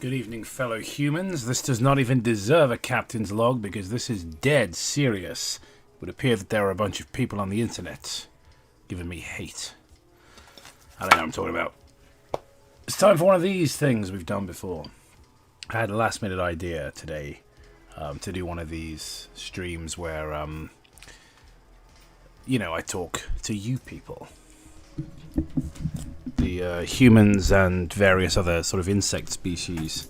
Good evening, fellow humans. This does not even deserve a captain's log because this is dead serious. It would appear that there are a bunch of people on the internet giving me hate. I don't know what I'm talking about. It's time for one of these things we've done before. I had a last minute idea today to do one of these streams where, I talk to you people. The humans and various other sort of insect species.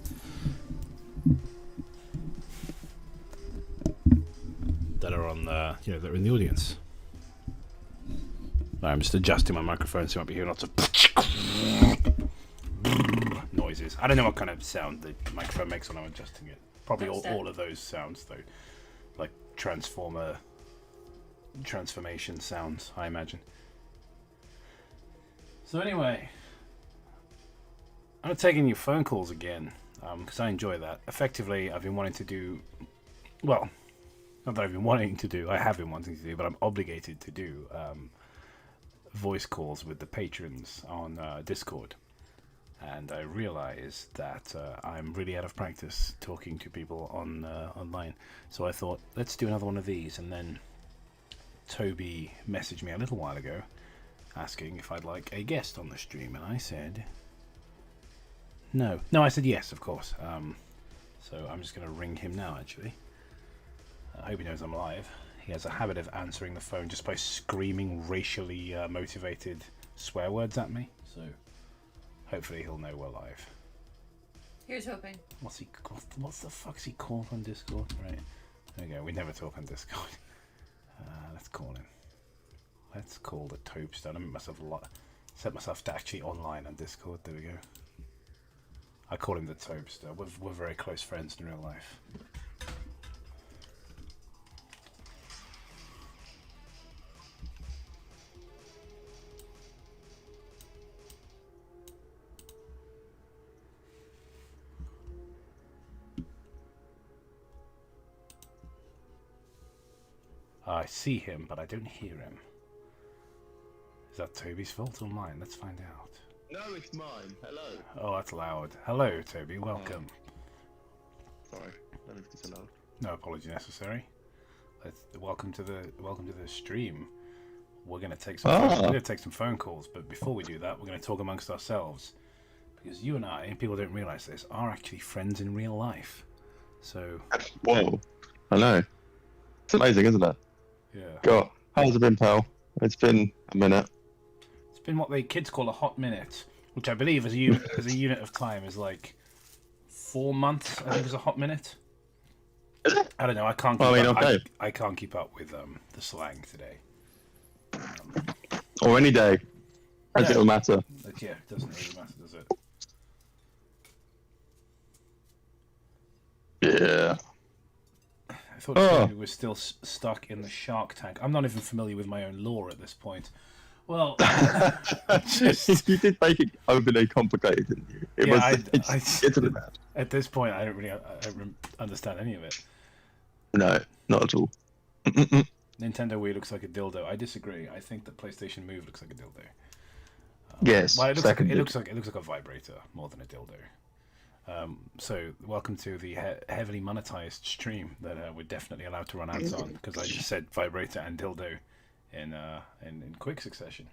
That are on the, that are in the audience. I'm just adjusting my microphone so you might be hearing lots of noises. I don't know what kind of sound the microphone makes when I'm adjusting it. Probably all of those sounds, though. Like transformation sounds, I imagine. So anyway, I'm taking your phone calls again, because I enjoy that. Effectively, I've been wanting to do, well, not that I've been wanting to do, I have been wanting to do, but I'm obligated to do voice calls with the patrons on Discord. And I realized that I'm really out of practice talking to people online. So I thought, let's do another one of these. And then Toby messaged me a little while ago asking if I'd like a guest on the stream, and I said no. I said yes, of course. So I'm just going to ring him now, actually. I hope he knows I'm live. He has a habit of answering the phone just by screaming racially motivated swear words at me, so hopefully he'll know we're live. Here's hoping. What's the fuck's he called on Discord? Right, there we go. We never talk on Discord. Let's call him. Let's call the Tobster. I made myself set myself to actually online on Discord. There we go. I call him the Tobster. We're very close friends in real life. I see him, but I don't hear him. Is that Toby's fault or mine? Let's find out. No, it's mine. Hello. Oh, that's loud. Hello, Toby. Welcome. Sorry, I don't know if it's so loud. No apology necessary. Welcome to the stream. We're gonna take some phone calls, but before we do that, we're gonna talk amongst ourselves because you and I, and people don't realise this, are actually friends in real life. So. Whoa. Hello. It's amazing, isn't it? Yeah. God, how's it been, pal? It's been a minute. It's been what the kids call a hot minute, which I believe as a unit of time is like 4 months. I think is a hot minute. Is it? I don't know. I can't. I can't keep up with the slang today. Or any day. It'll matter. Yeah, it doesn't really matter, does it? Yeah. I thought we were still stuck in the Shark Tank. I'm not even familiar with my own lore at this point. Well, you did make it overly complicated, didn't you? It's a bit bad. At this point, I don't understand any of it. No, not at all. Nintendo Wii looks like a dildo. I disagree. I think the PlayStation Move looks like a dildo. Yes. Well, it looks like a vibrator more than a dildo. So welcome to the heavily monetized stream that we're definitely allowed to run ads on because I just said vibrator and dildo in quick succession.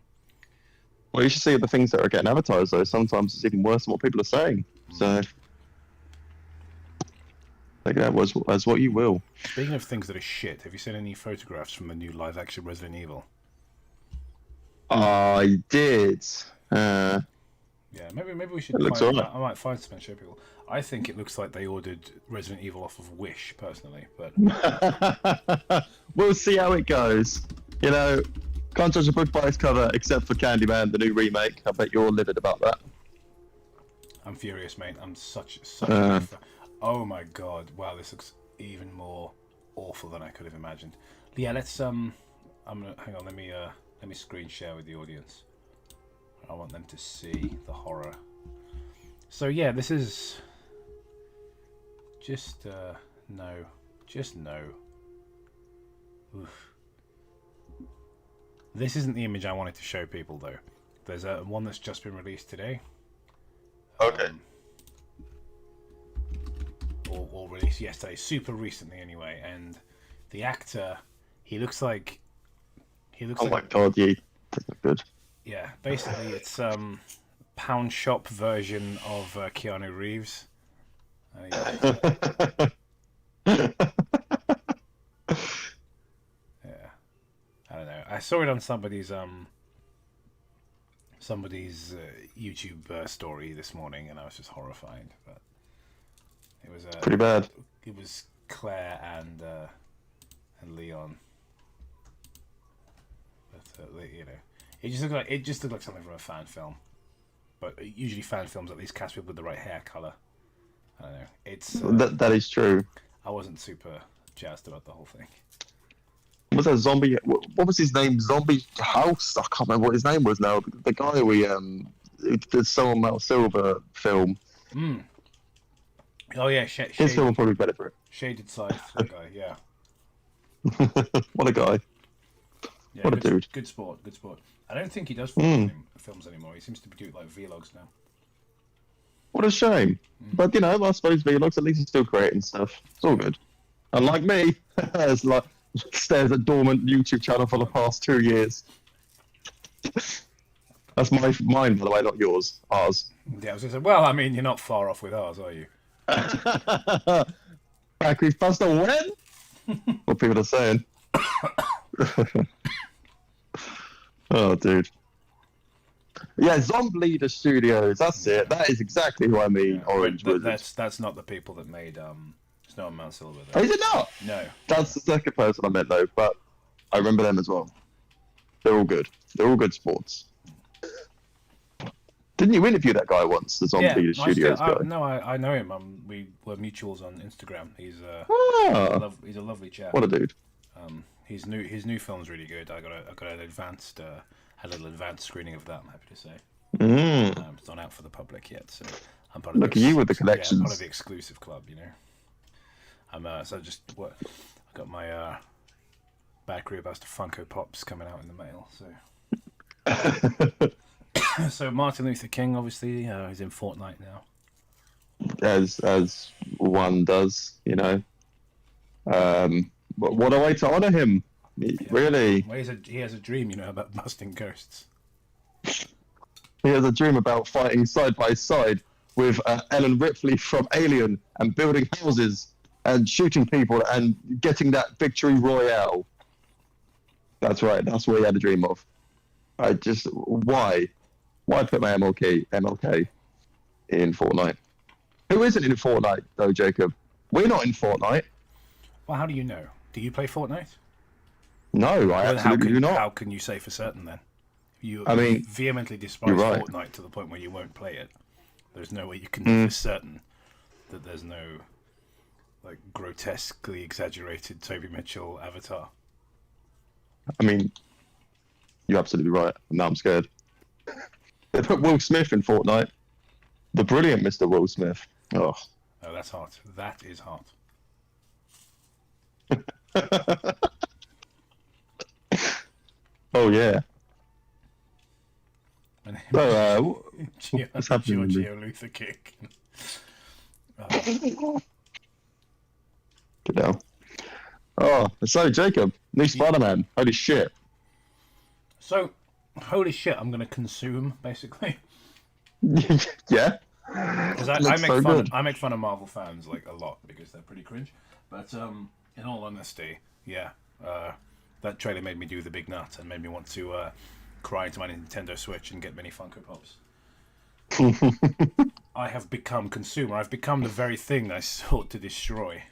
Well, you should see the things that are getting advertised though. Sometimes it's even worse than what people are saying. So take that as what you will. Speaking of things that are shit, have you seen any photographs from the new live-action Resident Evil? I did. Yeah, maybe we should. It looks alright. I might find some and show people. I think it looks like they ordered Resident Evil off of Wish, personally, but we'll see how it goes. You know, can't judge a book by its cover, except for Candyman, the new remake. I bet you're livid about that. I'm furious, mate. I'm such. Oh my god! Wow, this looks even more awful than I could have imagined. Yeah, let's I'm gonna hang on. Let me screen share with the audience. I want them to see the horror. So yeah, this is just no. Oof. This isn't the image I wanted to show people though. There's one that's just been released today. Okay. or released yesterday, super recently anyway. And the actor, he looks like Oh my god, yeah, that's not good. yeah. Basically, it's pound shop version of Keanu Reeves. Yeah, I don't know. I saw it on somebody's YouTube story this morning, and I was just horrified. But it was Pretty bad. It was Claire and Leon. But you know, it just looked like something from a fan film. But usually fan films at least cast people with the right hair color. I don't know. It's That is true. I wasn't super jazzed about the whole thing. Was that zombie? What was his name? Zombie House? I can't remember what his name was now. The guy we who did Soul Mount Silver film. Oh yeah, His film will probably be better for it. Shaded Side, that guy. Yeah. What a guy! Yeah, What a dude! Good sport. I don't think he does films anymore. He seems to be doing like vlogs now. What a shame. But you know, I suppose vlogs at least he's still creating stuff. It's all good. Unlike me, it's like stares at dormant YouTube channel for the past 2 years. That's mine, by the way, not yours. Ours. Yeah, I was gonna say. Well, I mean, you're not far off with ours, are you? Factory faster when? What people are saying. Oh, dude. Yeah, Zombie Leader Studios. That's it. That is exactly who I mean. Yeah, Orange but Wizards. that's not the people that made Snow and Mount Silver. Oh, is it not? No. That's the second person I meant though, but I remember them as well. They're all good. They're all good sports. Didn't you interview that guy once, the Zombie Leader Studios guy? No, I know him. We were mutuals on Instagram. He's he's a lovely chap. What a dude. His new film's really good. I got an advanced had a little advanced screening of that. I'm happy to say. It's not out for the public yet, so I'm part of. Look at you with the collections. Yeah, part of the exclusive club, you know. I'm so I got my back about Funko Pops coming out in the mail. So. So Martin Luther King, obviously, is in Fortnite now. As one does, you know. But what a way to honour him! Really, well, he has a dream, you know, about busting ghosts. He has a dream about fighting side by side with Ellen Ripley from Alien and building houses and shooting people and getting that victory royale. That's right. That's what he had a dream of. Why put my MLK in Fortnite? Who isn't in Fortnite though, Jacob? We're not in Fortnite. Well, how do you know? Do you play Fortnite? No, I absolutely do not. How can you say for certain then? You vehemently despise right. Fortnite to the point where you won't play it. There's no way you can know for certain that there's no like grotesquely exaggerated Toby Mitchell avatar. I mean, you're absolutely right. Now I'm scared. They put Will Smith in Fortnite. The brilliant Mr. Will Smith. Oh, that's hot. That is hot. Oh yeah. So, what's happening? Giorgio Luther King. Good hell. Oh, so Jacob, new Spider-Man. Holy shit. So, holy shit, I'm going to consume, basically. Yeah. Because I make fun of Marvel fans like a lot because they're pretty cringe. But in all honesty, yeah, that trailer made me do the big nut and made me want to cry into my Nintendo Switch and get many Funko Pops. I have become consumer. I've become the very thing I sought to destroy.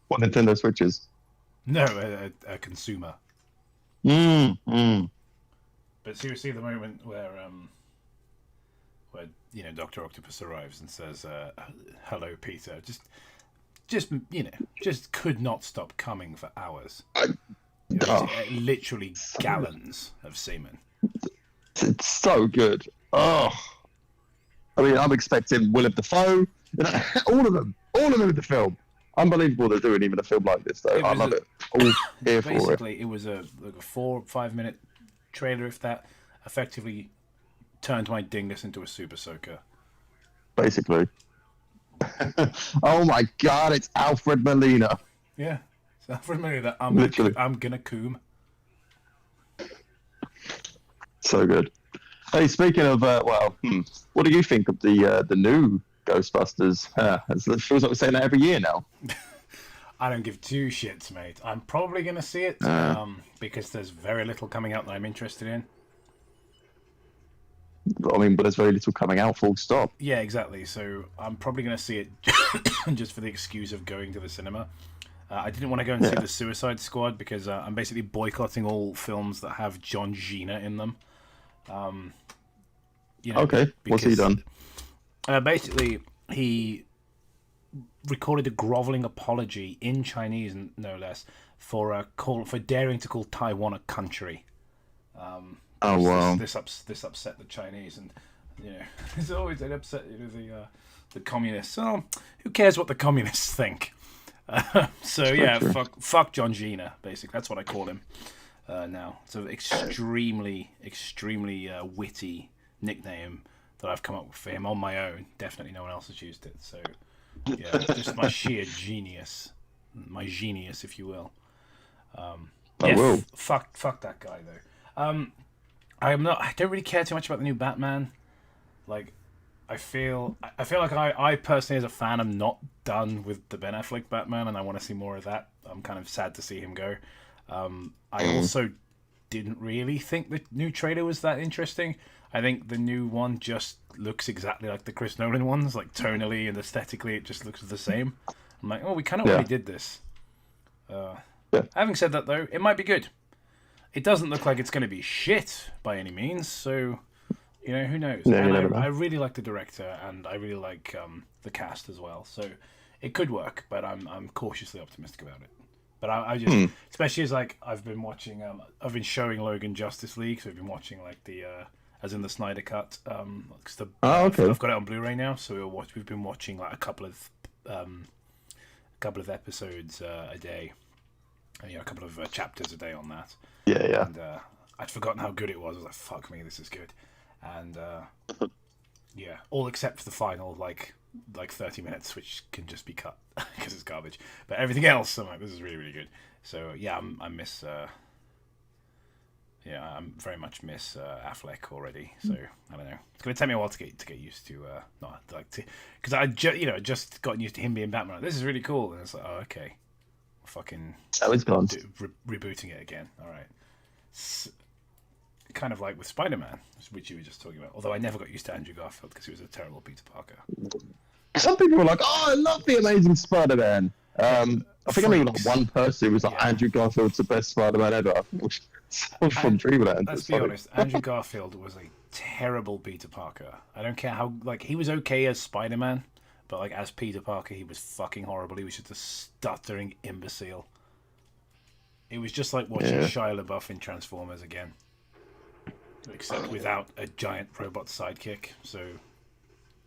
What Nintendo Switches? No, a consumer. But But seriously, the moment where you know Dr. Octopus arrives and says, "Hello, Peter," just could not stop coming for hours. Literally gallons of semen. It's so good. Oh, I mean, I'm expecting Willem Dafoe, all of them in the film. Unbelievable they're doing even a film like this, though. I love it. All here for it. Basically, it was a 4 or 5 minute trailer, if that, effectively turned my dingus into a super soaker. Basically. Oh my God! It's Alfred Molina. Yeah. So for me, that Literally. I'm gonna coom. So good. Hey, speaking of, what do you think of the new Ghostbusters? It feels like we're saying that every year now. I don't give two shits, mate. I'm probably gonna see it because there's very little coming out that I'm interested in. I mean, but there's very little coming out. Full stop. Yeah, exactly. So I'm probably gonna see it just for the excuse of going to the cinema. I didn't want to go and see the Suicide Squad because I'm basically boycotting all films that have John Cena in them. Okay, what's he done? Basically, he recorded a groveling apology in Chinese, no less, for daring to call Taiwan a country. Oh wow! This upset the Chinese, and it's always an upset. The communists. Oh, who cares what the communists think? So yeah, fuck John Cena. Basically, that's what I call him now. It's an extremely witty nickname that I've come up with for him on my own. Definitely, no one else has used it. So yeah, just my sheer genius, if you will. Fuck that guy though. I don't really care too much about the new Batman. Like, I feel like I personally, as a fan, am not done with the Ben Affleck Batman, and I want to see more of that. I'm kind of sad to see him go. I also didn't really think the new trailer was that interesting. I think the new one just looks exactly like the Chris Nolan ones, like tonally and aesthetically, it just looks the same. I'm like, oh, we kind of already did this. Having said that, though, it might be good. It doesn't look like it's going to be shit by any means, so who knows? Yeah, and I really like the director, and I really like the cast as well. So it could work, but I'm cautiously optimistic about it. But I just, especially as like I've been watching, I've been showing Logan Justice League, so we've been watching like the, as in the Snyder Cut. Okay. I've got it on Blu-ray now, so we've been watching like a couple of episodes a day, a couple of chapters a day on that. Yeah. And I'd forgotten how good it was. I was like, fuck me, this is good. And yeah, all except for the final like 30 minutes, which can just be cut because it's garbage. But everything else, I'm like, this is really, really good. So yeah, I very much miss Affleck already. So I don't know. It's gonna take me a while to get used to because I just gotten used to him being Batman. This is really cool, and it's like, oh okay, fucking. So it's gone. Rebooting it again. All right. Kind of like with Spider-Man, which you were just talking about. Although I never got used to Andrew Garfield because he was a terrible Peter Parker. Some people were like, "Oh, I love the Amazing Spider-Man." I think I knew like one person who was like, "Andrew Garfield's the best Spider-Man ever." Which was from Dreamland. Let's be honest, Andrew Garfield was a terrible Peter Parker. I don't care how he was okay as Spider-Man, but like as Peter Parker, he was fucking horrible. He was just a stuttering imbecile. It was just like watching Shia LaBeouf in Transformers again. Except without a giant robot sidekick, so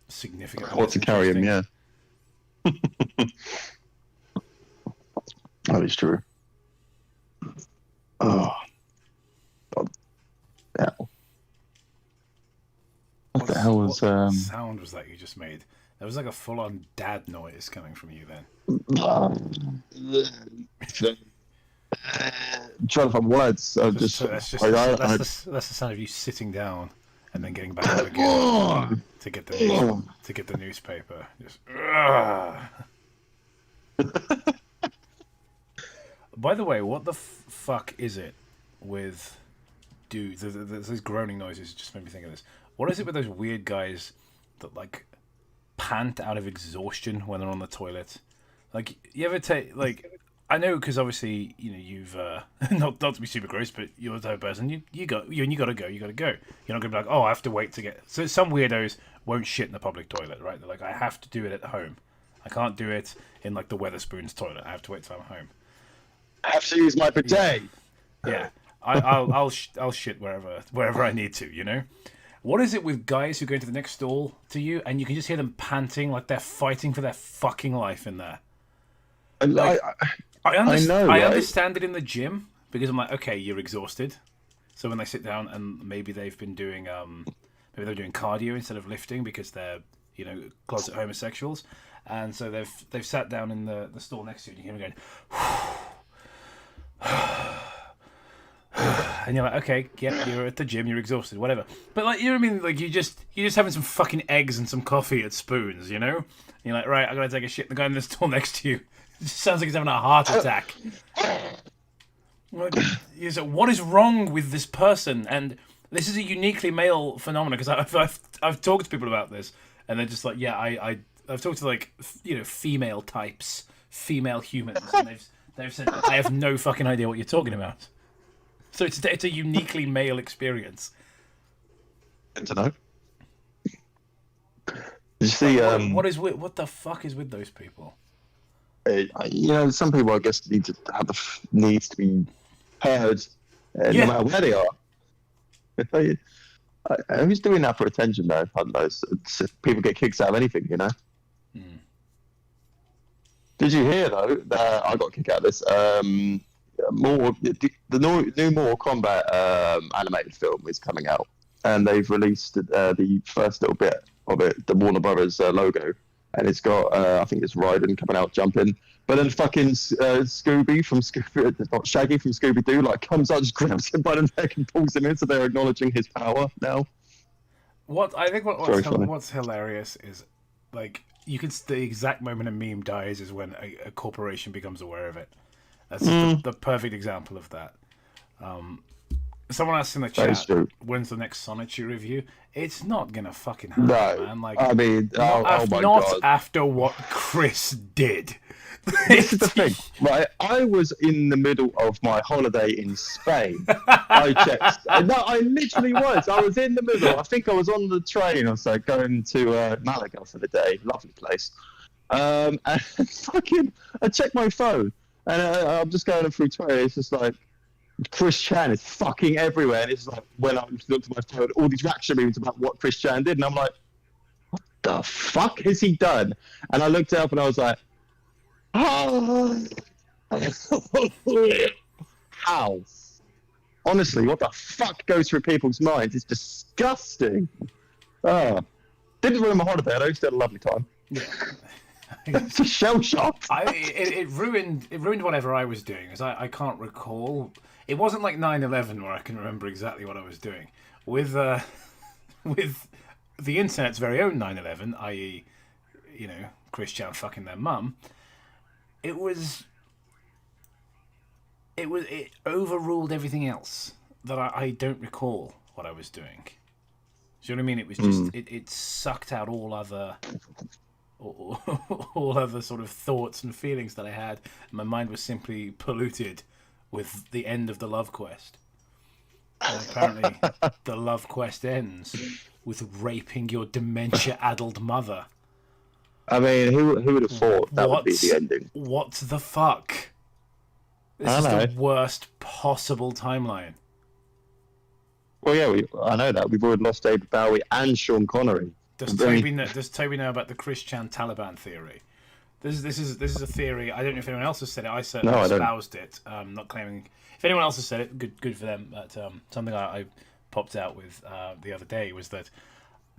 significantly. What to carry him, yeah. That is true. Oh. God. Yeah. What the hell was What sound was that you just made? There was like a full-on dad noise coming from you then. Trying to find words. That's the sound of you sitting down and then getting back up again to get the newspaper. Just, by the way, what the fuck is it with those groaning noises? Just made me think of this. What is it with those weird guys that like pant out of exhaustion when they're on the toilet? Like, you ever take like. I know because obviously you've not to be super gross, but you're the type of person you gotta go. You're not gonna be like, oh, I have to wait to get. So some weirdos won't shit in the public toilet, right? They're like, I have to do it at home. I can't do it in like the Weatherspoons toilet. I have to wait till I'm home. I have to use my bidet. Yeah. I'll shit wherever I need to. What is it with guys who go into the next stall to you and you can just hear them panting like they're fighting for their fucking life in there? Like, I understand it in the gym because I'm like, okay, you're exhausted. So when they sit down and maybe they've been doing maybe they're doing cardio instead of lifting because they're closet homosexuals, and so they've sat down in the stall next to you, and you hear them going, and you're like, okay, yeah, you're at the gym, you're exhausted, whatever. But like, you know what I mean? Like you're just having some fucking eggs and some coffee at Spoons, you know? And you're like, right, I gotta take a shit. The guy in the stall next to you, it just sounds like he's having a heart attack. What is wrong with this person? And this is a uniquely male phenomenon because I've talked to people about this, and they're just like, yeah, I've talked to like female types, female humans, and they've said I have no fucking idea what you're talking about. So it's a uniquely male experience. I don't know. You see, what the fuck is with those people? Some people I guess need to be heard, no matter where they are. Who's doing that for attention though? I don't know. People get kicks out of anything, you know. Did you hear though that I got a kick out of this? The new Mortal Kombat animated film is coming out, and they've released the first little bit of it, the Warner Brothers logo, and it's got I think it's Raiden coming out jumping, but then fucking Scooby from not Shaggy from Scooby Doo comes out, just grabs him by the neck and pulls him in, so they're acknowledging his power now. What's hilarious is the exact moment a meme dies is when a corporation becomes aware of it. That's the perfect example of that. Someone asked in the chat, when's the next Sonichi review? It's not gonna fucking happen, man. I mean, not God. After what Chris did. This is the thing, right? I was in the middle of my holiday in Spain. I checked. No, I literally was. I was in the middle. I think I was on the train or so, going to Malaga for the day. Lovely place. And fucking, I checked my phone, and I'm just going through Twitter. It's just like, Chris Chan is fucking everywhere. And it's like, when I looked at my phone, all these reaction memes about what Chris Chan did. And I'm like, what the fuck has he done? And I looked it up and I was like, oh. How? Honestly, what the fuck goes through people's minds? It's disgusting. Didn't ruin my holiday, though. Still had a lovely time. Yeah. It's a shell shock. It ruined whatever I was doing, because I can't recall. It wasn't like 9/11 where I can remember exactly what I was doing. With the internet's very own 9/11, i.e., Chris Chan fucking their mum. It overruled everything else that I don't recall what I was doing. Do you know what I mean? It was just it sucked out all other sort of thoughts and feelings that I had. My mind was simply polluted with the end of the love quest. And apparently, the love quest ends with raping your dementia-addled mother. I mean, who would have thought that would be the ending? What the fuck? This is the worst possible timeline. Well, yeah, I know that. We've already lost David Bowie and Sean Connery. Does Toby know about the Chris Chan Taliban theory? This is a theory. I don't know if anyone else has said it. I certainly espoused it. Not claiming. If anyone else has said it, good for them. But something I popped out with the other day was that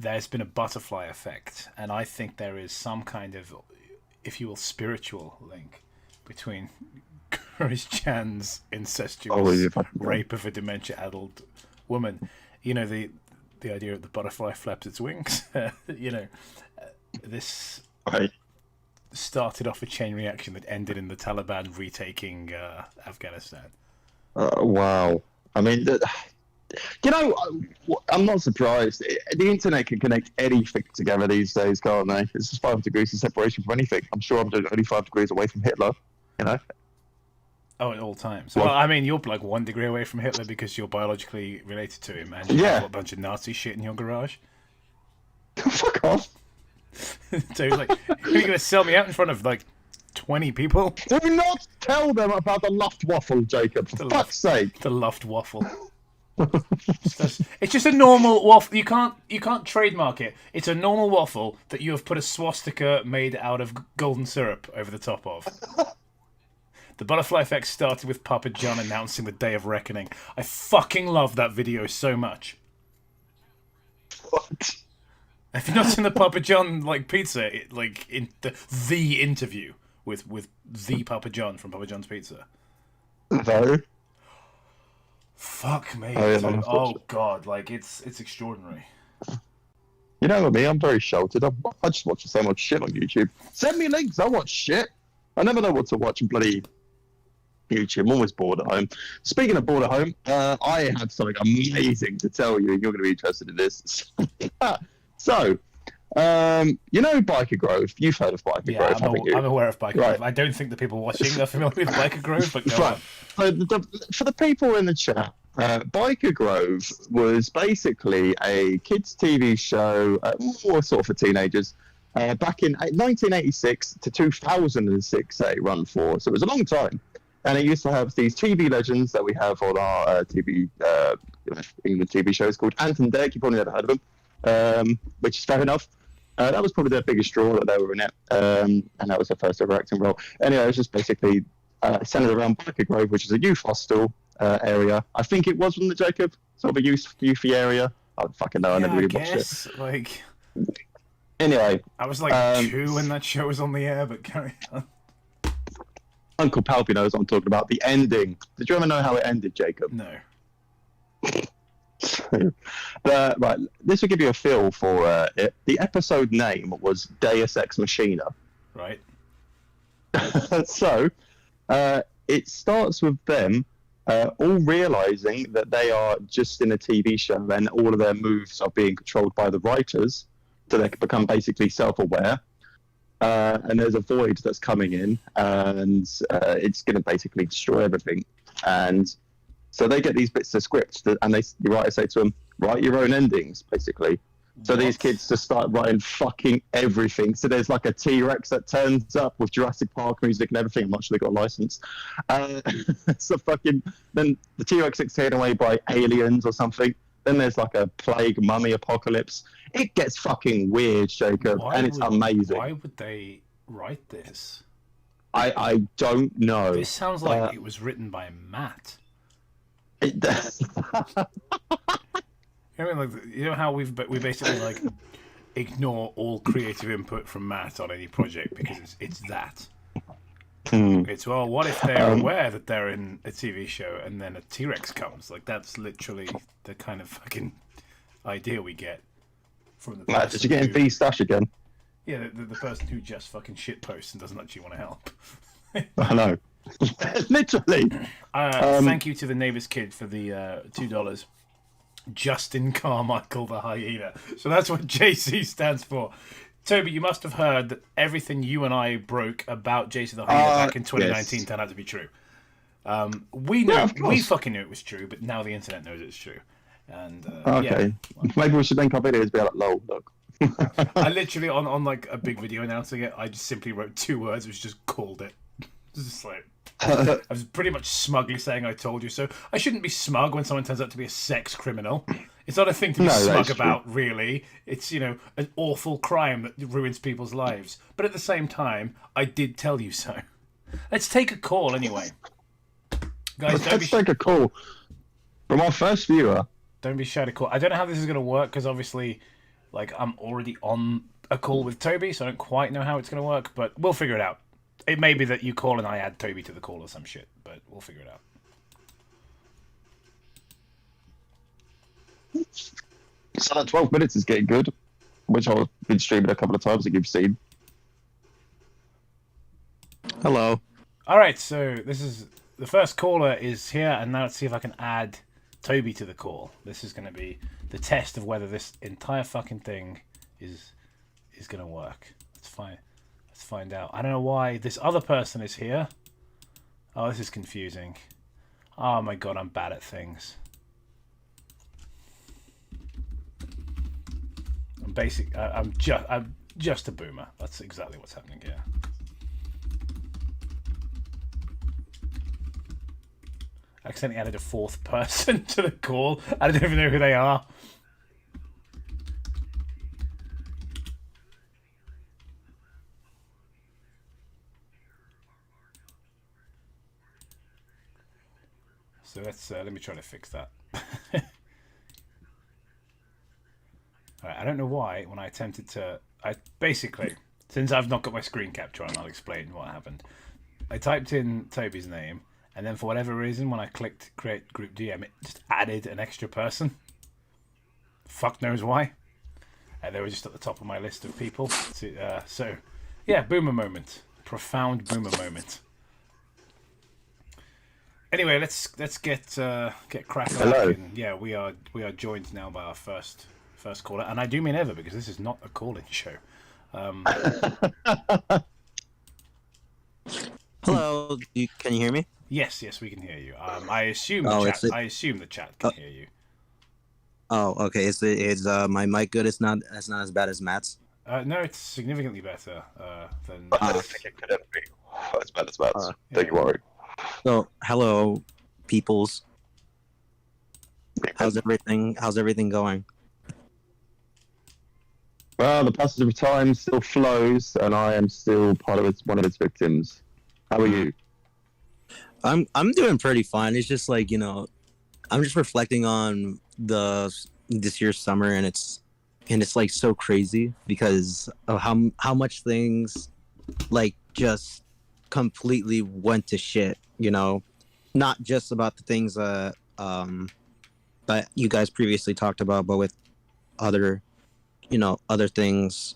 there's been a butterfly effect, and I think there is some kind of, if you will, spiritual link between Chris Chan's incestuous rape of a dementia-addled woman. The idea of the butterfly flaps its wings. This started off a chain reaction that ended in the Taliban retaking Afghanistan. Wow. I mean, I'm not surprised. The internet can connect anything together these days, can't they? It's just 5 degrees of separation from anything. I'm sure I'm only 5 degrees away from Hitler, Oh, at all times. Well, I mean, you're like 1 degree away from Hitler because you're biologically related to him, and you have a bunch of Nazi shit in your garage. Fuck off. So he's like, are you going to sell me out in front of 20 people? Do not tell them about the Luftwaffe, Jacob. For fuck's sake. The Luftwaffe. It's just a normal waffle. You can't trademark it. It's a normal waffle that you have put a swastika made out of golden syrup over the top of. The butterfly effect started with Papa John announcing the Day of Reckoning. I fucking love that video so much. What? Have you not seen the Papa John pizza in the interview with the Papa John from Papa John's Pizza? No. Fuck me, Oh, yeah, dude. I'll have to watch Oh god, it's extraordinary. You know me, I'm very sheltered. I just watch so much shit on YouTube. Send me links, I watch shit. I never know what to watch on bloody YouTube. I'm always bored at home. Speaking of bored at home, I have something amazing to tell you, and you're going to be interested in this. So, you know Biker Grove? You've heard of Biker Yeah, Grove, haven't you? I'm aware of Biker Right. Grove. I don't think the people watching are familiar with Biker Grove, but go Right. on. So for the people in the chat, Biker Grove was basically a kids' TV show, more sort of for teenagers, back in 1986 to 2006. It run for, so it was a long time. And it used to have these TV legends that we have on our TV England TV shows called Ant and Dec. You probably never heard of them, which is fair enough. That was probably their biggest draw that they were in it, and that was their first ever acting role. Anyway, it was just basically centered around Biker Grove, which is a youth hostel area. I think it was, wasn't it, Jacob? Sort of a youthy area. I don't fucking know. I never really watched it. Anyway, I was 2 when that show was on the air, but carry on. Uncle Palpy knows what I'm talking about. The ending. Did you ever know how it ended, Jacob? No. Right, this will give you a feel for it. The episode name was Deus Ex Machina. Right. So, it starts with them all realizing that they are just in a TV show and all of their moves are being controlled by the writers, so they can become basically self-aware. And there's a void that's coming in, and it's going to basically destroy everything. And so they get these bits of script, and the writer say to them, "Write your own endings," basically. So these kids just start writing fucking everything. So there's like a T-Rex that turns up with Jurassic Park music and everything. I'm not sure they got a license. So fucking then the T-Rex gets taken away by aliens or something. Then there's like a plague, mummy apocalypse. It gets fucking weird, Jacob, and it's amazing. Why would they write this? I don't know. This sounds like it was written by Matt. It does. I mean, you know how we basically ignore all creative input from Matt on any project because it's that. It's what if they're aware that they're in a TV show and then a T-Rex comes? That's literally the kind of fucking idea we get from the. Matt, did you get in V stash again? Yeah, the person who just fucking shit posts and doesn't actually want to help. I know. Literally. Thank you to the neighbor's kid for the $2. Justin Carmichael the hyena. So that's what JC stands for. Toby, you must have heard that everything you and I broke about JC the hyena back in 2019 turned out to be true. We fucking knew it was true, but now the internet knows it's true. And okay, maybe we should link our videos. Be like, lol, look. I literally on a big video announcing it, I just simply wrote 2 words, which just called it. Just I was pretty much smugly saying I told you so. I shouldn't be smug when someone turns out to be a sex criminal. It's not a thing to be smug about, really. It's, an awful crime that ruins people's lives. But at the same time, I did tell you so. Let's take a call anyway. Guys, let's take a call from our first viewer. Don't be shy to call. I don't know how this is going to work because obviously, I'm already on a call with Toby, so I don't quite know how it's going to work, but we'll figure it out. It may be that you call and I add Toby to the call or some shit, but we'll figure it out. So that 12 minutes is getting good, which I've been streaming a couple of times, like you've seen. Hello. All right, so this is the first caller is here, and now let's see if I can add Toby to the call. This is going to be the test of whether this entire fucking thing is going to work. Let's find out. I don't know why this other person is here. Oh, this is confusing. Oh my god, I'm bad at things. I'm just a boomer. That's exactly what's happening here. I accidentally added a 4th person to the call. I don't even know who they are. So let me try to fix that. I don't know why, when I attempted to... I basically, since I've not got my screen capture on, I'll explain what happened. I typed in Toby's name, and then for whatever reason, when I clicked create group DM, it just added an extra person. Fuck knows why. They were just at the top of my list of people. So, yeah, boomer moment. Profound boomer moment. Anyway, let's get cracking. Hello. Yeah, we are joined now by our first caller, and I do mean ever, because this is not a call-in show. Hello, can you hear me? Yes, we can hear you. I assume I assume the chat can hear you. Oh, okay. Is my mic good? It's not as bad as Matt's. No, it's significantly better than. I don't think it could ever be as bad as Matt's. Don't you worry. So, hello, peoples. How's everything going? Well, the passage of time still flows, and I am still one of its victims. How are you? I'm doing pretty fine. It's just like, I'm just reflecting on this year's summer, and it's like so crazy because of how much things like just completely went to shit. Not just about the things that you guys previously talked about, but with other things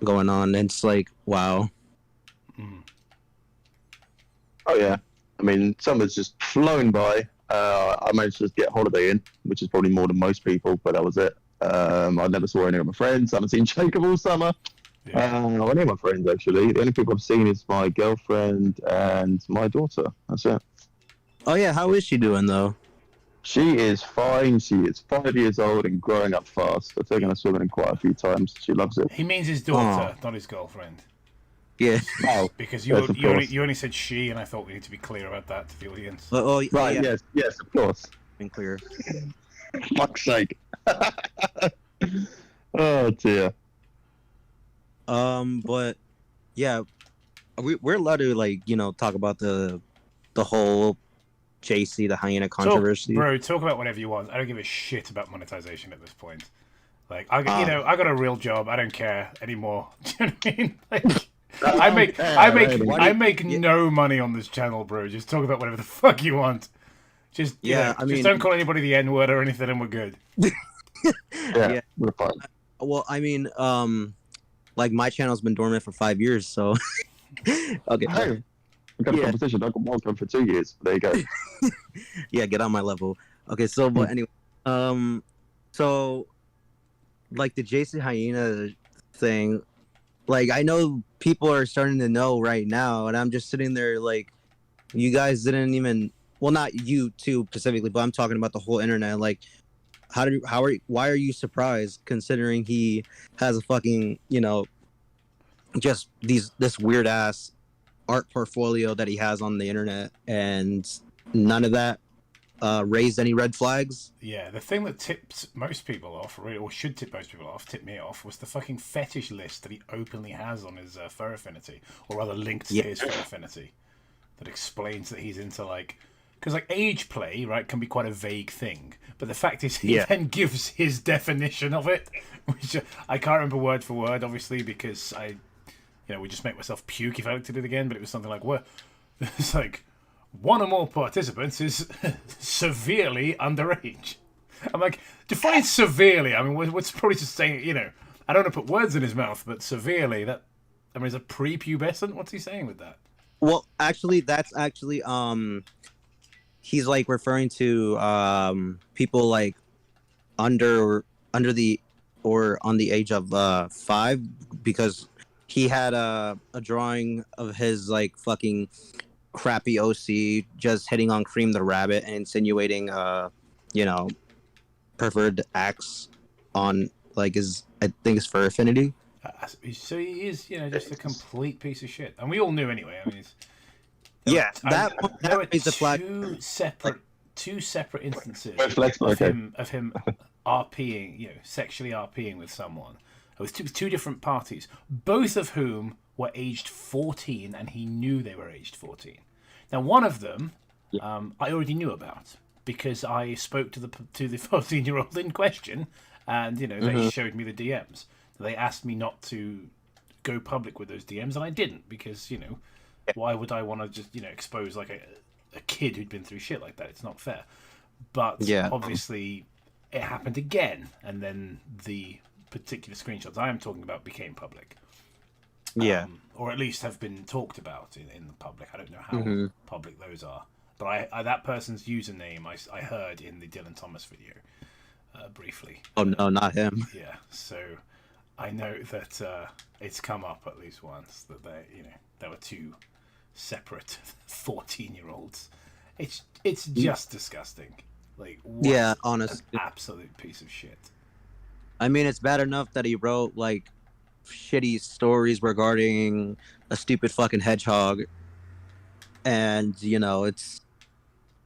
going on. And it's like, wow. Oh yeah, I mean, summer's just flown by. I managed to just get a holiday in, which is probably more than most people, but that was it. I never saw any of my friends. I haven't seen Jacob all summer. Any of my friends, actually. The only people I've seen is my girlfriend and my daughter. That's it. Oh yeah, how is she doing though? She is fine. She is 5 years old and growing up fast. I've taken her swimming quite a few times. She loves it. He means his daughter, not his girlfriend. Yeah. Oh, because you only said she, and I thought we need to be clear about that to the audience. Right. Yeah. Yes, of course. Been clear. Fuck's sake. Oh dear. But yeah, we're allowed to talk about the whole JC the hyena controversy. Bro, talk about whatever you want. I don't give a shit about monetization at this point. Like, I got a real job. I don't care anymore. Do you know what I mean? Like, I make no money on this channel, bro. Just talk about whatever the fuck you want. Just just don't call anybody the N-word or anything, and we're good. Yeah, we're fine. Well, I mean, like my channel's been dormant for 5 years, so okay. Hey, we've got a competition. I got welcome for 2 years. There you go. Yeah, get on my level. Okay, so but anyway, so like the JC hyena thing, like I know people are starting to know right now, and I'm just sitting there like, you guys didn't even. Well, not you two specifically, but I'm talking about the whole internet. Like, why are you surprised considering he has a fucking, just this weird ass art portfolio that he has on the internet, and none of that raised any red flags? Yeah, the thing that tipped most people off, or should tip most people off, tipped me off, was the fucking fetish list that he openly has on his Fur Affinity, or rather linked to his Fur Affinity, that explains that he's into like. Because like age play, right, can be quite a vague thing, but the fact is he then gives his definition of it, which I can't remember word for word, obviously, because I would just make myself puke if I looked at it again. But it was something like, "Well, it's like one or more participants is severely underage." I'm like, define severely. I mean, what's probably just saying, I don't want to put words in his mouth, but severely. Is it prepubescent? What's he saying with that? Well, actually, that's actually he's like referring to people like under the or on the age of 5, because he had a drawing of his like fucking crappy OC just hitting on Cream the Rabbit and insinuating perverted acts on like his Fur Affinity. So he is just a complete piece of shit, and we all knew anyway. I mean, there were two separate instances of him RPing, sexually RPing with someone. It was two different parties, both of whom were aged 14, and he knew they were aged 14. Now, one of them, I already knew about because I spoke to the 14-year-old in question, and they showed me the DMs. They asked me not to go public with those DMs, and I didn't because why would I want to just expose like a kid who'd been through shit like that? It's not fair. But obviously, it happened again, and then the particular screenshots I am talking about became public. Or at least have been talked about in the public. I don't know how public those are. But I that person's username I heard in the Dylan Thomas video briefly. Oh no, not him. Yeah, so I know that it's come up at least once that there were two separate 14-year-olds. It's just disgusting. Like what honestly, an absolute piece of shit. I mean, it's bad enough that he wrote like shitty stories regarding a stupid fucking hedgehog, and it's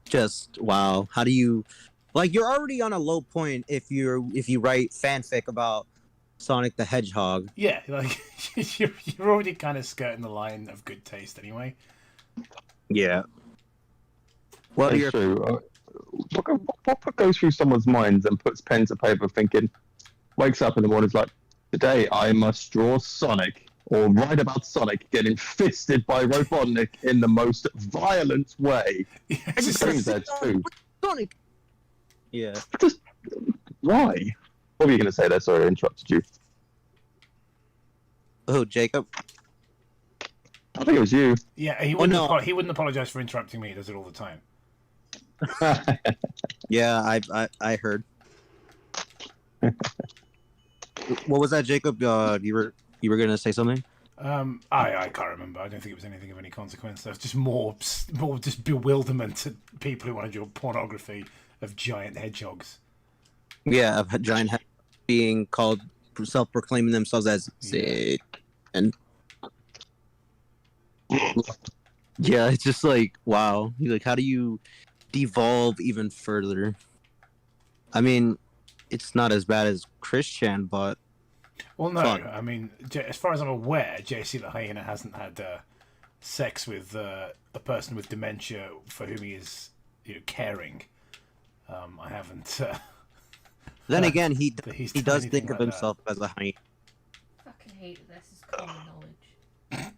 just wow. How do you you're already on a low point if you write fanfic about Sonic the Hedgehog? Yeah, like you're already kind of skirting the line of good taste anyway. Yeah. Well, It's true. What goes through someone's minds and puts pen to paper thinking, wakes up in the morning, is like, today I must draw Sonic or write about Sonic getting fisted by Robotnik in the most violent way. Yeah, Extremes there too. Sonic. Yeah. Just why? What were you going to say there? Sorry, I interrupted you. Oh, Jacob. I think it was you. Yeah, he wouldn't apologize for interrupting me. He does it all the time. Yeah, I heard. What was that, Jacob? You were gonna say something? I can't remember. I don't think it was anything of any consequence. There was just more just bewilderment at people who want to draw pornography of giant hedgehogs. Yeah, of giant hedgehogs being called, self-proclaiming themselves as sick, and yeah, it's just like wow. Like, how do you devolve even further? I mean, it's not as bad as Christian, but well, no. fun. I mean, as far as I'm aware, JC the Hyena hasn't had sex with a person with dementia for whom he is caring. I haven't. Then again, he done does anything think of like himself as a hyena. Fucking hate this is common knowledge.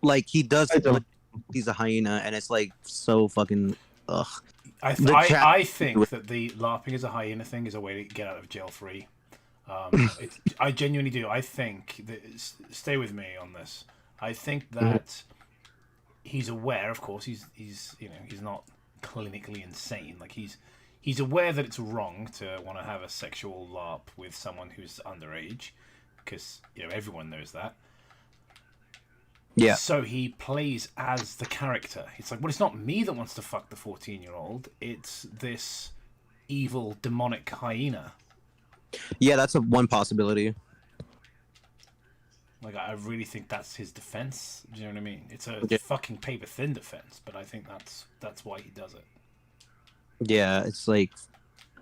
Like he does. I don't- He's a hyena, and it's like so fucking ugh. I think that the LARPing as a hyena thing is a way to get out of jail free. I genuinely do. I think that stay with me on this. I think that he's aware. Of course, he's not clinically insane. Like he's aware that it's wrong to want to have a sexual LARP with someone who's underage, because everyone knows that. Yeah. So he plays as the character. It's like, well, it's not me that wants to fuck the 14-year-old. It's this evil, demonic hyena. Yeah, that's one possibility. Like, I really think that's his defense. Do you know what I mean? It's a Yeah. fucking paper-thin defense, but I think that's why he does it. Yeah, it's like,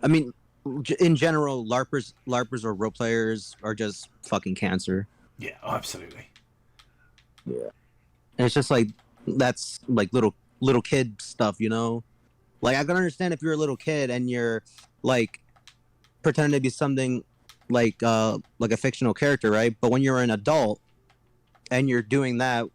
I mean, in general, LARPers or role players are just fucking cancer. Yeah, absolutely. Yeah. And it's just like, that's like little kid stuff, Like, I can understand if you're a little kid and you're like pretending to be something like a fictional character, right? But when you're an adult and you're doing that,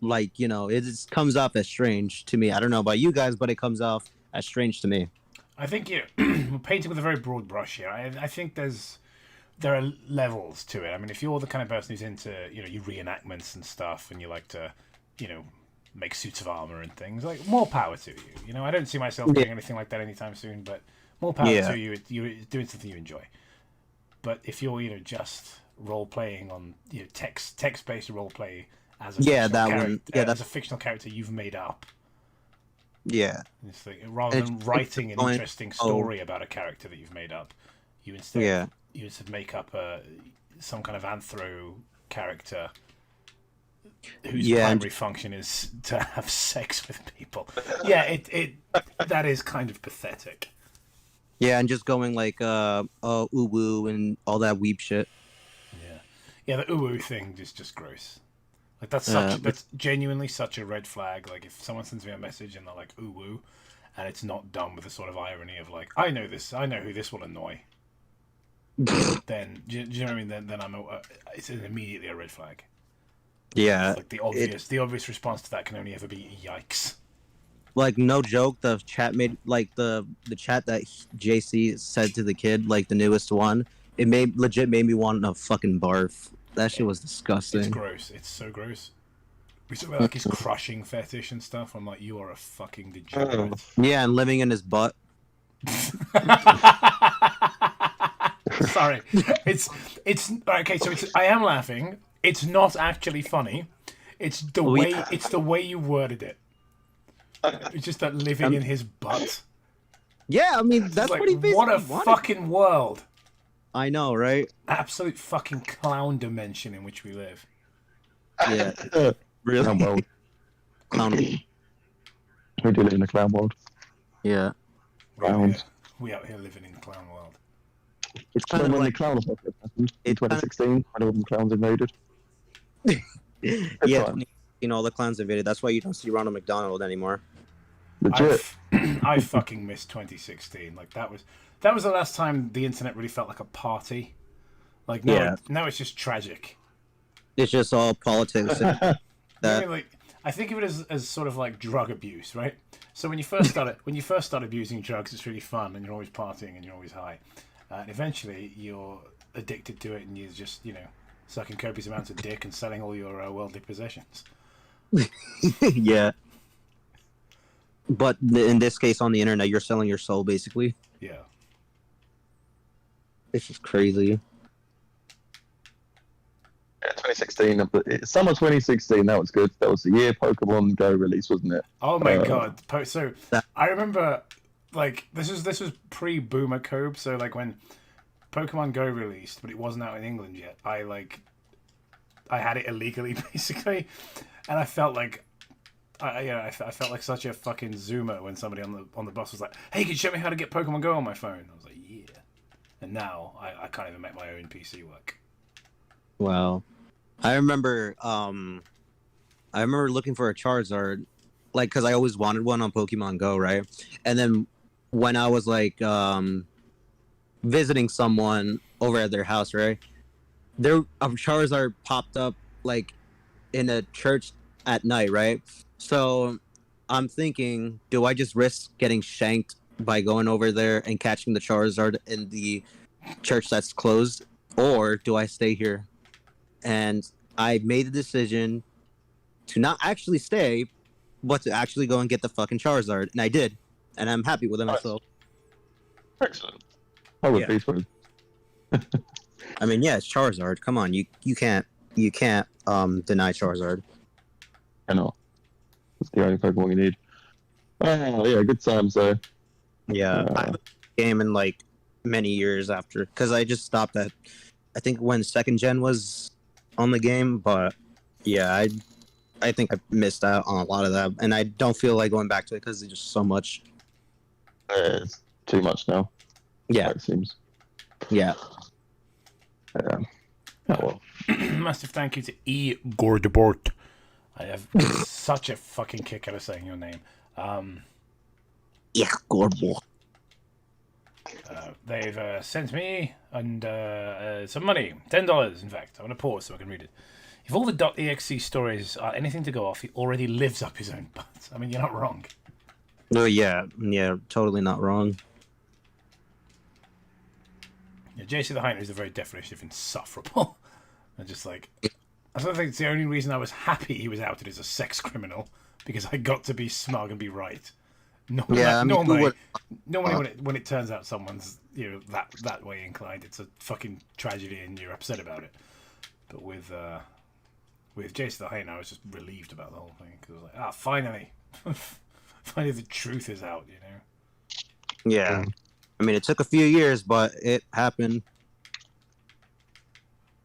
like, it just comes off as strange to me. I don't know about you guys, but it comes off as strange to me. I think we're painting with a very broad brush here. I think there are levels to it. I mean, if you're the kind of person who's into, your reenactments and stuff, and you like to, make suits of armor and things, like, more power to you. I don't see myself doing anything like that anytime soon, but more power to you. You're doing something you enjoy. But if you're, just role playing on, text based role play as a as a fictional character you've made up. Yeah. It's like, rather than writing an interesting story about a character that you've made up, you instead make up some kind of anthro character whose primary function is to have sex with people. Yeah, it that is kind of pathetic. Yeah, and just going like ooh woo and all that weeb shit. Yeah, the ooh woo thing is just gross. Like that's genuinely such a red flag. Like if someone sends me a message and they're like ooh woo, and it's not done with a sort of irony of like, I know who this will annoy. then do you know what I mean? Then it's immediately a red flag. Yeah, It's like the obvious response to that can only ever be yikes. like no joke, the chat made like the chat that JC said to the kid, like the newest one, it made me want to fucking barf. That shit was disgusting. It's gross. It's so gross. We talk about like his crushing fetish and stuff. I'm like, you are a fucking degenerate. Yeah, and living in his butt. Sorry, it's okay. So I am laughing. It's not actually funny. It's the way you worded it. It's just that living in his butt. Yeah, I mean that's like, what he basically what a wanted. fucking world. I know, right? Absolute fucking clown dimension in which we live. Yeah, Clown really. world. Clown. We do live in a clown world. Yeah, We out here living in the clown world. it's kind of When the like clown apocalypse happened in It's kinda- 2016, when all the clowns invaded. yeah, time. all the clowns invaded. That's why you don't see Ronald McDonald anymore. Legit. I fucking missed 2016. Like that was the last time the internet really felt like a party. Like now it's just tragic. It's just all politics. I mean, like I think of it as sort of like drug abuse, right? So when you first start abusing drugs, it's really fun and you're always partying and you're always high, and eventually you're addicted to it and you're just sucking copious amounts of dick and selling all your worldly possessions. Yeah. But in this case, on the internet, you're selling your soul, basically. Yeah. It's just crazy. Yeah, 2016, summer 2016, that was good. That was the year Pokemon Go release, wasn't it? Oh my god! So I remember, like this was pre-Boomer Cobe. So like when Pokemon Go released, but it wasn't out in England yet. I had it illegally basically, and I felt like I felt like such a fucking zoomer when somebody on the bus was like, "Hey, can you show me how to get Pokemon Go on my phone?" I was like, "Yeah," and now I can't even make my own PC work. Wow. I remember looking for a Charizard, like, because I always wanted one on Pokemon Go, right? And then when I was like visiting someone over at their house, right? A Charizard popped up like in a church at night, right? So I'm thinking, do I just risk getting shanked by going over there and catching the Charizard in the church that's closed, or do I stay here? And I made the decision to not actually stay, but to actually go and get the fucking Charizard, and I did, and I'm happy with it myself. Excellent. I would Yeah. be too. I mean, yeah, it's Charizard. Come on, you can't deny Charizard. I know. It's the only Pokemon you need. Oh, yeah, good times though. Yeah, I haven't played the game in like many years after, because I just stopped at, I think when second gen was on the game, but yeah, I think I missed out on a lot of that, and I don't feel like going back to it because there's just so much. It's too much now. Yeah, It seems. yeah. Yeah. Oh, well. Massive thank you to E. Gordebort. I have such a fucking kick out of saying your name. Yeah, Gorbo. They've sent me and some money, $10. In fact, I'm gonna pause so I can read it. If all the .exe stories are anything to go off, he already lives up his own butt. I mean, you're not wrong. Oh yeah, totally not wrong. Yeah, JC the Heiner is the very definition of insufferable. And just like, I don't think it's the only reason I was happy he was outed as a sex criminal, because I got to be smug and be right. Normally, Yeah, I mean, normally when it turns out someone's that way inclined, it's a fucking tragedy and you're upset about it. But with Jason the Hain, I was just relieved about the whole thing, because I was like, finally, finally the truth is out, you know. Yeah, I mean, it took a few years, but it happened.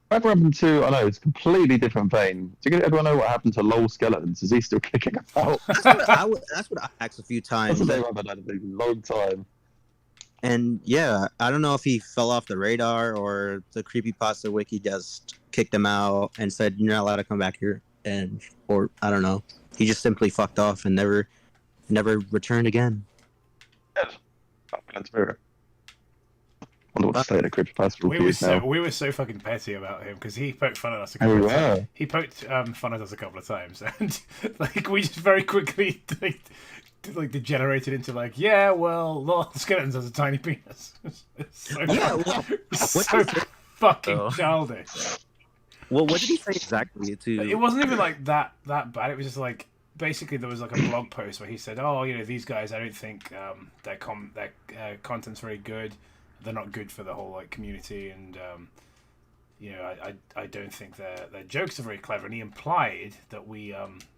Whatever happened to? I know it's a completely different vein. Do you everyone know what happened to Lol Skeletons? Is he still kicking about? That's what I asked a few times. That's what I've had a long time. And yeah, I don't know if he fell off the radar or the creepypasta wiki just kicked him out and said you're not allowed to come back here, or I don't know. He just simply fucked off and never returned again. Yes. Well, wonder what the state of creepypasta We review were is now. we were so fucking petty about him because he poked fun at us a Oh, couple of wow. times. He poked fun at us a couple of times, and like we just very quickly like degenerated into like, yeah, well, Lord Skeletons has a tiny penis. It's so Yeah, well, so what did he say? fucking Oh. childish. Well, what did he say exactly? It wasn't even like that bad. It was just like basically there was like a blog post where he said, "Oh, you know, these guys, I don't think their content's very good. They're not good for the whole like community, and you know, I don't think their jokes are very clever." And he implied that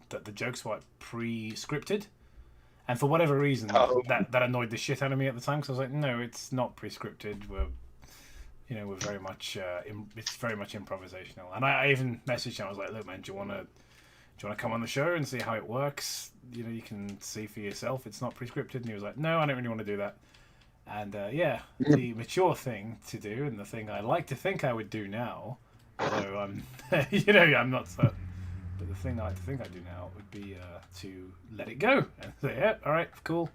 that the jokes were pre-scripted, and for whatever reason, that annoyed the shit out of me at the time. Because I was like, "No, it's not pre-scripted. We're very much it's very much improvisational." And I even messaged him. I was like, "Look, man, do you want to come on the show and see how it works? You know, you can see for yourself. It's not pre-scripted." And he was like, "No, I don't really want to do that." And the mature thing to do, and the thing I like to think I would do now, although I'm, I'm not certain, but the thing I like to think I do now would be to let it go and say, "Yeah, all right, cool."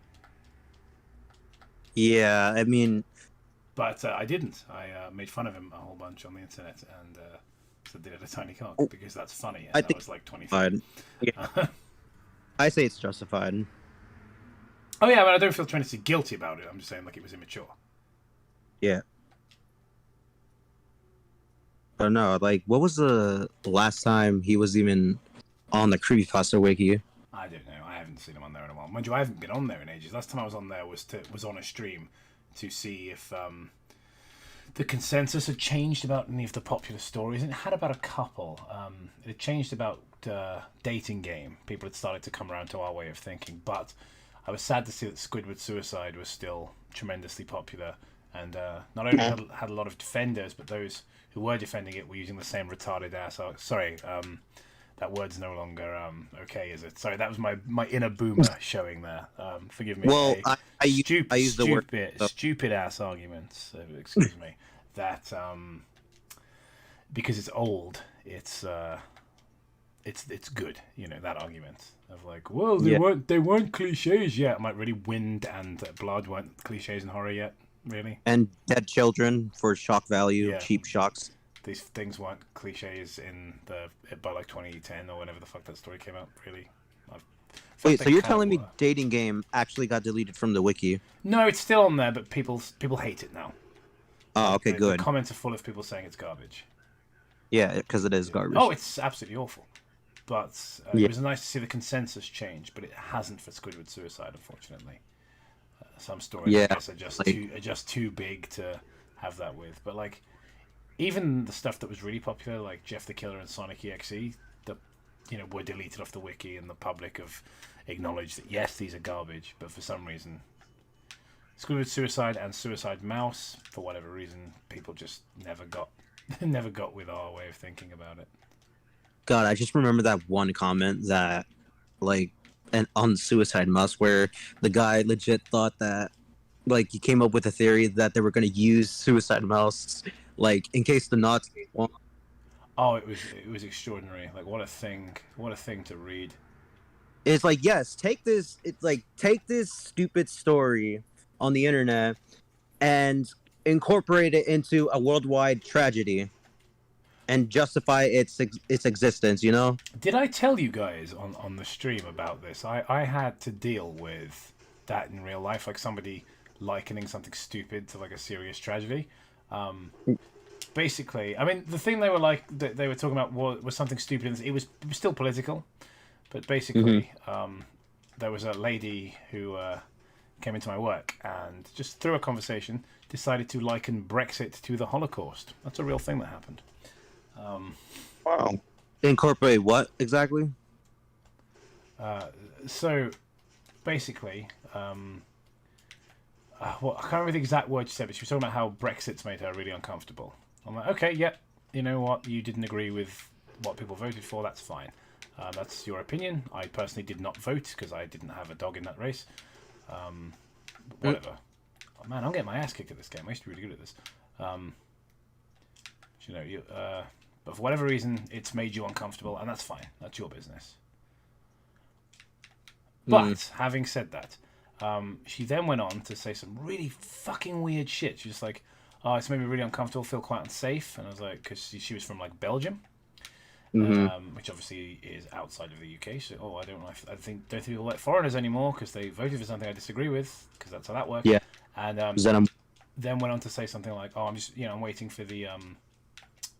Yeah, I mean, But I didn't. I made fun of him a whole bunch on the internet and said they had a tiny cock because that's funny. And I I think was like 23. fine. Yeah. I say it's justified. Oh yeah, but I don't feel tremendously guilty about it. I'm just saying like it was immature. Yeah. But no, like, what was the last time he was even on the Creepypasta Wiki? I don't know. I haven't seen him on there in a while. Mind you, I haven't been on there in ages. Last time I was on there was on a stream to see if the consensus had changed about any of the popular stories, and it had about a couple. It had changed about dating game. People had started to come around to our way of thinking, but I was sad to see that Squidward Suicide was still tremendously popular, and not only had a lot of defenders, but those who were defending it were using the same retarded ass. Sorry, that word's no longer okay, is it? Sorry, that was my inner boomer showing there. Forgive me. Well, I use the word stupid ass arguments. Excuse me. That because it's old, it's good. You know, that argument of like, well, they weren't cliches yet. Like really, wind and blood weren't cliches in horror yet. Really. And dead children for shock value, Yeah. cheap shocks. These things weren't cliches by like 2010 or whenever the fuck that story came out. Really. Wait, so you're telling me dating game actually got deleted from the wiki? No, it's still on there, but people hate it now. Oh, okay, good. The comments are full of people saying it's garbage. Yeah, because it is garbage. Oh, it's absolutely awful. But Yeah. it was nice to see the consensus change, but it hasn't for Squidward Suicide, unfortunately. Some stories, I guess, are just too big to have that with. But like, even the stuff that was really popular, like Jeff the Killer and Sonic EXE, were deleted off the wiki, and the public have acknowledged that yes, these are garbage, but for some reason, Squidward Suicide and Suicide Mouse, for whatever reason, people just never got with our way of thinking about it. God, I just remember that one comment that, like, on Suicide Mouse, where the guy legit thought that, like, he came up with a theory that they were going to use Suicide Mouse, like, in case the Nazis won. Oh, it was extraordinary. Like, what a thing to read. It's like, yes, take this stupid story on the internet and incorporate it into a worldwide tragedy and justify its existence, you know? Did I tell you guys on the stream about this? I had to deal with that in real life, like somebody likening something stupid to like a serious tragedy. Basically, I mean, the thing they were talking about was something stupid. It was still political, but basically, there was a lady who came into my work and just through a conversation decided to liken Brexit to the Holocaust. That's a real thing that happened. Wow. Incorporate what exactly? So, basically, I can't remember the exact words she said, but she was talking about how Brexit's made her really uncomfortable. I'm like, okay, yep, you know what? You didn't agree with what people voted for. That's fine. That's your opinion. I personally did not vote because I didn't have a dog in that race. Whatever. Oh, man, I'm getting my ass kicked at this game. I used to be really good at this. But for whatever reason, it's made you uncomfortable, and that's fine. That's your business. But having said that, she then went on to say some really fucking weird shit. She's just like, oh, it's made me really uncomfortable, feel quite unsafe. And I was like, because she was from like Belgium, which obviously is outside of the UK. So, I don't know. I think don't think people like foreigners anymore because they voted for something I disagree with, because that's how that works. Yeah. And then went on to say something like, "Oh, I'm just, I'm waiting for the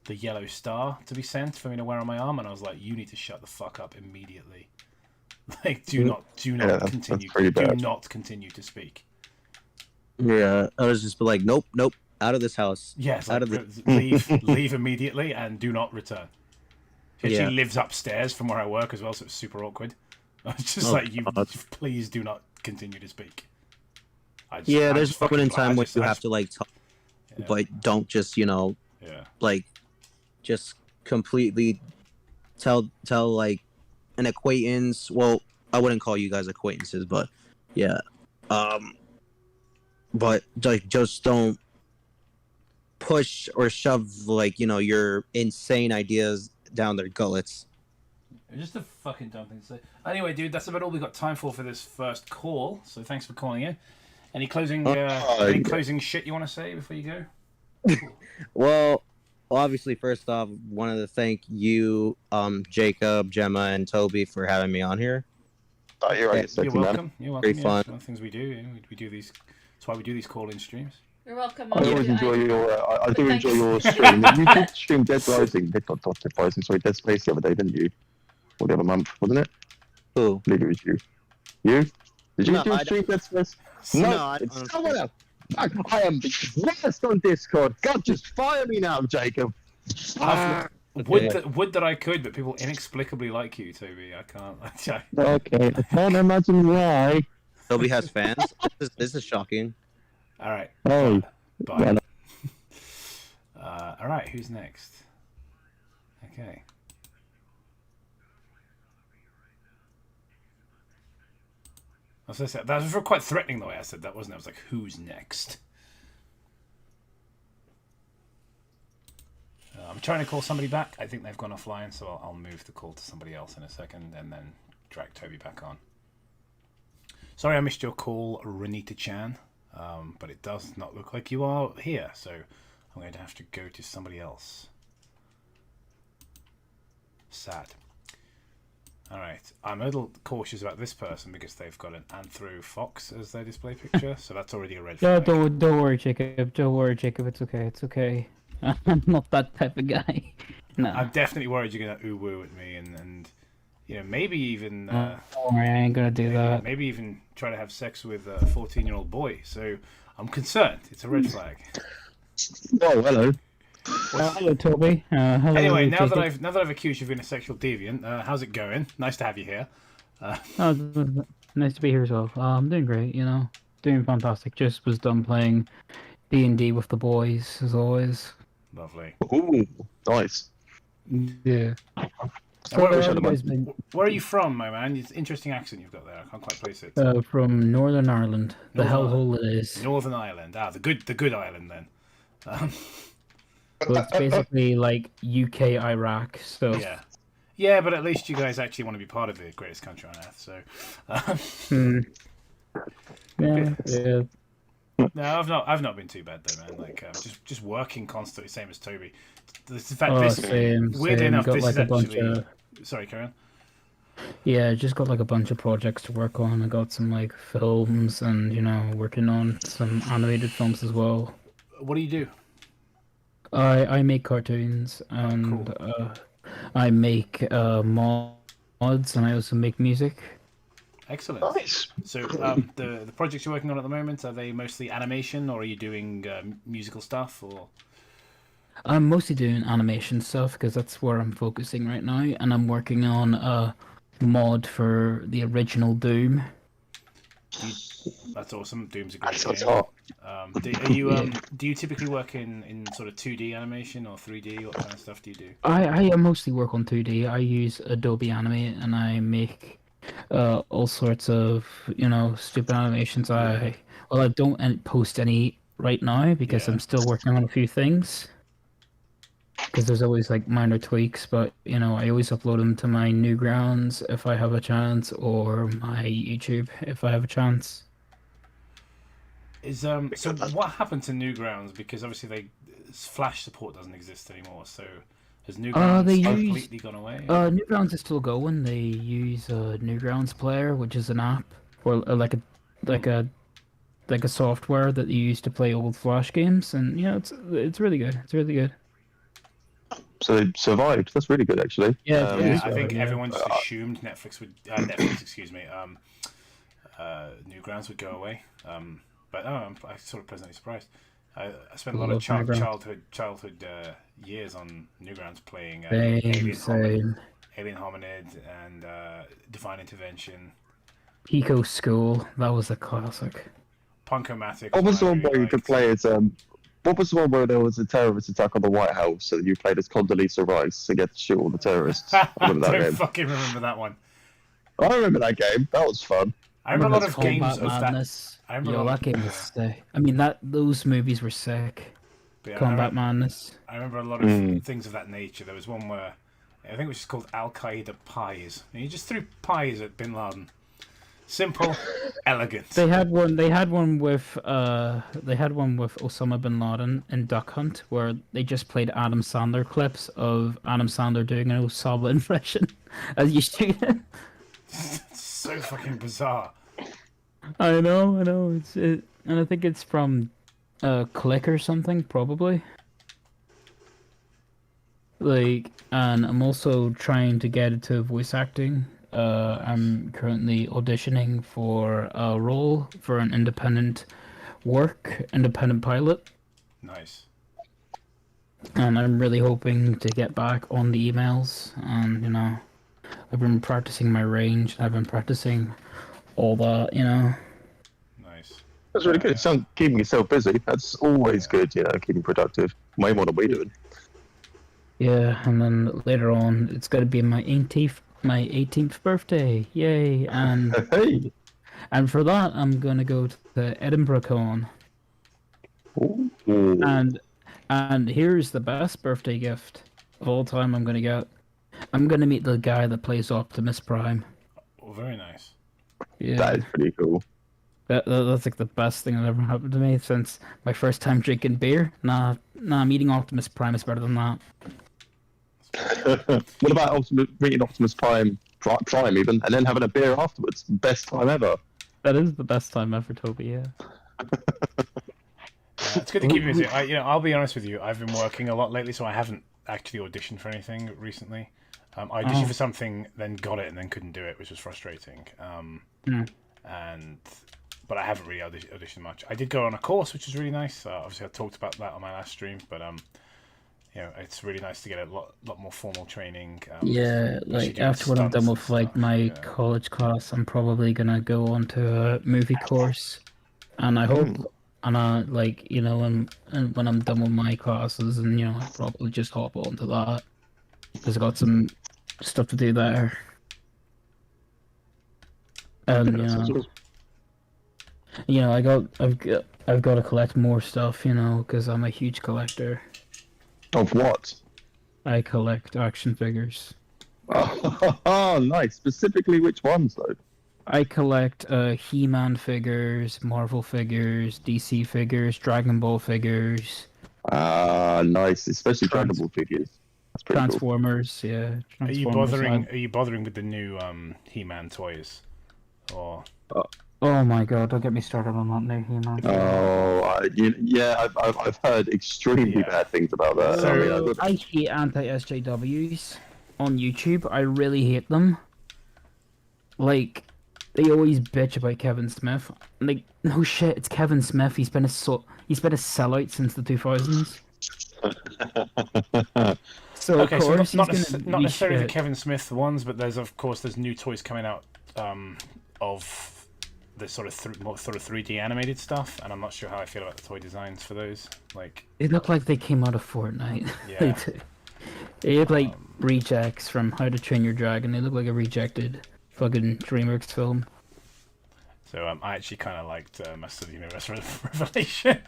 yellow star to be sent for me to wear on my arm." And I was like, "You need to shut the fuck up immediately. Like, do not continue. Do not continue to speak." Yeah, I was just like, nope, out of this house. Yes, out like, of leave immediately and do not return. She actually lives upstairs from where I work as well, so it's super awkward. I was just like, please do not continue to speak. There's a point in time when you have to like talk, but don't just like just completely tell like an acquaintance. Well, I wouldn't call you guys acquaintances, but yeah, but like just don't push or shove like your insane ideas down their gullets. Just a fucking dumb thing to say. Anyway, dude, that's about all we got time for this first call. So thanks for calling in. Any closing closing shit you want to say before you go? Well, obviously, first off, wanted to thank you, Jacob, Gemma, and Toby for having me on here. Oh, you're right. You're welcome. You're welcome. Very fun. It's one of the things we do. We do these. That's why we do these call-in streams. You're welcome. I always enjoy your. I do enjoy your stream. You did stream Dead Rising, Dead Space the other day, didn't you? Or the other month, wasn't it? Who? I believe it was you. You? Did you do stream Dead Space? No, it's someone else. I am the worst on Discord. God, just fire me now, Jacob. Would that I could, but people inexplicably like you, Toby. I can't. Okay, I can't imagine why. Toby has fans. This is shocking. All right. Oh. Bye. All right. Who's next? Okay. That was quite threatening the way I said that, wasn't it? I was like, "Who's next?" I'm trying to call somebody back. I think they've gone offline, so I'll move the call to somebody else in a second, and then drag Toby back on. Sorry, I missed your call, Renita-chan, but it does not look like you are here, so I'm going to have to go to somebody else. Sad. Alright, I'm a little cautious about this person because they've got an Anthro Fox as their display picture, so that's already a red flag. No, don't worry, Jacob. Don't worry, Jacob. It's okay. It's okay. I'm not that type of guy. No. I'm definitely worried you're going to ooh-woo at me and maybe even... don't worry, I ain't going to do that. Maybe even try to have sex with a 14-year-old boy, so I'm concerned. It's a red flag. Oh, hello. Hello, Toby. Hello, anyway, now Jacob. that I've accused you of being a sexual deviant, how's it going? Nice to have you here. Nice to be here as well. I'm doing great, doing fantastic. Just was done playing D&D with the boys, as always. Lovely. Ooh, nice. Yeah. Where are you from, my man? It's an interesting accent you've got there. I can't quite place it. From Northern Ireland, the hellhole it is. Northern Ireland. The good Ireland then. So it's basically like UK, Iraq. So yeah, but at least you guys actually want to be part of the greatest country on earth. So. Yeah. No, I've not been too bad though, man. Like just working constantly, same as Toby. In fact, weird enough, this is actually. Sorry, Karen. Yeah, just got like a bunch of projects to work on. I got some like films and working on some animated films as well. What do you do? I make cartoons and cool. I make mods and I also make music. Excellent. Nice. So the projects you're working on at the moment, are they mostly animation or are you doing musical stuff or? I'm mostly doing animation stuff because that's where I'm focusing right now, and I'm working on a mod for the original Doom. That's awesome. Doom's a great That's game. Do you typically work in sort of 2D animation or 3D? What kind of stuff do you do? I mostly work on 2D. I use Adobe Animate and I make all sorts of stupid animations. I don't post any right now because I'm still working on a few things. Because there's always like minor tweaks, but I always upload them to my Newgrounds if I have a chance, or my YouTube if I have a chance. Is so what happened to Newgrounds? Because obviously Flash support doesn't exist anymore. So has Newgrounds they completely gone away? Newgrounds is still going. They use Newgrounds Player, which is an app or like a software that you use to play old Flash games, and it's really good. It's really good. So they survived. That's really good, actually. Yeah, Yeah, it's I think yeah. everyone just assumed Netflix would Netflix, excuse me, Newgrounds would go away. But I'm sort of pleasantly surprised. I spent a lot of Newgrounds. childhood years on Newgrounds playing Same. Alien Hominid and Divine Intervention. Pico School, that was a classic. Punkomatic. What was the one really where you could liked. play as What was the one where there was a terrorist attack on the White House and you played as Condoleezza Rice to get to shoot all the terrorists? I I remember that don't game. fucking remember that one. I remember that game. That was fun. I remember a lot of Combat games of that. Madness. I remember a Yo, lot that game was sick. I mean, those movies were sick. But yeah, Combat Madness. I remember a lot of things of that nature. There was one where I think it was just called Al Qaeda pies, and you just threw pies at Bin Laden. Simple, elegant. They had one. They had one with Osama bin Laden in Duck Hunt, where they just played Adam Sandler clips of Adam Sandler doing an Osama impression as you shoot it. It's so fucking bizarre. I know. And I think it's from Click or something, probably. And I'm also trying to get into voice acting. I'm currently auditioning for a role for an independent pilot, Nice. and I'm really hoping to get back on the emails. And I've been practicing my range. I've been practicing all that. Nice. That's really good. It sounds keeping yourself busy. That's always good, keeping productive. Way more than we do. Yeah, and then later on, it's gonna be my 18th birthday. Yay! And Hey. and for that, I'm gonna go to the Edinburgh Con. Ooh. And here's the best birthday gift of all time I'm gonna get. I'm gonna meet the guy that plays Optimus Prime. Oh, very nice. Yeah, That is pretty cool. that's like the best thing that ever happened to me since my first time drinking beer. Nah, meeting Optimus Prime is better than that. What about meeting Optimus Prime even, and then having a beer afterwards? Best time ever. That is the best time ever, Toby. Yeah. It's good to keep you busy. I'll be honest with you. I've been working a lot lately, so I haven't actually auditioned for anything recently. I auditioned for something, then got it, and then couldn't do it, which was frustrating. But I haven't really auditioned much. I did go on a course, which was really nice. Obviously, I talked about that on my last stream, but it's really nice to get a lot more formal training. Yeah, like after what I've done with my college class, I'm probably gonna go on to a movie course, and I hope, and when I'm done with my classes, and I'll probably just hop onto that because I got some stuff to do there. And I've got to collect more stuff, because I'm a huge collector. Of what? I collect action figures. Oh, nice. Specifically, which ones though? I collect He-Man figures, Marvel figures, DC figures, Dragon Ball figures. Ah, nice. Especially Dragon Ball figures. That's pretty Transformers, cool. yeah. Are you bothering with the new He-Man toys? Or Oh my god! Don't get me started on that new He-Man. I've heard extremely bad things about that. So I hate anti-SJWs on YouTube. I really hate them. Like, they always bitch about Kevin Smith. Like, no shit, it's Kevin Smith. He's been a sellout since the 2000s. So okay, of course so not he's not necessarily the shit. Kevin Smith ones, but there's new toys coming out of the sort of 3D animated stuff, and I'm not sure how I feel about the toy designs for those. Like, They look like they came out of Fortnite. Yeah. They do. They look like rejects from How to Train Your Dragon. They look like a rejected fucking DreamWorks film. so I actually kind of liked Master of the Universe Revelation.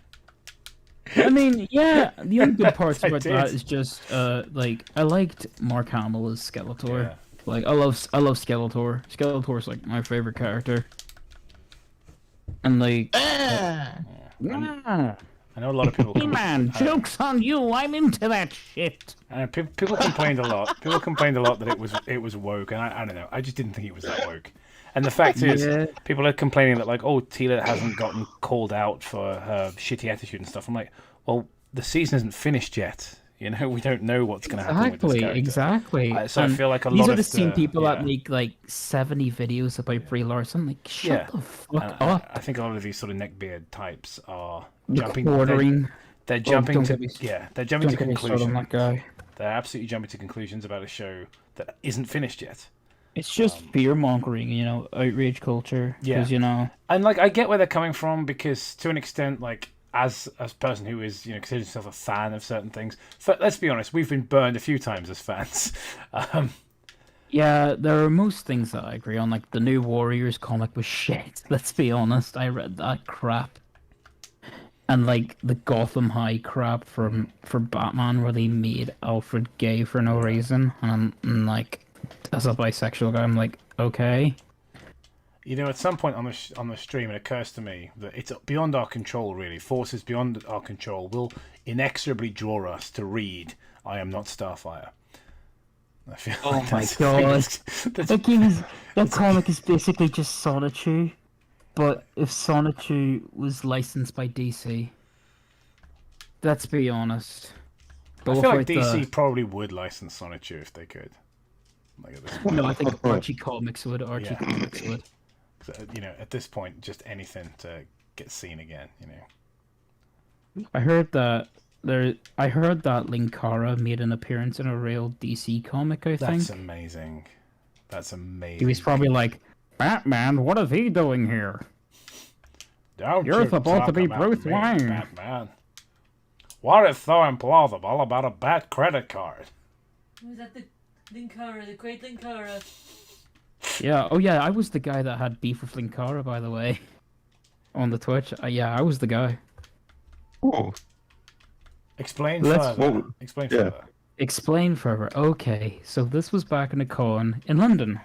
I mean, yeah, the only good parts I about did. that is just I liked Mark Hamill as Skeletor. Yeah. Like I love Skeletor. Skeletor's like my favorite character. And like Yeah. I know a lot of people. He-Man, joke's on you. I'm into that shit. People complained a lot. People complained a lot that it was woke, and I don't know. I just didn't think it was that woke. And the fact is, people are complaining that like, oh, Tila hasn't gotten called out for her shitty attitude and stuff. I'm like, well, the season isn't finished yet. You know, we don't know what's going to happen with this character. Exactly. So I feel like these are the same people that make like 70 videos about Brie Larson. Like, shut the fuck up. I think a lot of these sort of neckbeard types are jumping. They're jumping to they're jumping to conclusions. That guy. They're absolutely jumping to conclusions about a show that isn't finished yet. It's just fear mongering, you know, outrage culture. Yeah, you know, and like I get where they're coming from because to an extent, like. As a person who is, you know, considers himself a fan of certain things, let's be honest, we've been burned a few times as fans. Yeah, there are most things that I agree on. Like the new Warriors comic was shit. Let's be honest, I read that crap. And like the Gotham High crap for Batman, where they made Alfred gay for no reason, and I'm like, as a bisexual guy, I'm like, okay. You know, at some point on the stream, it occurs to me that it's beyond our control, really. Forces beyond our control will inexorably draw us to read I Am Not Starfire. I feel like my god. That comic is basically just Sonichu, but if Sonichu was licensed by DC. Let's be honest. I feel like DC probably would license Sonichu if they could. Like at this point. No, I think Archie Comics would. Comics would. You know, at this point, just anything to get seen again. You know. I heard that Linkara made an appearance in a real DC comic. I think that's amazing. That's amazing. He was probably like, Batman, what is he doing here? You're supposed to be Bruce Wayne. Batman. What is so implausible about a bat credit card? Was that the Linkara, the great Linkara? Yeah, oh yeah, I was the guy that had beef with Linkara, by the way. On the Twitch. Yeah, I was the guy. Oh. Explain further. Explain further. Okay, so this was back in a con in London.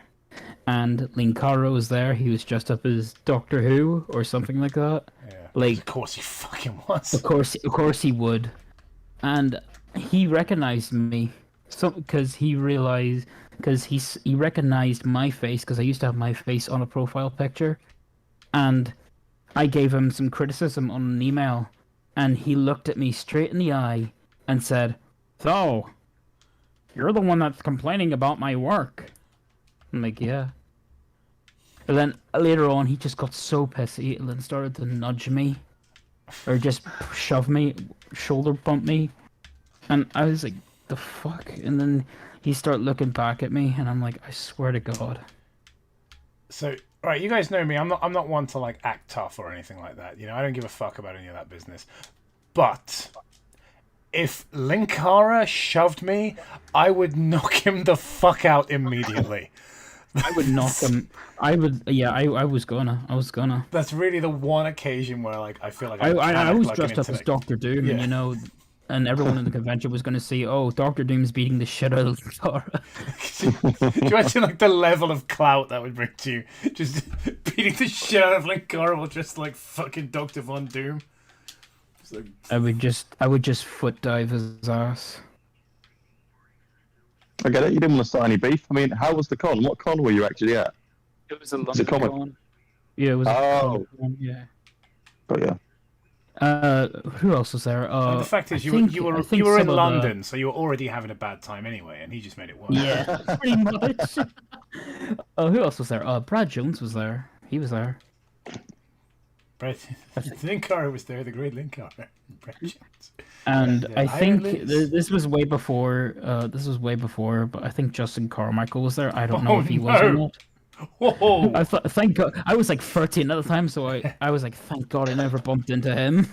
And Linkara was there. He was dressed up as Doctor Who or something like that. Yeah. Like, of course he fucking was. Of course he would. And he recognized me. Because he recognized my face, because I used to have my face on a profile picture, and I gave him some criticism on an email, and he looked at me straight in the eye and said, "So, you're the one that's complaining about my work?" I'm like, yeah. And then later on, he just got so pissy and then started to nudge me, or just shove me, shoulder bump me, and I was like, the fuck? And then he started looking back at me, and I'm like, I swear to God. So, right, you guys know me. I'm not one to like act tough or anything like that. You know, I don't give a fuck about any of that business. But if Linkara shoved me, I would knock him the fuck out immediately. I would knock him. I would. Yeah, I was gonna. That's really the one occasion where like I feel like I was dressed up as Doctor Doom, and you know. And everyone in the convention was going to see, oh, Doctor Doom's beating the shit out of Linkara. Do you imagine like the level of clout that would bring to you? Just beating the shit out of Linkara while just like fucking Dr. Von Doom. Like... I would just foot dive his ass. I get it. You didn't want to start any beef. I mean, how was the con? What con were you actually at? It was a London con. Yeah, it was. Oh. Con, yeah. Oh yeah. Who else was there? The fact is, you were in London, so you were already having a bad time anyway, and he just made it worse. Yeah, pretty much. Who else was there? Brad Jones was there. He was there. Linkara was there, the great Linkara. Brad Jones. And I think this was way before. But I think Justin Carmichael was there. I don't know if he was or not. Whoa! Thank God. I was like 13 at the time, so I was like, thank God I never bumped into him.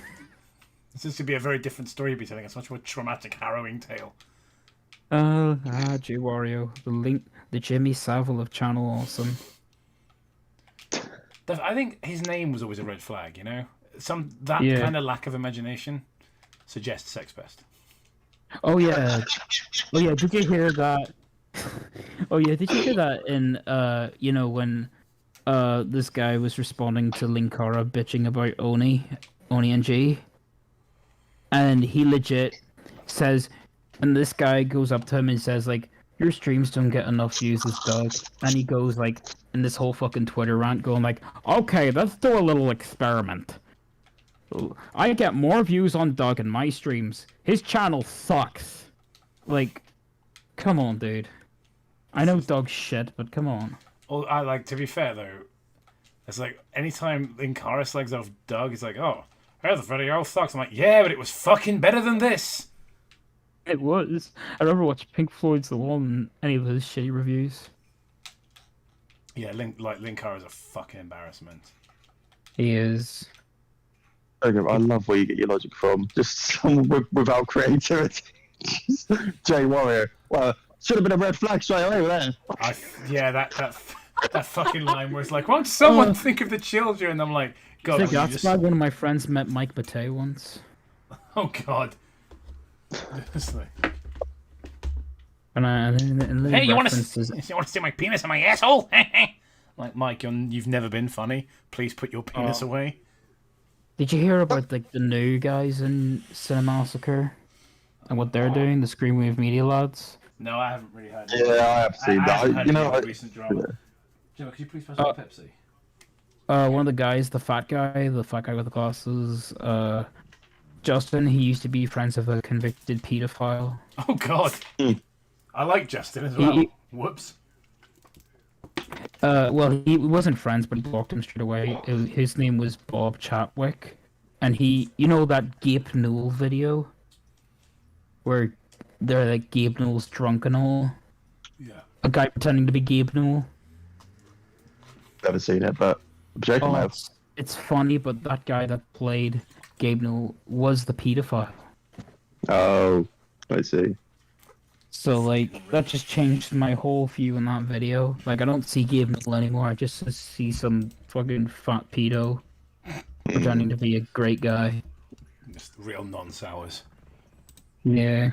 This is to be a very different story you'd be telling. It's much more traumatic, harrowing tale. J Wario, the Jimmy Savile of Channel Awesome. I think his name was always a red flag, you know? Kind of lack of imagination suggests sex pest. Oh yeah. Did you hear that? Oh yeah, did you hear that in when this guy was responding to Linkara bitching about Oni ONING, and he legit says, and this guy goes up to him and says like, your streams don't get enough views as Doug, and he goes like in this whole fucking Twitter rant going like, okay, let's do a little experiment. I get more views on Doug in my streams. His channel sucks. Like, come on, dude. I know Doug's shit, but come on. Well, I like, to be fair though, it's like anytime Linkara slags off Doug, it's like, oh, hey, the video sucks. I'm like, yeah, but it was fucking better than this. It was. I remember watching Pink Floyd's The Wall and any of his shitty reviews. Yeah, Linkara is a fucking embarrassment. He is. Okay, I love where you get your logic from. Just someone without creativity. Jay Warrior. Well, should have been a red flag straight away there. Yeah, that fucking line where it's like, won't someone think of the children? And I'm like, God, That's why one of my friends met Mike Matei once. Oh God. Hey, you want to see my penis and my asshole? Like, Mike, you've never been funny. Please put your penis away. Did you hear about like the new guys in Cinemassacre and what they're doing? The Screenwave Media lads. No, I haven't really heard. Yeah, I have seen that. You know, recent drama. Gemma, could you please pass me Pepsi? One of the guys, the fat guy with the glasses, Justin, he used to be friends with a convicted pedophile. Oh God. I like Justin as well. Whoops. Well, he wasn't friends, but he blocked him straight away. His name was Bob Chatwick, and you know that Gabe Newell video, where they're like Gabe Newell's drunk and all. Yeah. A guy pretending to be Gabe Newell. never seen it, but I'm joking. It's funny, but that guy that played Gabe Newell was the pedophile. Oh, I see. So, like, that just changed my whole view on that video. Like, I don't see Gabe Newell anymore. I just see some fucking fat pedo pretending to be a great guy. Just real non-sours. Yeah.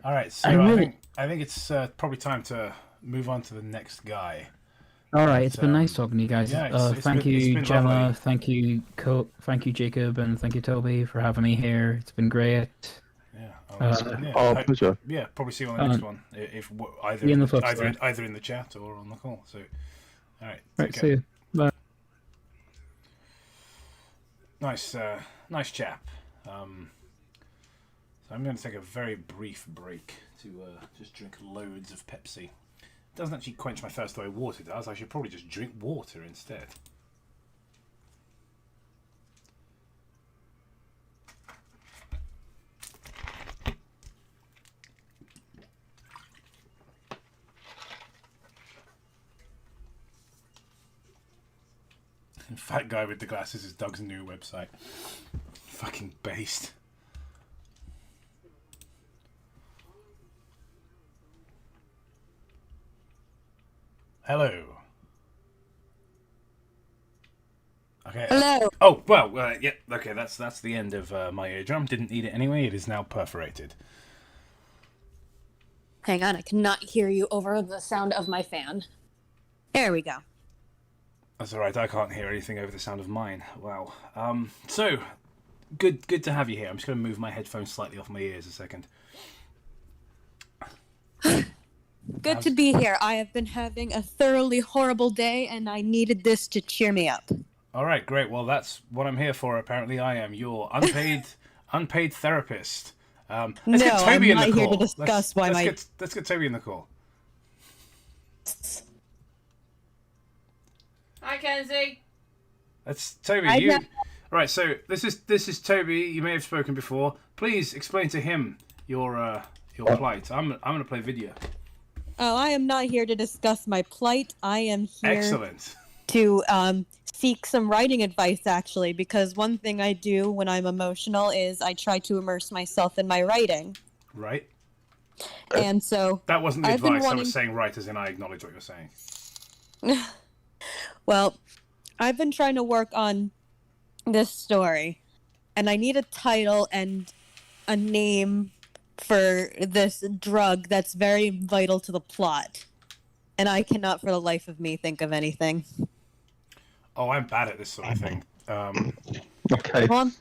All right, so I think it's probably time to move on to the next guy. All right, it's been nice talking to you guys. Yeah, thank you, Gemma. Lovely. Thank you, thank you, Jacob, and thank you, Toby, for having me here. It's been great. Yeah. Pleasure. Yeah, probably see you on the next one. If See you in the flip side. either in the chat or on the call. So, all right. Right, see you. Bye. Nice chap. So I'm going to take a very brief break to just drink loads of Pepsi. It doesn't actually quench my thirst the way water does. I should probably just drink water instead. Fat guy with the glasses is Doug's new website. Fucking based. Hello. Okay. Hello. Oh well, yeah. Okay, that's the end of my eardrum. Didn't need it anyway. It is now perforated. Hang on, I cannot hear you over the sound of my fan. There we go. That's all right. I can't hear anything over the sound of mine. Wow. So good to have you here. I'm just going to move my headphones slightly off my ears a second. Good to be here. I have been having a thoroughly horrible day, and I needed this to cheer me up. All right, great. Well, that's what I'm here for. Apparently, I am your unpaid therapist. Let's get Toby in the call. I'm not here to discuss let's get Toby in the call. Hi, Kenzie. That's Toby. All right. So this is Toby. You may have spoken before. Please explain to him your plight. I'm gonna play video. Oh, I am not here to discuss my plight. I am here Excellent. to seek some writing advice, actually, because one thing I do when I'm emotional is I try to immerse myself in my writing. Right. And so that wasn't the advice. I was saying right as in I acknowledge what you're saying. Well, I've been trying to work on this story, and I need a title and a name for this drug that's very vital to the plot. And I cannot for the life of me think of anything. Oh, I'm bad at this sort of thing. Okay. Well,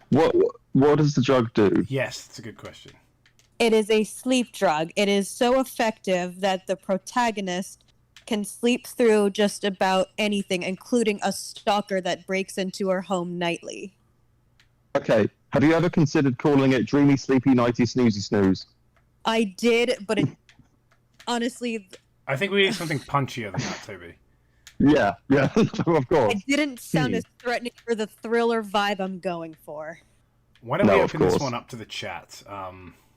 What does the drug do? Yes, it's a good question. it is a sleep drug. It is so effective that the protagonist can sleep through just about anything, including a stalker that breaks into her home nightly. Okay. Have you ever considered calling it Dreamy Sleepy Nighty Snoozy Snooze? I did, but it honestly, I think we need something punchier than that, Toby. Yeah, of course. it didn't sound as threatening for the thriller vibe I'm going for. Why don't No, we of open this course. one up to the chat?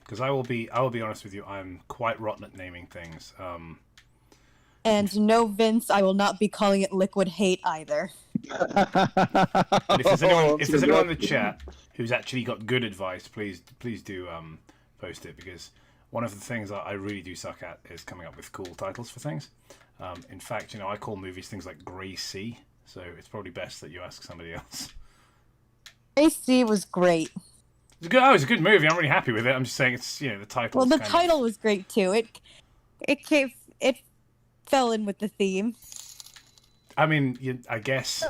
Because I will be honest with you, I'm quite rotten at naming things. And no, Vince, I will not be calling it Liquid Hate either. And if there's anyone in the chat who's actually got good advice, please do post it, because one of the things that I really do suck at is coming up with cool titles for things. In fact, I call movies things like Grey Sea, so it's probably best that you ask somebody else. AC was great. It's a good movie. I'm really happy with it. I'm just saying it's the title. Well, the title was great too. It fell in with the theme. I mean, I guess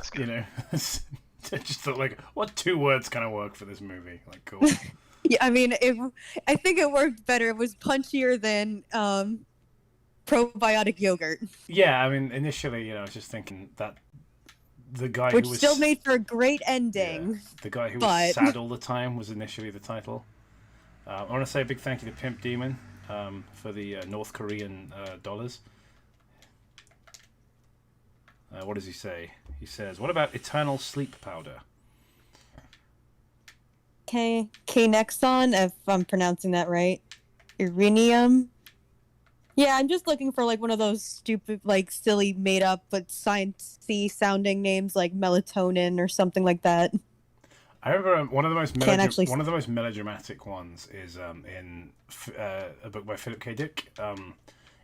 just thought, like, what 2 words kind of work for this movie? Like, cool. Yeah, I mean, I think it worked better. It was punchier than probiotic yogurt. Yeah, I mean, initially, I was just thinking that the guy Which who was still made for a great ending. Yeah, the guy who was sad all the time was initially the title. I want to say a big thank you to Pimp Demon for the North Korean dollars. What does he say? He says, "What about eternal sleep powder?" K-Nexon, if I'm pronouncing that right. Uranium. Yeah, I'm just looking for like one of those stupid, like silly, made up but science-y sounding names like melatonin or something like that. I remember one of the most melodramatic ones is in a book by Philip K. Dick.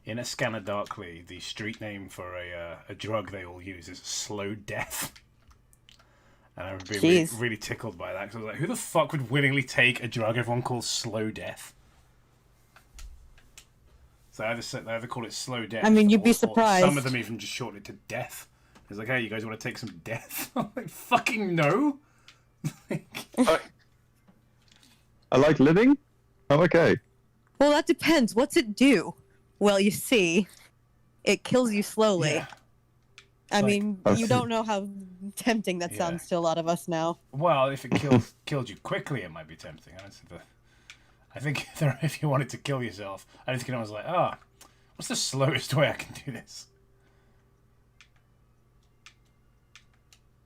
In A Scanner Darkly, the street name for a drug they all use is Slow Death. And I would be really, really tickled by that, because I was like, who the fuck would willingly take a drug everyone calls Slow Death? So they either call it Slow Death. I mean, you'd be or surprised. Some of them even just shorten it to Death. It's like, hey, you guys want to take some death? I'm like, fucking no. I like living? Oh, okay. Well, that depends. What's it do? Well, you see, it kills you slowly. Yeah. I mean, you don't know how tempting that sounds to a lot of us now. Well, if it killed you quickly, it might be tempting. I think if you wanted to kill yourself, I just was like, what's the slowest way I can do this?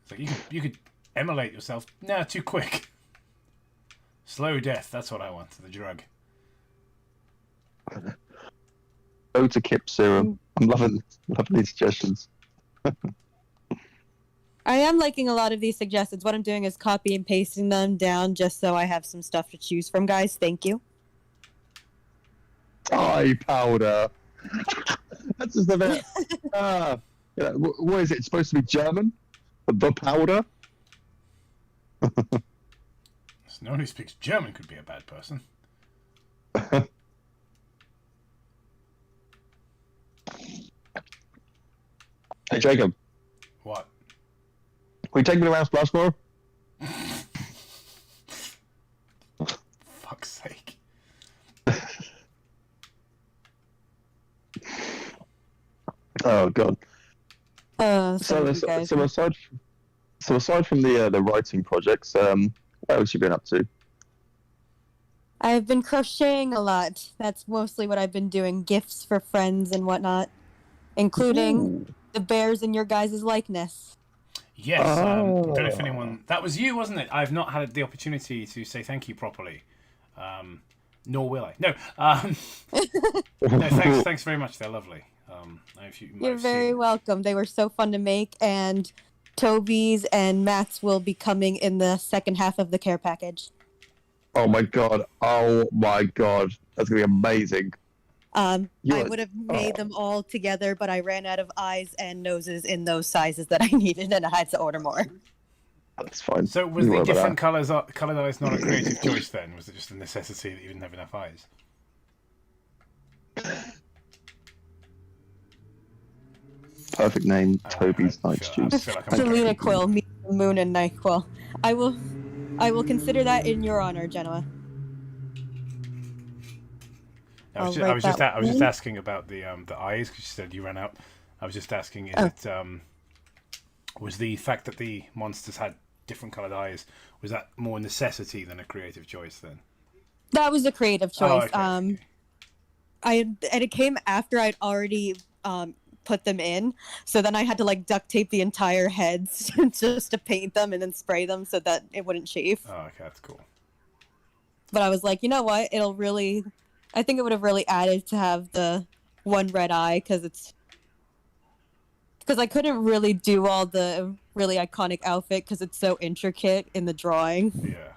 It's like you could immolate yourself. No, too quick. Slow death. That's what I want. The drug. Go to Kip Serum. I'm loving these suggestions. I am liking a lot of these suggestions. What I'm doing is copy and pasting them down just so I have some stuff to choose from, guys. Thank you. Eye powder. That's just the bit. What is it? It's supposed to be German? The powder? No one who speaks German could be a bad person. Hey, Jacob. What? Will you take me around Splashmore? Fuck's sake. Oh God. So aside from the writing projects, what else you been up to? I've been crocheting a lot. That's mostly what I've been doing. Gifts for friends and whatnot, including the bears in your guys' likeness. Yes. I don't know if anyone... That was you, wasn't it? I've not had the opportunity to say thank you properly. Nor will I. No. No, thanks very much. They're lovely. You're very welcome. They were so fun to make, and Toby's and Matt's will be coming in the second half of the care package. Oh my god. That's gonna be amazing. I would have made them all together, but I ran out of eyes and noses in those sizes that I needed, and I had to order more. That's fine. So was the different colored eyes not a creative choice then? Was it just a necessity that you didn't have enough eyes? Perfect name, Toby's Night Juice. Selena Quill, medium Moon and NyQuil. I will consider that in your honor, Genoa. I was I'll just, I write was just, that I was just one. asking about the eyes because you said you ran out. I was just asking, is Oh. it was the fact that the monsters had different coloured eyes, was that more necessity than a creative choice then? That was a creative Oh, choice. okay. And it came after I'd already put them in, so then I had to like duct tape the entire heads just to paint them and then spray them so that it wouldn't chafe. Oh, okay, that's cool. But I was like, you know what? I think it would have really added to have the one red eye because I couldn't really do all the really iconic outfit because it's so intricate in the drawing. Yeah,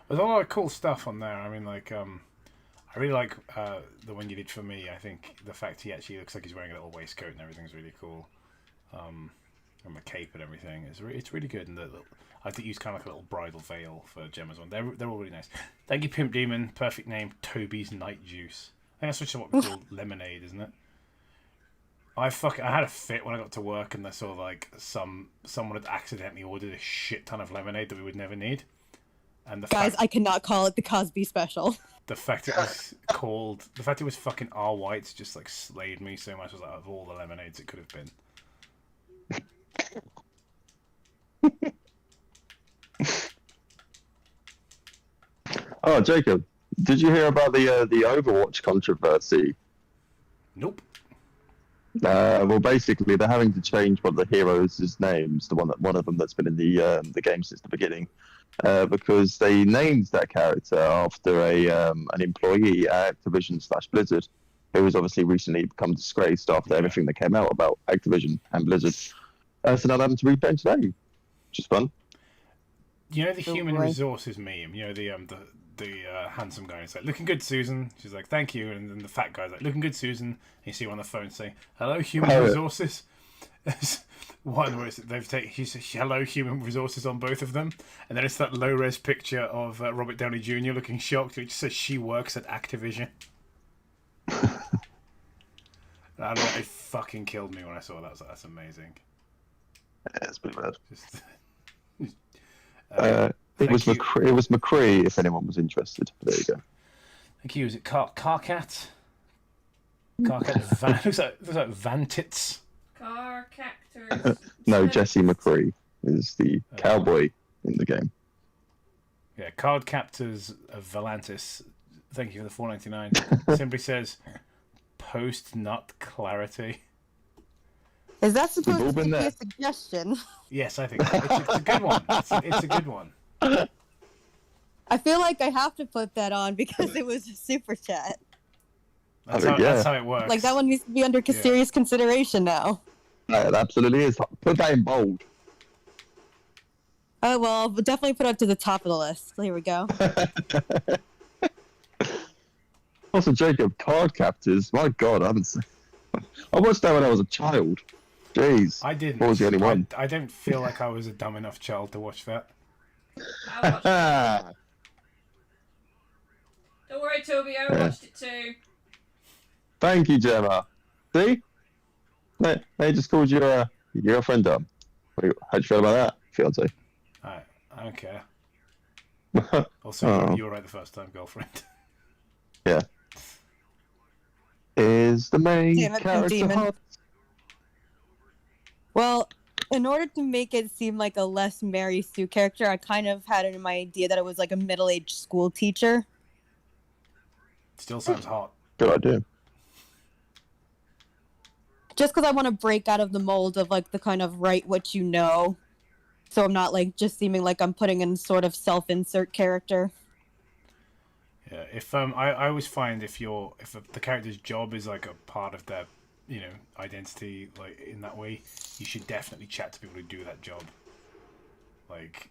there's a lot of cool stuff on there. I mean, like, I really like the one you did for me. I think the fact he actually looks like he's wearing a little waistcoat and everything's really cool. And the cape and everything it's really good. And I think use kind of like a little bridal veil for Gemma's one. They're all really nice. Thank you, Pimp Demon. Perfect name, Toby's Night Juice. I think that's just what we call lemonade, isn't it? I had a fit when I got to work and I saw like someone had accidentally ordered a shit ton of lemonade that we would never need. And I cannot call it the Cosby Special. The fact it was fucking R White's just like slayed me so much. I was like, of all the lemonades it could have been. Oh, Jacob, did you hear about the Overwatch controversy? Nope. Well, basically, they're having to change one of the heroes' names, one of them that's been in the game since the beginning, because they named that character after an employee at Activision/Blizzard, who has obviously recently become disgraced after everything that came out about Activision and Blizzard. So now they're having to repaint today, which is fun. You know the human resources meme. You know the handsome guy is like, "Looking good, Susan." She's like, "Thank you," and then the fat guy's like, "Looking good, Susan." And you see him on the phone saying, "Hello, human resources." One where they've taken "Hello, human resources" on both of them, and then it's that low res picture of Robert Downey Jr. looking shocked, which says she works at Activision. I don't know, it fucking killed me when I saw that. I was like, that's amazing. Yeah, it's pretty bad. It was McCree, if anyone was interested. There you go. Thank you. Is it Carcat? Carcat looks like Vantits. Car Cactors. No, Jesse McCree is the cowboy in the game. Yeah, Card Captors of Valantis. Thank you for the $4.99. Simply says, post nut clarity. Is that supposed to be there. a suggestion? Yes, I think it's a good one. It's a good one. I feel like I have to put that on because it was a super chat. That's how it works. Like that one needs to be under serious consideration now. It absolutely is. Put that in bold. Oh well, I'll definitely put it to the top of the list. Here we go. Also, Jacob, Card Captors. My God, I watched that when I was a child. Jeez. I didn't. What was the only one? I don't feel like I was a dumb enough child to watch that. I watched it. Don't worry, Toby, I watched it too. Thank you, Gemma. See? They just called your girlfriend dumb. How'd you feel about that, fiance? I don't care. Also, you were right the first time, girlfriend. Yeah. Is the main Damn it, character demon. hot? Well, in order to make it seem like a less Mary Sue character, I kind of had it in my idea that it was like a middle-aged school teacher. Still sounds hot. Good idea. Just because I want to break out of the mold of like the kind of write what you know, so I'm not like just seeming like I'm putting in sort of self-insert character. Yeah, if I always find if the character's job is like a part of their, identity, like in that way, you should definitely chat to people who do that job. Like,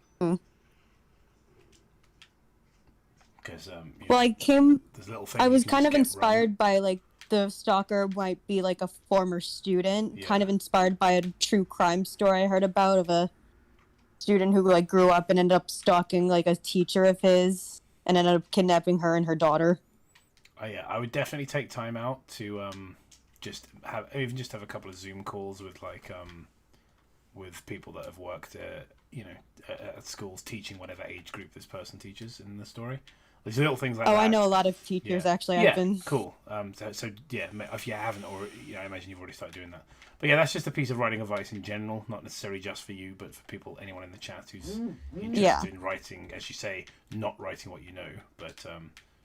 because well, there's little things I was you can kind just of get inspired wrong. by like the stalker might be like a former student, kind Yeah. of inspired by a true crime story I heard about of a student who like grew up and ended up stalking like a teacher of his and ended up kidnapping her and her daughter. Yeah, I would definitely take time out to just have a couple of Zoom calls with with people that have worked at schools teaching whatever age group this person teaches in the story. There's little things like Oh, that. I know a lot of teachers actually. Yeah, I've been. cool. So yeah, if you haven't, or I imagine you've already started doing that. But yeah, that's just a piece of writing advice in general, not necessarily just for you, but for people, anyone in the chat who's interested in writing, as you say, not writing what you know, but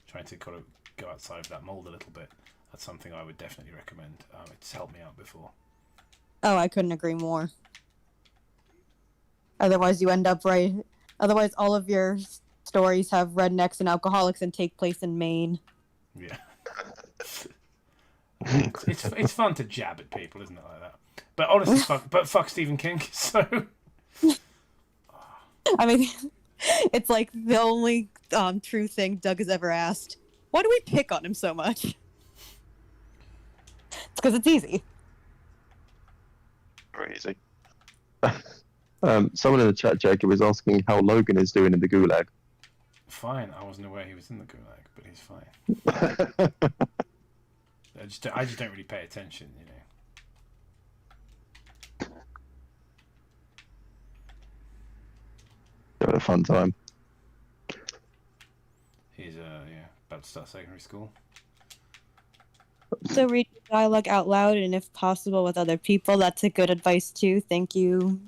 trying to kind of go outside of that mold a little bit. That's something I would definitely recommend. It's helped me out before. Oh, I couldn't agree more. Otherwise, you end up right. Otherwise, all of your stories have rednecks and alcoholics and take place in Maine. Yeah. it's fun to jab at people, isn't it, like that? But honestly, fuck Stephen King. So I mean, it's like the only true thing Doug has ever asked. Why do we pick on him so much? It's because it's easy. Very easy. Someone in the chat, Jacob, is asking how Logan is doing in the Gulag. fine. I wasn't aware he was in the Gulag, but he's fine. I just don't really pay attention, Having a fun time. He's about to start secondary school. So read dialogue out loud and if possible with other people. That's a good advice too. Thank you,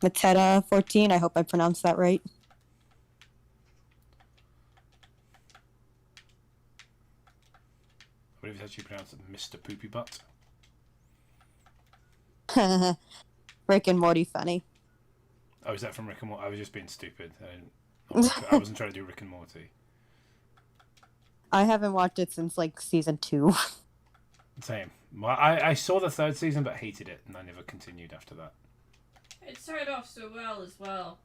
Mateta14. I hope I pronounced that right. I believe it's actually pronounced Mr. Poopy Butt. Rick and Morty funny. Oh, is that from Rick and Morty? I was just being stupid. I wasn't trying to do Rick and Morty. I haven't watched it since like season 2. Same. Well, I saw the third season but hated it, and I never continued after that. It started off so well as well,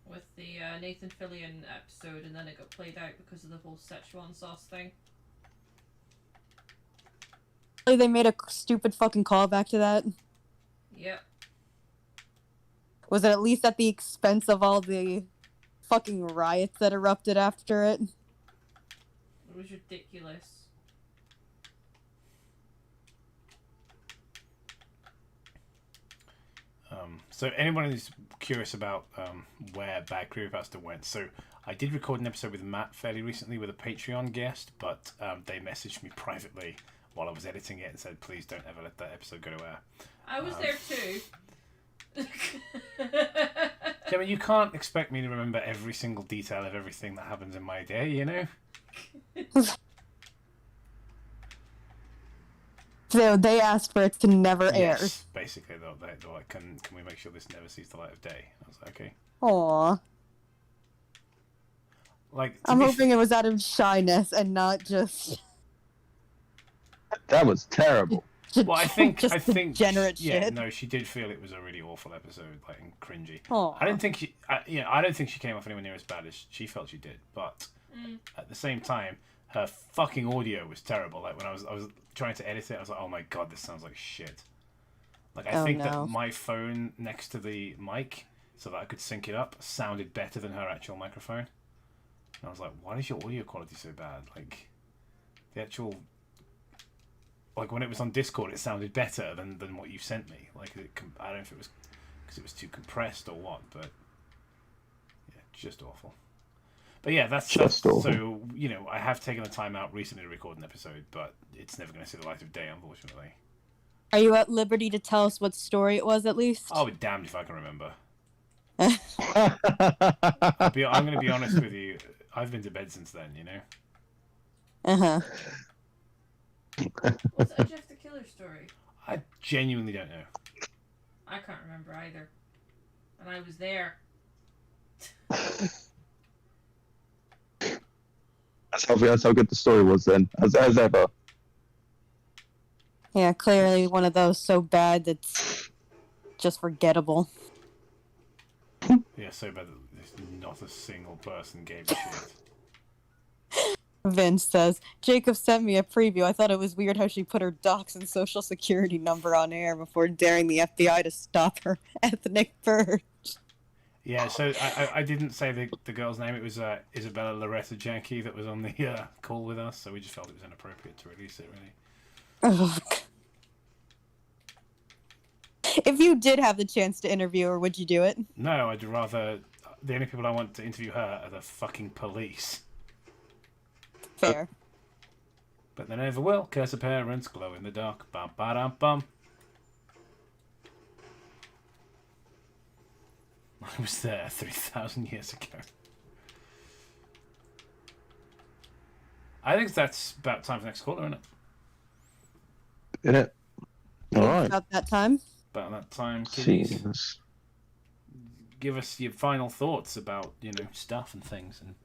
with the Nathan Fillion episode, and then it got played out because of the whole Szechuan sauce thing. They made a stupid fucking callback to that. Yep. Was it at least at the expense of all the fucking riots that erupted after it? It was ridiculous. So anyone who's curious about where Bad Creepypasta went, so I did record an episode with Matt fairly recently with a Patreon guest, but they messaged me privately while I was editing it and said, please don't ever let that episode go to air. I was there too. I mean, you can't expect me to remember every single detail of everything that happens in my day, you know? So they asked for it to never air. Yes, basically, they're like, can we make sure this never sees the light of day? I was like, okay. Aww. Like, I'm hoping it was out of shyness and not just... That was terrible. Well, I think degenerate yeah, shit. no, she did feel it was a really awful episode, like, and cringy. Aw. I don't think she came off anywhere near as bad as she felt she did, but at the same time, her fucking audio was terrible. Like when I was trying to edit it, I was like, oh my god, this sounds like shit. Like I think that my phone next to the mic, so that I could sync it up, sounded better than her actual microphone. And I was like, why is your audio quality so bad? Like the actual, like when it was on Discord, it sounded better than what you sent me. Like I don't know if it was because it was too compressed or what, but yeah, just awful. But yeah, that's awful. So, you know, I have taken the time out recently to record an episode, but it's never going to see the light of day, unfortunately. Are you at liberty to tell us what story it was, at least? I'll be damned if I can remember. I'm going to be honest with you. I've been to bed since then, you know? Uh-huh. Was it a Jeff the Killer story? I genuinely don't know. I can't remember either. And I was there. That's how good the story was then, as ever. Yeah, clearly one of those so bad that's just forgettable. Yeah, so bad that not a single person gave a shit. Vince says, Jacob sent me a preview. I thought it was weird how she put her docs and social security number on air before daring the FBI to stop her ethnic purge. Yeah, so I didn't say the girl's name. It was Isabella Loretta Janke that was on the call with us, so we just felt it was inappropriate to release it, really. If you did have the chance to interview her, would you do it? No, I'd rather. The only people I want to interview her are the fucking police. Fair. But they never will, because her parents glow in the dark. Bum ba dum bum. I was there 3,000 years ago. I think that's about time for the next caller, isn't it? In it. All It's right. About that time. About that time, kiddies. Jesus. Give us your final thoughts about, stuff and things and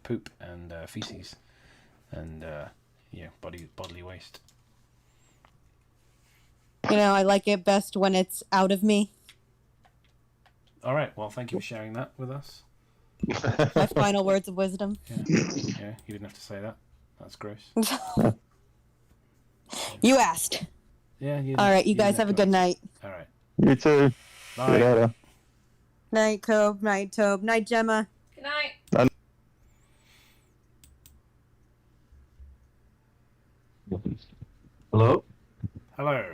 poop and feces and bodily waste. I like it best when it's out of me. All right. Well, thank you for sharing that with us. My final words of wisdom. Yeah, you didn't have to say that. That's gross. You asked. Yeah. All right, you guys have a good night. All right. You too. Bye. See you later. Night, Cobe. Night, Tobe. Night, Gemma. Good night. Hello? Hello.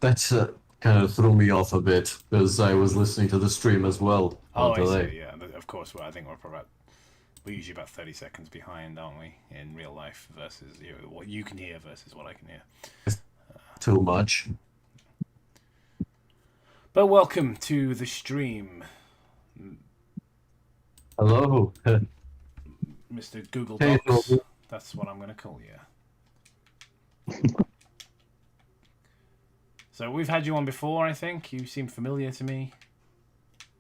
That's kind of threw me off a bit because I was listening to the stream as well Oh, on I delay. see. Yeah, of course. Well, I think we're usually about 30 seconds behind, aren't we, in real life versus what you can hear versus what I can hear. Too much. But welcome to the stream, Hello. Mr. Google Hey, Docs. Toby. That's what I'm going to call you. So we've had you on before, I think. You seem familiar to me.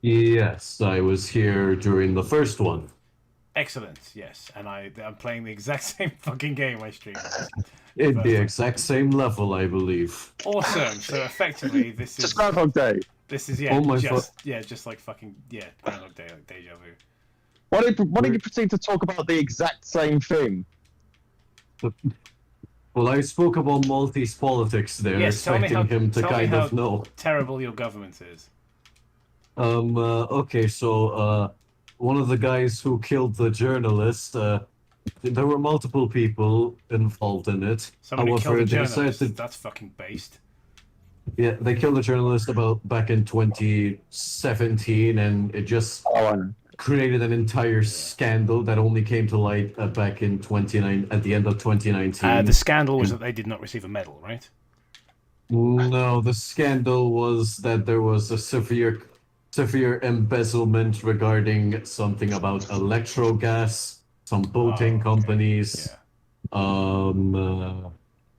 Yes, I was here during the first one. Excellent, yes. And I'm playing the exact same fucking game I streamed. In the exact same level, I believe. Awesome. So effectively, this is Just Groundhog Day. Oh my just like fucking Groundhog Day, like deja vu. Why don't you proceed to talk about the exact same thing? Well, I spoke about Maltese politics there, Yes, tell me expecting him to tell me kind how of know. terrible your government is. Okay, so, one of the guys who killed the journalist, there were multiple people involved in it. Somebody However, killed a they journalist. decided That's fucking based. Yeah, they killed a journalist back in 2017, and it just Oh, I know. created an entire scandal that only came to light back in at the end of 2019. The scandal was that they did not receive a medal, right? No, the scandal was that there was a severe embezzlement regarding something about electrogas, some boating okay. companies, Yeah.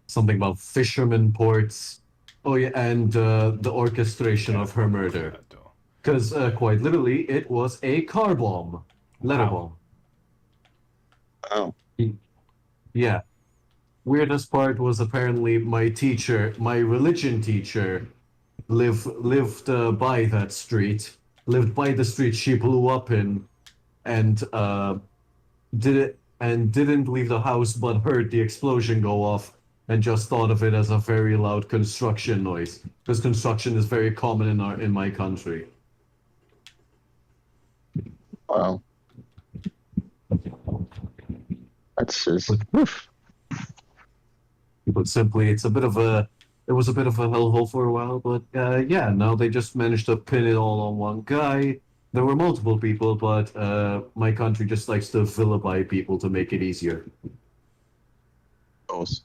something about fishermen ports. Oh yeah, and the orchestration of her murder. That door. Because quite literally, it was a car bomb, letter Wow. Oh. bomb. Yeah. Weirdest part was apparently my religion teacher, lived by that street, lived by the street she blew up in, and didn't leave the house but heard the explosion go off and just thought of it as a very loud construction noise because construction is very common in my country. Wow. That's just. Oof. But simply, it was a bit of a hellhole for a while, but yeah, now they just managed to pin it all on one guy. There were multiple people, but my country just likes to vilify people to make it easier. Of course.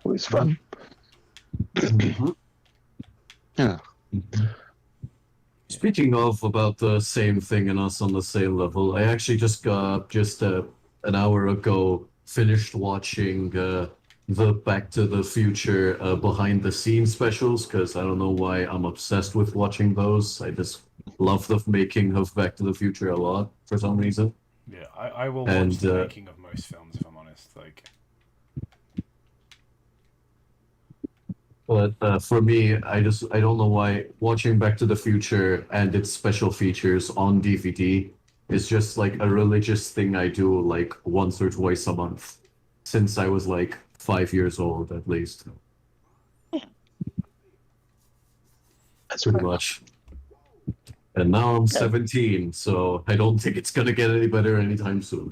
Always fun. Yeah. Speaking of about the same thing and us on the same level, I actually just an hour ago finished watching the Back to the Future behind the scenes specials because I don't know why I'm obsessed with watching those. I just love the making of Back to the Future a lot for some reason. Yeah, I will watch And, the making of most films if I'm honest. Like, But for me, I don't know why watching Back to the Future and its special features on DVD is just like a religious thing I do like once or twice a month since I was like 5 years old at least. That's pretty much. And now I'm 17, so I don't think it's gonna get any better anytime soon.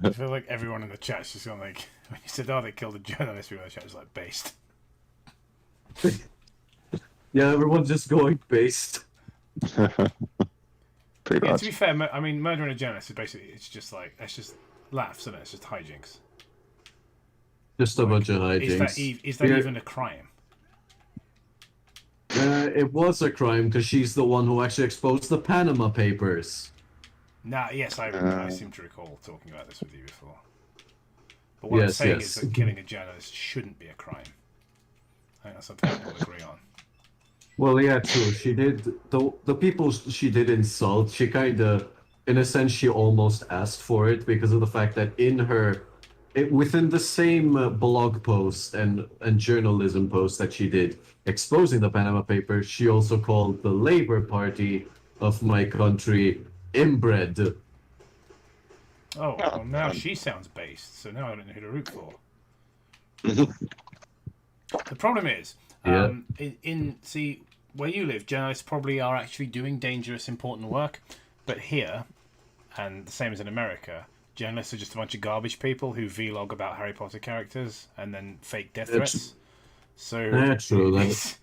I feel like everyone in the chat's just going like, when you said, "Oh, they killed a journalist," everyone in the chat was like, "Based." Yeah, everyone's just going based. Pretty Yeah, much. to be fair, I mean, murdering a journalist is basically it's just like it's just laughs, isn't it? It's just hijinks. Just a bunch of hijinks. Is that Yeah. even a crime? It was a crime because she's the one who actually exposed the Panama Papers. Nah, yes, I remember. I seem to recall talking about this with you before. But what I'm Yes, saying yes. is that killing a journalist shouldn't be a crime. I think that's something we all agree on. Well, yeah, true. She did the people she did insult. She kind of, in a sense, she almost asked for it because of the fact that within the same blog post and journalism post that she did exposing the Panama Papers, she also called the Labour Party of my country inbred. Oh, well, now she sounds based, so now I don't know who to root for. The problem is, Yeah. see, where you live, journalists probably are actually doing dangerous, important work, but here, and the same as in America, journalists are just a bunch of garbage people who vlog about Harry Potter characters and then fake death threats. So true. it's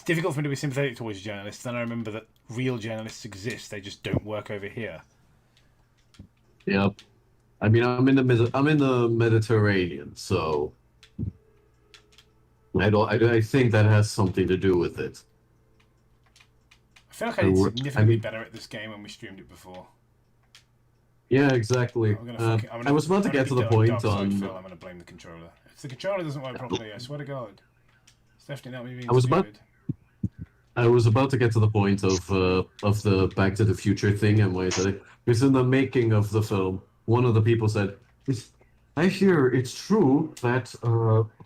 difficult for me to be sympathetic towards journalists. Then I remember that real journalists exist; they just don't work over here. Yep. I mean, I'm in the Mediterranean, so I think that has something to do with it. I feel like I did I significantly mean- better at this game when we streamed it before. Yeah, exactly. I'm gonna I was about to get to the point on. I'm gonna blame the controller. If the controller doesn't work properly, I swear to God, it's definitely not me being I was about- stupid. I was about to get to the point of the Back to the Future thing, and why I said it. Because in the making of the film, one of the people said, "I hear it's true that